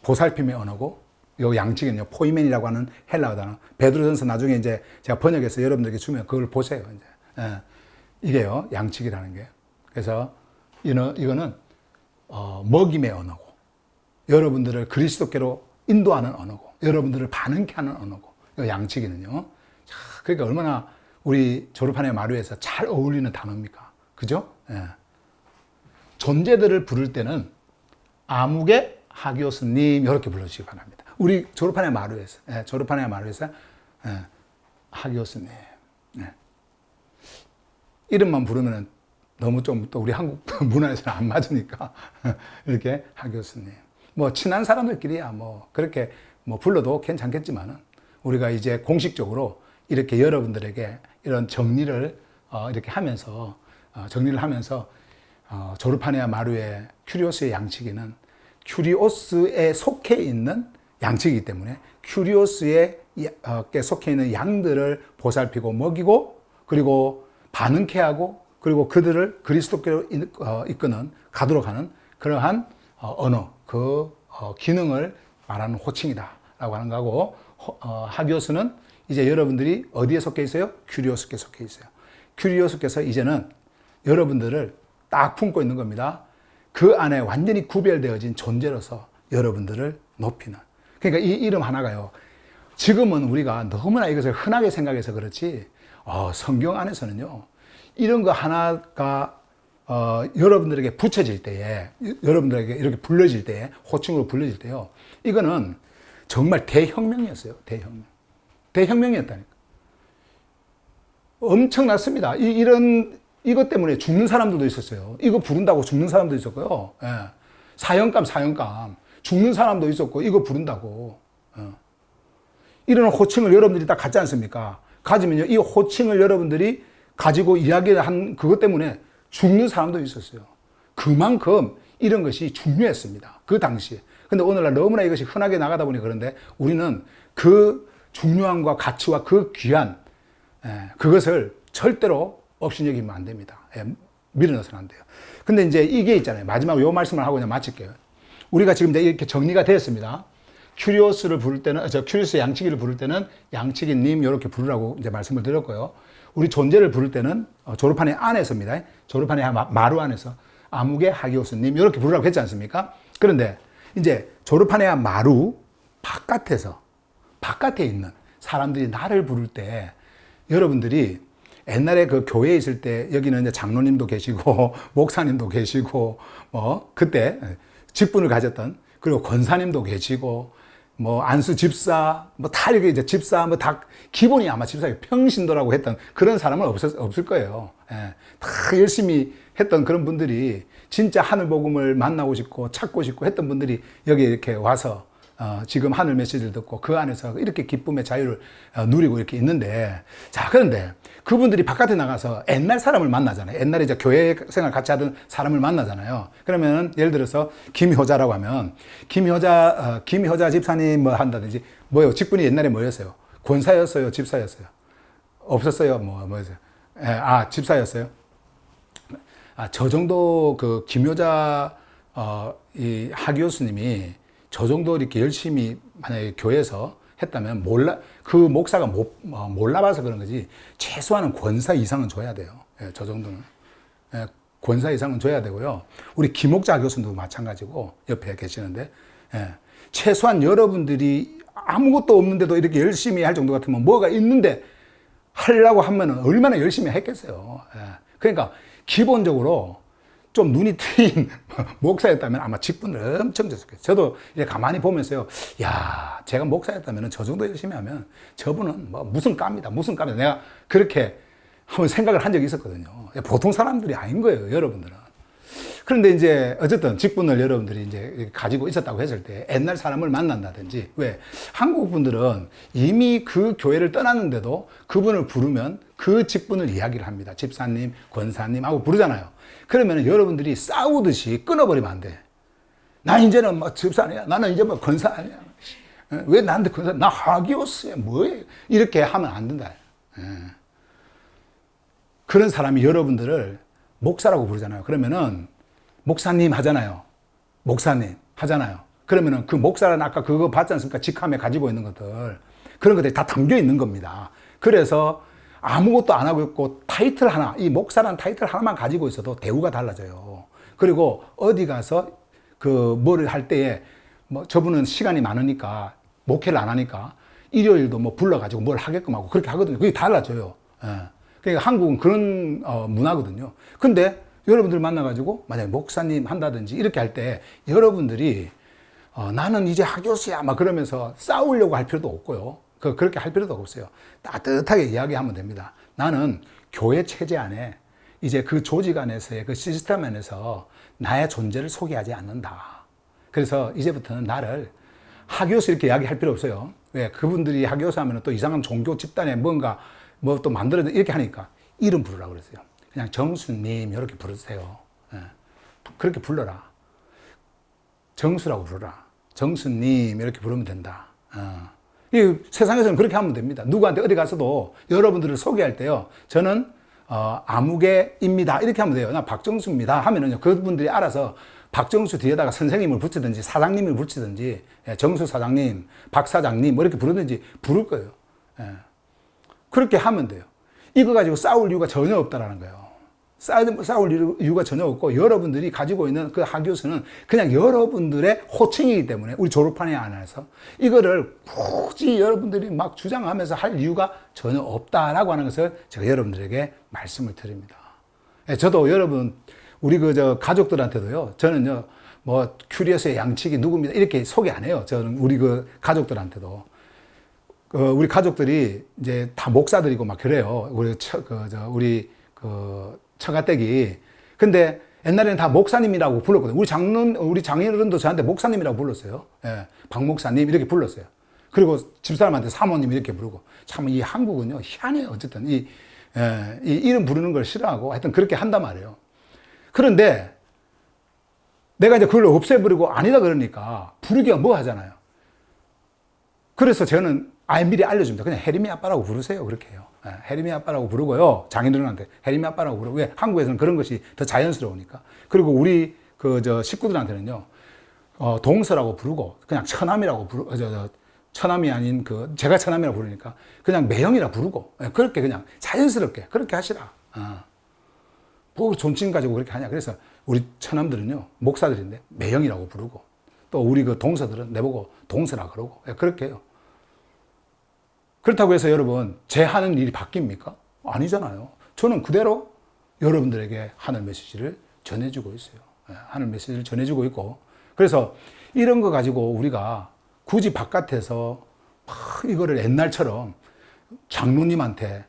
보살핌의 언어고, 요 양치기는요, 포이멘이라고 하는 헬라어 단어. 베드로전서 나중에 이제 제가 번역해서 여러분들에게 주면 그걸 보세요. 이제. 이게요, 양치기라는 게. 그래서 이거는 먹임의 언어고, 여러분들을 그리스도께로 인도하는 언어고, 여러분들을 반응케 하는 언어고, 양치기는요. 자, 그러니까 얼마나 우리 조르파네 마루에서 잘 어울리는 단어입니까? 그죠? 존재들을 부를 때는 아무개 하기오스님 이렇게 불러주시기 바랍니다. 우리 조르파네 마루에서, 하기오스님. 이름만 부르면 너무 좀 또 우리 한국 문화에서는 안 맞으니까 이렇게 하기오스님. 뭐 친한 사람들끼리야 뭐 그렇게 뭐 불러도 괜찮겠지만은, 우리가 이제 공식적으로 이렇게 여러분들에게 이런 정리를 이렇게 하면서 조르파네아 마루의 큐리오스의 양치기는 큐리오스에 속해 있는 양치기이기 때문에 큐리오스에 속해 있는 양들을 보살피고 먹이고, 그리고 반응케 하고 그리고 그들을 그리스도께로 이끄는 가도록 하는 그러한 언어, 기능을 말하는 호칭이다라고 하는 거고, 하기오스는 이제 여러분들이 어디에 속해 있어요? 큐리오스께 속해 있어요. 큐리오스께서 이제는 여러분들을 딱 품고 있는 겁니다. 그 안에 완전히 구별되어진 존재로서 여러분들을 높이는. 그러니까 이 이름 하나가요. 지금은 우리가 너무나 이것을 흔하게 생각해서 그렇지, 성경 안에서는요, 이런 거 하나가 여러분들에게 붙여질 때에, 여러분들에게 이렇게 불러질 때에, 호칭으로 불러질 때요, 이거는 정말 대혁명이었어요. 대혁명이었다니까. 엄청났습니다. 이것 때문에 죽는 사람들도 있었어요. 이거 부른다고 죽는 사람도 있었고요. 예. 사형감. 죽는 사람도 있었고, 이거 부른다고. 이런 호칭을 여러분들이 다 갖지 않습니까? 가지면요, 이 호칭을 여러분들이 가지고 이야기한 그것 때문에 죽는 사람도 있었어요. 그만큼 이런 것이 중요했습니다. 그 당시에. 근데 오늘날 너무나 이것이 흔하게 나가다 보니 그런데 우리는 그 중요함과 가치와 그 귀한, 그것을 절대로 업신여기면 안 됩니다. 밀어넣어서는 안 돼요. 근데 이제 이게 있잖아요. 마지막으로 요 말씀을 하고 그냥 마칠게요. 우리가 지금 이제 이렇게 정리가 되었습니다. 큐리오스를 부를 때는, 큐리오스 양치기를 부를 때는 양치기님 이렇게 부르라고 이제 말씀을 드렸고요. 우리 존재를 부를 때는 조르파네 안에서입니다. 조르파네 마루 안에서 아무개 하기오스님 이렇게 부르라고 했지 않습니까? 그런데 이제 조르파네아 마루 바깥에 있는 사람들이 나를 부를 때 여러분들이 옛날에 그 교회에 있을 때 여기는 이제 장로님도 계시고 목사님도 계시고 그때 직분을 가졌던 그리고 권사님도 계시고 안수 집사 다 이렇게 이제 집사 다 기본이 아마 집사의 평신도라고 했던 그런 사람은 없을 거예요. 예. 다 열심히 했던 그런 분들이 진짜 하늘 복음을 만나고 싶고 찾고 싶고 했던 분들이 여기 이렇게 와서 지금 하늘 메시지를 듣고 그 안에서 이렇게 기쁨의 자유를 누리고 이렇게 있는데, 자, 그런데 그분들이 바깥에 나가서 옛날 사람을 만나잖아요. 옛날에 이제 교회 생활 같이 하던 사람을 만나잖아요. 그러면 예를 들어서 김효자라고 하면 김효자 집사님 한다든지 직분이 옛날에 뭐였어요? 권사였어요? 집사였어요? 없었어요? 뭐였어요? 집사였어요? 저 정도 그 김효자 이 하기오스님이 저 정도 이렇게 열심히 만약에 교회에서 했다면 그 목사가 몰라봐서 그런 거지, 최소한은 권사 이상은 줘야 돼요. 예, 저 정도는. 예, 권사 이상은 줘야 되고요. 우리 김옥자 교수님도 마찬가지고, 옆에 계시는데, 최소한 여러분들이 아무것도 없는데도 이렇게 열심히 할 정도 같으면 뭐가 있는데 하려고 하면은 얼마나 열심히 했겠어요. 그러니까 기본적으로 좀 눈이 트인 목사였다면 아마 직분을 엄청 졌을 거예요. 저도 이제 가만히 보면서요, 야, 제가 목사였다면 저 정도 열심히 하면 저분은 무슨 깜이다. 내가 그렇게 한번 생각을 한 적이 있었거든요. 보통 사람들이 아닌 거예요, 여러분들은. 그런데 이제 어쨌든 직분을 여러분들이 이제 가지고 있었다고 했을 때 옛날 사람을 만난다든지, 왜? 한국 분들은 이미 그 교회를 떠났는데도 그분을 부르면 그 직분을 이야기를 합니다. 집사님, 권사님 하고 부르잖아요. 그러면 여러분들이 싸우듯이 끊어버리면 안 돼. 나 이제는 집사 아니야. 나는 이제 권사 아니야. 왜 나한테 권사? 나 하기오스야. 뭐해? 이렇게 하면 안 된다. 그런 사람이 여러분들을 목사라고 부르잖아요. 그러면은 목사님 하잖아요. 목사님 하잖아요. 그러면은 그 목사는 아까 그거 봤지 않습니까? 직함에 가지고 있는 것들. 그런 것들이 다 담겨 있는 겁니다. 그래서 아무것도 안 하고 있고 타이틀 하나, 이 목사라는 타이틀 하나만 가지고 있어도 대우가 달라져요. 그리고 어디 가서 뭐를 할 때에 저분은 시간이 많으니까 목회를 안 하니까 일요일도 불러가지고 뭘 하게끔 하고 그렇게 하거든요. 그게 달라져요. 그러니까 한국은 그런 문화거든요. 근데 여러분들 만나가지고 만약에 목사님 한다든지 이렇게 할 때 여러분들이 나는 이제 하교수야 그러면서 싸우려고 할 필요도 없고요. 그렇게 할 필요도 없어요. 따뜻하게 이야기하면 됩니다. 나는 교회 체제 안에 이제 그 조직 안에서의 그 시스템 안에서 나의 존재를 소개하지 않는다. 그래서 이제부터는 나를 하교수 이렇게 이야기할 필요 없어요. 왜? 그분들이 하교수 하면 또 이상한 종교 집단에 뭔가 또 만들어서 이렇게 하니까 이름 부르라고 그랬어요. 그냥 정수님 이렇게 부르세요. 그렇게 불러라. 정수라고 부르라. 정수님 이렇게 부르면 된다. 이 세상에서는 그렇게 하면 됩니다. 누구한테 어디 가서도 여러분들을 소개할 때요. 저는 아무개입니다. 이렇게 하면 돼요. 나 박정수입니다. 하면은요, 그분들이 알아서 박정수 뒤에다가 선생님을 붙이든지 사장님을 붙이든지, 예, 정수 사장님, 박 사장님, 뭐 이렇게 부르든지 부를 거예요. 예. 그렇게 하면 돼요. 이거 가지고 싸울 이유가 전혀 없다라는 거예요. 싸울 이유가 전혀 없고, 여러분들이 가지고 있는 그 하교수는 그냥 여러분들의 호칭이기 때문에, 우리 졸업반에 안에서 이거를 굳이 여러분들이 막 주장하면서 할 이유가 전혀 없다라고 하는 것을 제가 여러분들에게 말씀을 드립니다. 예, 저도 여러분, 우리 가족들한테도요, 저는요, 뭐, 큐리어스의 양치기 누구입니다. 이렇게 소개 안 해요. 저는 우리 가족들한테도. 우리 가족들이 이제 다 목사들이고 막 그래요. 우리 처가댁이. 근데 옛날에는 다 목사님이라고 불렀거든요. 우리 장인어른도 저한테 목사님이라고 불렀어요. 예, 박 목사님 이렇게 불렀어요. 그리고 집사람한테 사모님 이렇게 부르고. 참 이 한국은요, 희한해요. 어쨌든 이 이름 부르는 걸 싫어하고 하여튼 그렇게 한단 말이에요. 그런데 내가 이제 그걸 없애버리고 아니다 그러니까 부르기가 뭐 하잖아요. 그래서 저는 아예 미리 알려줍니다. 그냥 혜림이 아빠라고 부르세요. 그렇게 해요. 혜림이 아빠라고 부르고요. 장인어른한테 혜림이 아빠라고 부르고. 왜? 한국에서는 그런 것이 더 자연스러우니까. 그리고 우리 식구들한테는요, 동서라고 부르고, 그냥 처남이라고 처남이 아닌 제가 처남이라고 부르니까 그냥 매형이라 부르고, 그렇게 그냥 자연스럽게 그렇게 하시라. 뭐 존칭 가지고 그렇게 하냐. 그래서 우리 처남들은요, 목사들인데 매형이라고 부르고, 또 우리 동서들은 내보고 동서라 그러고, 그렇게 해요. 그렇다고 해서 여러분, 제 하는 일이 바뀝니까? 아니잖아요. 저는 그대로 여러분들에게 하늘 메시지를 전해주고 있어요. 하늘 메시지를 전해주고 있고. 그래서 이런 거 가지고 우리가 굳이 바깥에서 막 이거를 옛날처럼 장로님한테,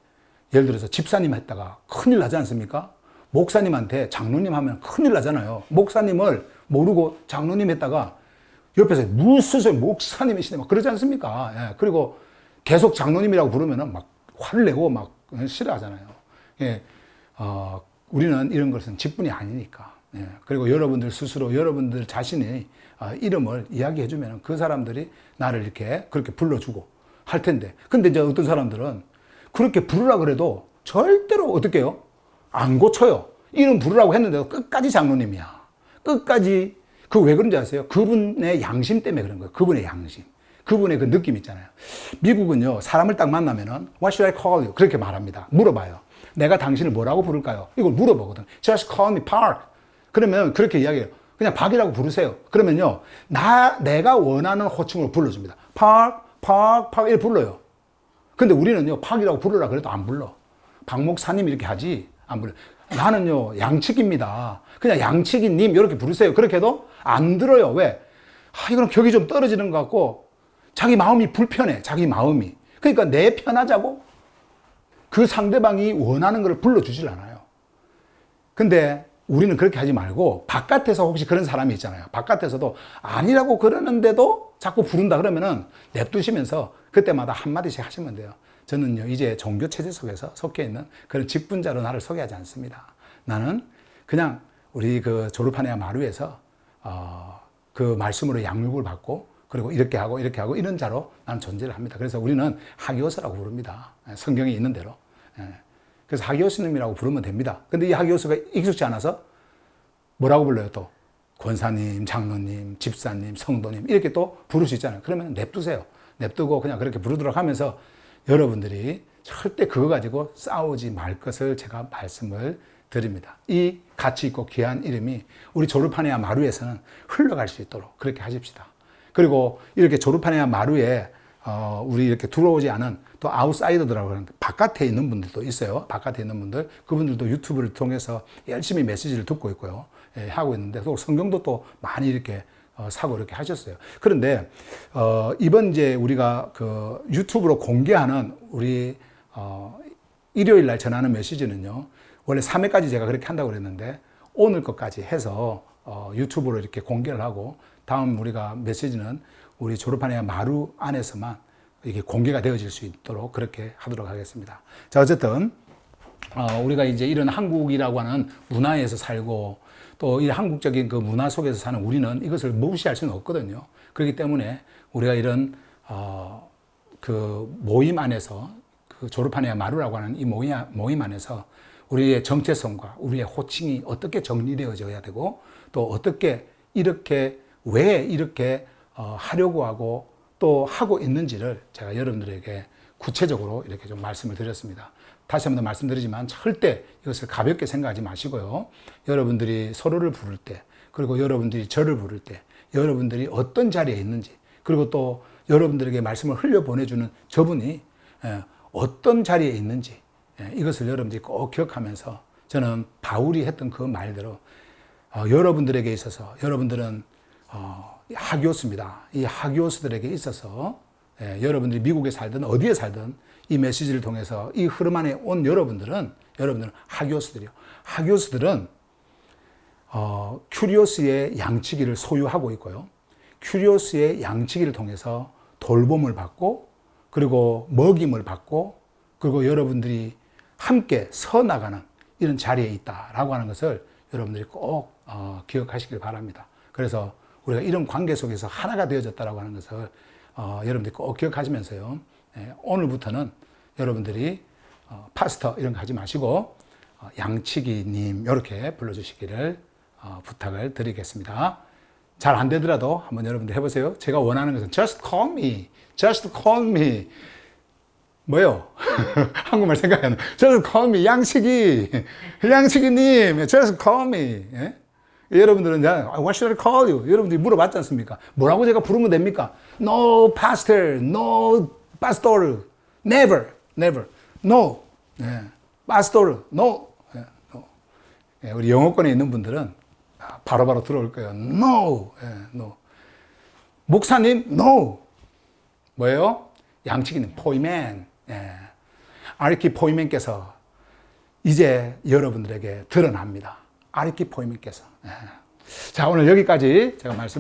예를 들어서 집사님 했다가 큰일 나지 않습니까? 목사님한테 장로님 하면 큰일 나잖아요. 목사님을 모르고 장로님 했다가 옆에서 무슨 소리 목사님이시네 막 그러지 않습니까? 예. 그리고 계속 장로님이라고 부르면은 막 화를 내고 막 싫어하잖아요. 예. 우리는 이런 것은 직분이 아니니까. 예. 그리고 여러분들 스스로 여러분들 자신의 이름을 이야기해주면 그 사람들이 나를 이렇게 그렇게 불러주고 할 텐데. 근데 이제 어떤 사람들은 그렇게 부르라 그래도 절대로 어떻게 해요? 안 고쳐요. 이름 부르라고 했는데도 끝까지 장로님이야. 끝까지. 왜 그런지 아세요? 그분의 양심 때문에 그런 거예요. 그분의 양심. 그분의 그 느낌 있잖아요. 미국은요, 사람을 딱 만나면은, What should I call you? 그렇게 말합니다. 물어봐요. 내가 당신을 뭐라고 부를까요? 이걸 물어보거든. Just call me Park. 그러면 그렇게 이야기해요. 그냥 박이라고 부르세요. 그러면요, 내가 원하는 호칭으로 불러줍니다. Park, Park, Park 이렇게 불러요. 근데 우리는요, 박이라고 부르라 그래도 안 불러. 박 목사님 이렇게 하지, 안 불러. 나는요, 양측입니다. 그냥 양측이님 이렇게 부르세요. 그렇게 해도 안 들어요. 왜? 이거는 격이 좀 떨어지는 것 같고, 자기 마음이 불편해. 자기 마음이. 그러니까 내 편하자고 그 상대방이 원하는 걸 불러주질 않아요. 근데 우리는 그렇게 하지 말고 바깥에서 혹시 그런 사람이 있잖아요. 바깥에서도 아니라고 그러는데도 자꾸 부른다 그러면은 냅두시면서 그때마다 한마디씩 하시면 돼요. 저는요, 이제 종교 체제 속에서 속해 있는 그런 직분자로 나를 소개하지 않습니다. 나는 그냥 우리 졸업한 마루에서 그 말씀으로 양육을 받고 그리고 이렇게 하고 이런 자로 나는 존재를 합니다. 그래서 우리는 하기오스라고 부릅니다. 성경에 있는 대로. 그래서 하기오스님이라고 부르면 됩니다. 근데 이 하기오스가 익숙지 않아서 뭐라고 불러요 또? 권사님, 장로님, 집사님, 성도님 이렇게 또 부를 수 있잖아요. 그러면 냅두세요. 냅두고 그냥 그렇게 부르도록 하면서 여러분들이 절대 그거 가지고 싸우지 말 것을 제가 말씀을 드립니다. 이 가치 있고 귀한 이름이 우리 졸업한 마루에서는 흘러갈 수 있도록 그렇게 하십시다. 그리고 이렇게 졸업한 마루에 우리 이렇게 들어오지 않은 또 아웃사이더들이라고 하는 바깥에 있는 분들도 있어요. 바깥에 있는 분들. 그분들도 유튜브를 통해서 열심히 메시지를 듣고 있고요. 예, 하고 있는데 또 성경도 또 많이 이렇게 사고 이렇게 하셨어요. 그런데 이번 이제 우리가 유튜브로 공개하는 우리 일요일 날 전하는 메시지는요. 원래 3회까지 제가 그렇게 한다고 그랬는데 오늘 것까지 해서 유튜브로 이렇게 공개를 하고 다음 우리가 메시지는 우리 졸업한 마루 안에서만 이게 공개가 되어질 수 있도록 그렇게 하도록 하겠습니다. 자, 어쨌든 우리가 이제 이런 한국이라고 하는 문화에서 살고 또 이 한국적인 그 문화 속에서 사는 우리는 이것을 무시할 수는 없거든요. 그렇기 때문에 우리가 이런 그 모임 안에서 그 졸업한 마루라고 하는 이 모임 안에서 우리의 정체성과 우리의 호칭이 어떻게 정리되어져야 되고 또 어떻게 이렇게 왜 이렇게 하려고 하고 또 하고 있는지를 제가 여러분들에게 구체적으로 이렇게 좀 말씀을 드렸습니다. 다시 한번 더 말씀드리지만 절대 이것을 가볍게 생각하지 마시고요. 여러분들이 서로를 부를 때 그리고 여러분들이 저를 부를 때 여러분들이 어떤 자리에 있는지 그리고 또 여러분들에게 말씀을 흘려보내주는 저분이 어떤 자리에 있는지 이것을 여러분들이 꼭 기억하면서 저는 바울이 했던 그 말대로 여러분들에게 있어서 여러분들은 하기오스입니다. 이 하기오스들에게 있어서 여러분들이 미국에 살든 어디에 살든 이 메시지를 통해서 이 흐름 안에 온 여러분들은 하기오스들이요. 하기오스들은 큐리오스의 양치기를 소유하고 있고요. 큐리오스의 양치기를 통해서 돌봄을 받고 그리고 먹임을 받고 그리고 여러분들이 함께 서 나가는 이런 자리에 있다라고 하는 것을 여러분들이 꼭 기억하시길 바랍니다. 그래서 우리가 이런 관계 속에서 하나가 되어졌다라고 하는 것을 여러분들이 꼭 기억하시면서요. 오늘부터는 여러분들이 파스터 이런 거 하지 마시고 양치기님 이렇게 불러주시기를 부탁을 드리겠습니다. 잘 안 되더라도 한번 여러분들 해보세요. 제가 원하는 것은 just call me, just call me. 뭐요? 한국말 생각이 안 나. just call me, 양치기님, just call me. 예? 여러분들은 what should I call you? 여러분들이 물어봤지 않습니까? 뭐라고 제가 부르면 됩니까? No pastor, no pastor, never, never, no, 예. pastor, no, 예. no. 예. 우리 영어권에 있는 분들은 바로바로 들어올 거예요. No, 예. no. 목사님, no. 뭐예요? 양치기는 포이맨. 예. 아르키 포이맨께서 이제 여러분들에게 드러납니다. 아르키 포이맨께서. 예. 자, 오늘 여기까지 제가 말씀